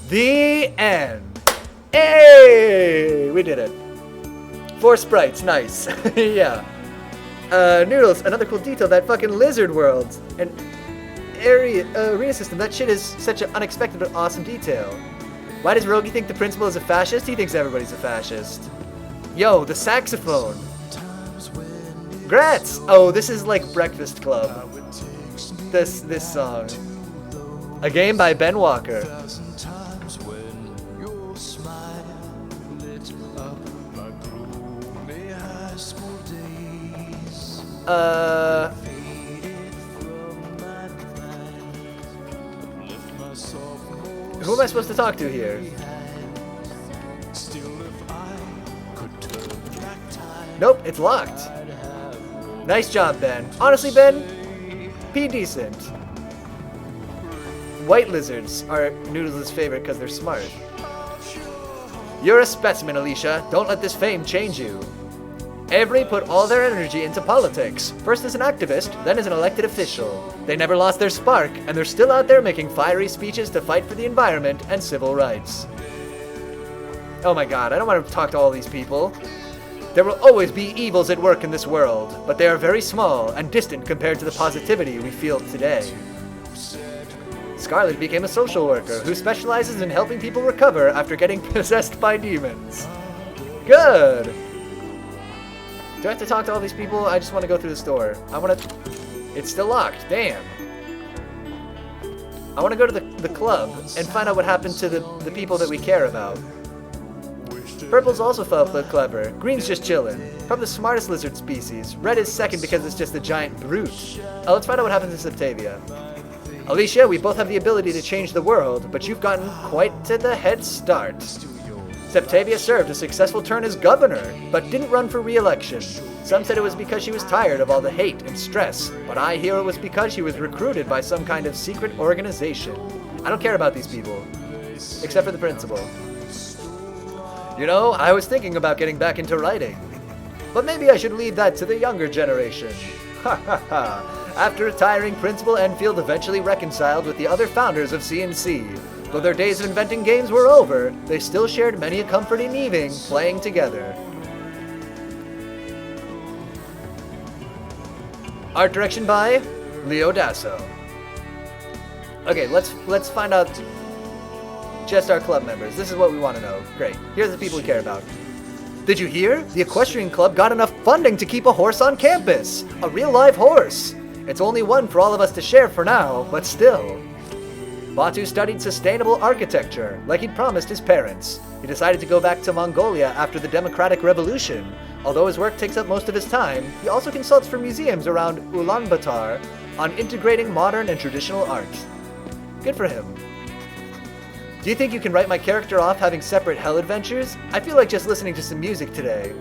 The end. Hey! We did it. 4 sprites. Nice. Yeah. Noodles, another cool detail, that fucking lizard world. And arena system, that shit is such an unexpected but awesome detail. Why does Rogi think the principal is a fascist? He thinks everybody's a fascist. Yo, the saxophone. Grats! Oh, this is like Breakfast Club. This song. A game by Ben Walker. Who am I supposed to talk to here? Nope, it's locked. Nice job, Ben. Honestly, Ben, be decent. White lizards are Noodles' favorite because they're smart. You're a specimen, Alicia. Don't let this fame change you. Avery put all their energy into politics, first as an activist, then as an elected official. They never lost their spark, and they're still out there making fiery speeches to fight for the environment and civil rights. Oh my god, I don't want to talk to all these people. There will always be evils at work in this world, but they are very small and distant compared to the positivity we feel today. Scarlet became a social worker who specializes in helping people recover after getting possessed by demons. Good! Do I have to talk to all these people? I just want to go through the store. It's still locked. Damn. I want to go to the club and find out what happened to the people that we care about. Purple's also felt clever. Green's just chillin'. Probably the smartest lizard species. Red is second because it's just a giant brute. Let's find out what happens to Septavia. Alicia, we both have the ability to change the world, but you've gotten quite to the head start. Septavia served a successful term as governor, but didn't run for re-election. Some said it was because she was tired of all the hate and stress, but I hear it was because she was recruited by some kind of secret organization. I don't care about these people, except for the principal. You know, I was thinking about getting back into writing, but maybe I should leave that to the younger generation. Ha ha ha. After retiring, Principal Enfield eventually reconciled with the other founders of CNC. Though their days of inventing games were over, they still shared many a comforting evening playing together. Art direction by Leo Dasso. Okay, let's find out just our club members. This is what we want to know. Great. Here's the people we care about. Did you hear? The equestrian club got enough funding to keep a horse on campus. A real live horse. It's only one for all of us to share for now, but still. Batu studied sustainable architecture, like he'd promised his parents. He decided to go back to Mongolia after the Democratic Revolution. Although his work takes up most of his time, he also consults for museums around Ulaanbaatar on integrating modern and traditional art. Good for him. Do you think you can write my character off having separate hell adventures? I feel like just listening to some music today.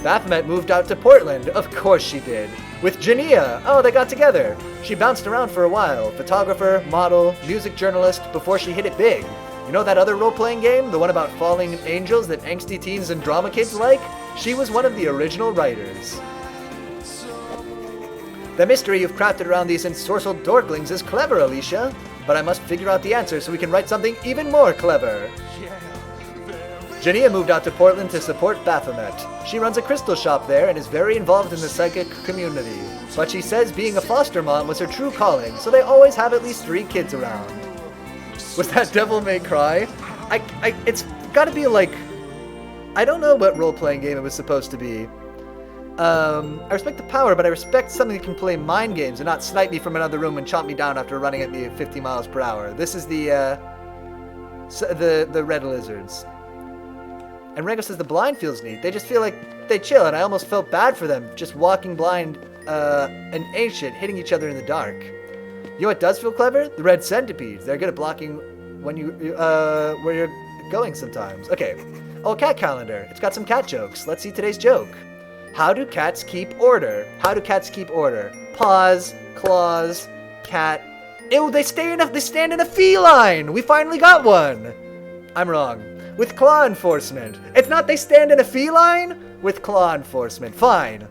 Baphomet moved out to Portland. Of course she did. With Jania. Oh, they got together. She bounced around for a while. Photographer, model, music journalist, before she hit it big. You know that other role-playing game? The one about falling angels that angsty teens and drama kids like? She was one of the original writers. The mystery you've crafted around these ensorcelled dorklings is clever, Alicia. But I must figure out the answer so we can write something even more clever. Jania moved out to Portland to support Baphomet. She runs a crystal shop there and is very involved in the psychic community. But she says being a foster mom was her true calling, so they always have at least 3 kids around. Was that Devil May Cry? It's gotta be like... I don't know what role-playing game it was supposed to be. I respect the power, but I respect something that can play mind games and not snipe me from another room and chomp me down after running at me at 50 miles per hour. This is the red lizards. And Rango says the blind feels neat. They just feel like they chill, and I almost felt bad for them, just walking blind and ancient, hitting each other in the dark. You know what does feel clever? The red centipedes. They're good at blocking when where you're going sometimes. Okay. Oh, cat calendar. It's got some cat jokes. Let's see today's joke. How do cats keep order? How do cats keep order? Paws, claws, cat. Ew, they stand in a feline! We finally got one! I'm wrong. With claw enforcement. It's not they stand in a feline? With claw enforcement. Fine.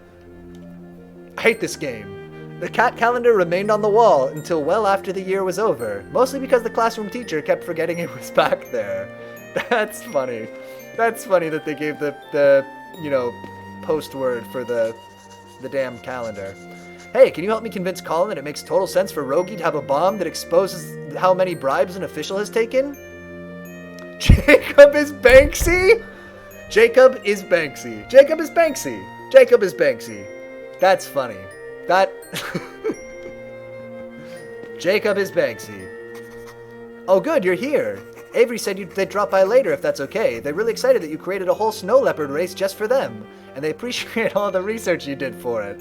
I hate this game. The cat calendar remained on the wall until well after the year was over, mostly because the classroom teacher kept forgetting it was back there. That's funny. That's funny that they gave the post word for the damn calendar. Hey, can you help me convince Colin that it makes total sense for Rogi to have a bomb that exposes how many bribes an official has taken? Jacob is Banksy? Jacob is Banksy. Jacob is Banksy. Jacob is Banksy. That's funny. That... Jacob is Banksy. Oh good, you're here. Avery said they'd drop by later if that's okay. They're really excited that you created a whole snow leopard race just for them, and they appreciate all the research you did for it.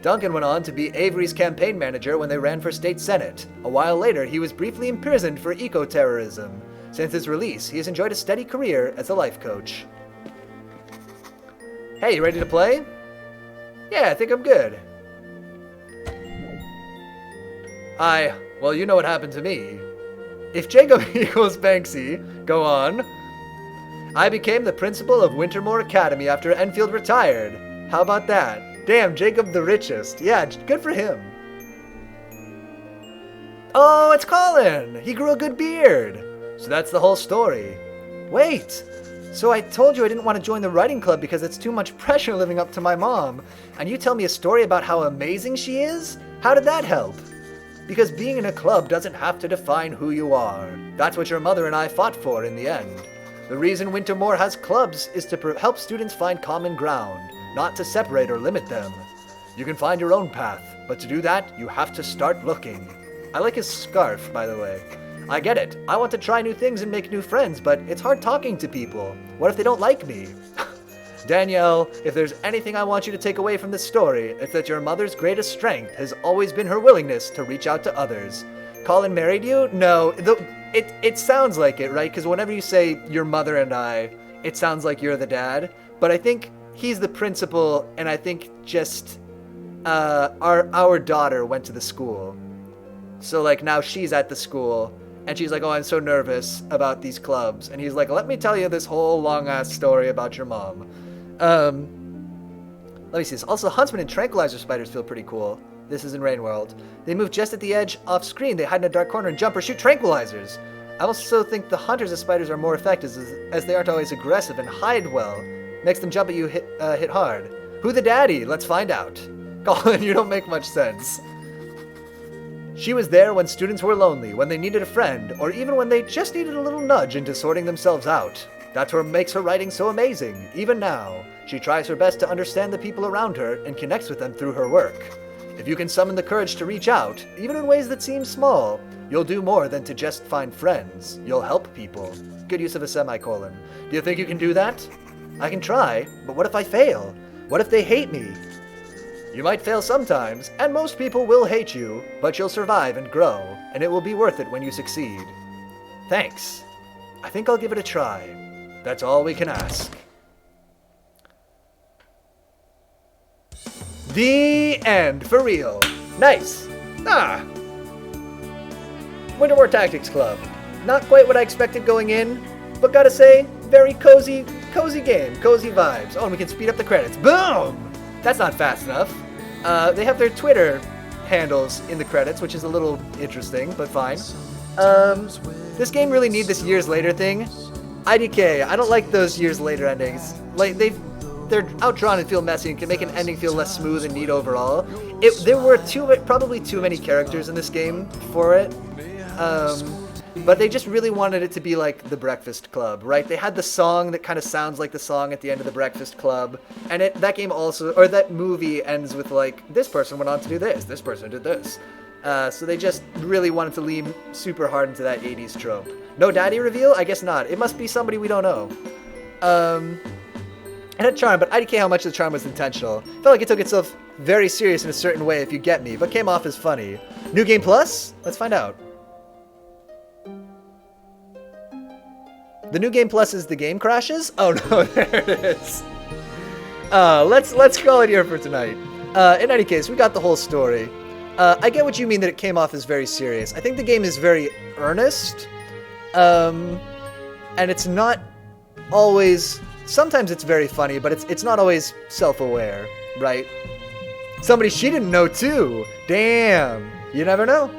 Duncan went on to be Avery's campaign manager when they ran for state senate. A while later, he was briefly imprisoned for eco-terrorism. Since his release, he has enjoyed a steady career as a life coach. Hey, you ready to play? Yeah, I think I'm good. Well, you know what happened to me. If Jacob equals Banksy, go on. I became the principal of Wintermoor Academy after Enfield retired. How about that? Damn, Jacob the richest. Yeah, good for him. Oh, it's Colin! He grew a good beard. So that's the whole story. Wait! So I told you I didn't want to join the writing club because it's too much pressure living up to my mom. And you tell me a story about how amazing she is? How did that help? Because being in a club doesn't have to define who you are. That's what your mother and I fought for in the end. The reason Wintermoor has clubs is to help students find common ground, not to separate or limit them. You can find your own path, but to do that, you have to start looking. I like his scarf, by the way. I get it. I want to try new things and make new friends, but it's hard talking to people. What if they don't like me? Danielle, if there's anything I want you to take away from this story, it's that your mother's greatest strength has always been her willingness to reach out to others. Colin married you? No, it sounds like it, right? Because whenever you say your mother and I, it sounds like you're the dad. But I think he's the principal, and I think just our daughter went to the school. So like now she's at the school, and she's like, oh, I'm so nervous about these clubs. And he's like, let me tell you this whole long-ass story about your mom. Let me see this. Also, Huntsman and Tranquilizer spiders feel pretty cool. This is in Rain World. They move just at the edge off screen. They hide in a dark corner and jump or shoot tranquilizers. I also think the hunters of spiders are more effective as they aren't always aggressive and hide well. Makes them jump at you hit hard. Who the daddy? Let's find out. Colin, you don't make much sense. She was there when students were lonely, when they needed a friend, or even when they just needed a little nudge into sorting themselves out. That's what makes her writing so amazing, even now. She tries her best to understand the people around her and connects with them through her work. If you can summon the courage to reach out, even in ways that seem small, you'll do more than to just find friends. You'll help people. Good use of a semicolon. Do you think you can do that? I can try, but what if I fail? What if they hate me? You might fail sometimes, and most people will hate you, but you'll survive and grow, and it will be worth it when you succeed. Thanks. I think I'll give it a try. That's all we can ask. The end, for real. Nice. Wintermoor Tactics Club. Not quite what I expected going in, but gotta say, very cozy game, cozy vibes. Oh, and we can speed up the credits. Boom! That's not fast enough. They have their Twitter handles in the credits, which is a little interesting, but fine. This game really need this years later thing. IDK, I don't like those years later endings. Like, they're outdrawn and feel messy and can make an ending feel less smooth and neat overall. There were probably too many characters in this game for it. But they just really wanted it to be like The Breakfast Club, right? They had the song that kind of sounds like the song at the end of The Breakfast Club, and that movie ends with like, this person went on to do this person did this. So they just really wanted to lean super hard into that 80s trope. No daddy reveal? I guess not. It must be somebody we don't know. It had charm, but IDK how much the charm was intentional. Felt like it took itself very serious in a certain way, if you get me, but came off as funny. New Game Plus? Let's find out. The New Game Plus is the game crashes? Oh no, there it is. Let's call it here for tonight. In any case, we got the whole story. I get what you mean that it came off as very serious. I think the game is very earnest. And it's not always... Sometimes it's very funny, but it's not always self-aware, right? She didn't know too. Damn. You never know.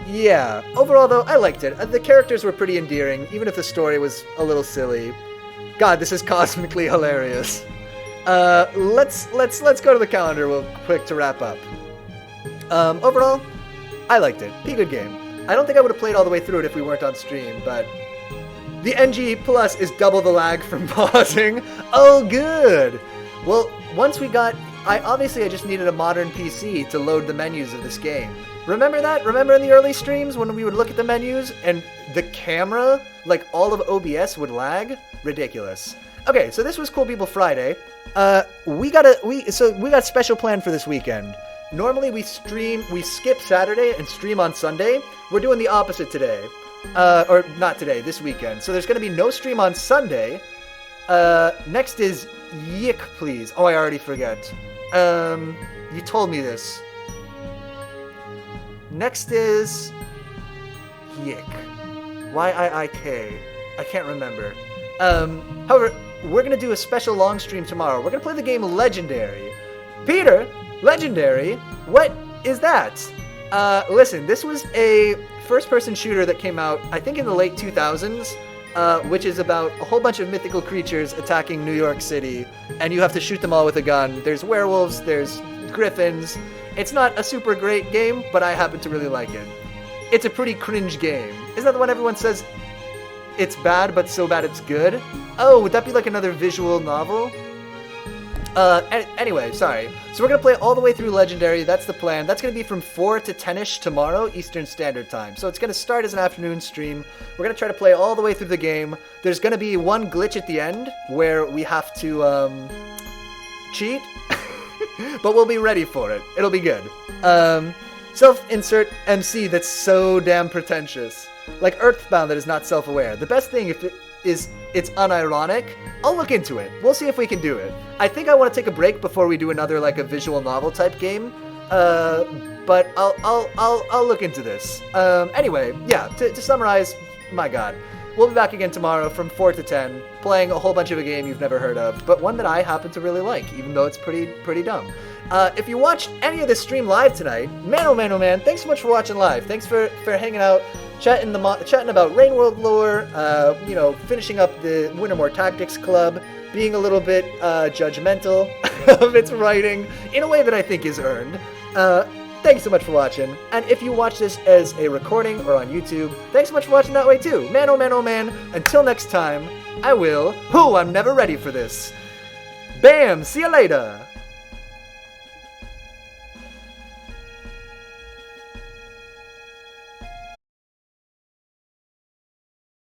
Yeah. Overall, though, I liked it. The characters were pretty endearing, even if the story was a little silly. God, this is cosmically hilarious. Let's go to the calendar real quick to wrap up. Overall, I liked it. Pretty good game. I don't think I would have played all the way through it if we weren't on stream, but the NG Plus is double the lag from pausing. Oh, good. Well, once we got... I just needed a modern PC to load the menus of this game. Remember that? Remember in the early streams when we would look at the menus and the camera, like all of OBS would lag? Ridiculous. Okay, so this was Cool People Friday. We got a special plan for this weekend. Normally we skip Saturday and stream on Sunday. We're doing the opposite today. Or not today, this weekend. So there's going to be no stream on Sunday. Next is Yick, please. Oh, I already forget. You told me this. Next is Yick. Y-I-I-K. I can't remember. However, we're going to do a special long stream tomorrow. We're going to play the game Legendary. Peter, Legendary? What is that? Listen, this was a first-person shooter that came out, I think in the late 2000s, which is about a whole bunch of mythical creatures attacking New York City, and you have to shoot them all with a gun. There's werewolves, there's griffins. It's not a super great game, but I happen to really like it. It's a pretty cringe game. Isn't that the one everyone says it's bad, but so bad it's good? Oh, would that be like another visual novel? Anyway, sorry. So we're going to play all the way through Legendary. That's the plan. That's going to be from 4 to 10ish tomorrow, Eastern Standard Time. So it's going to start as an afternoon stream. We're going to try to play all the way through the game. There's going to be one glitch at the end where we have to, cheat. But we'll be ready for it. It'll be good. Self-insert MC that's so damn pretentious. Like Earthbound that is not self-aware. The best thing if it's unironic, I'll look into it. We'll see if we can do it. I think I want to take a break before we do another like a visual novel type game. But I'll look into this. Anyway, yeah, to summarize, my god. We'll be back again tomorrow from 4 to 10, playing a whole bunch of a game you've never heard of, but one that I happen to really like, even though it's pretty dumb. If you watched any of this stream live tonight, man oh man oh man, thanks so much for watching live. Thanks for hanging out, chatting about Rain World lore, finishing up the Wintermoor Tactics Club, being a little bit judgmental of its writing in a way that I think is earned. Thanks so much for watching, and if you watch this as a recording or on YouTube, thanks so much for watching that way too. Man oh man oh man, until next time, I'm never ready for this. Bam, see you later.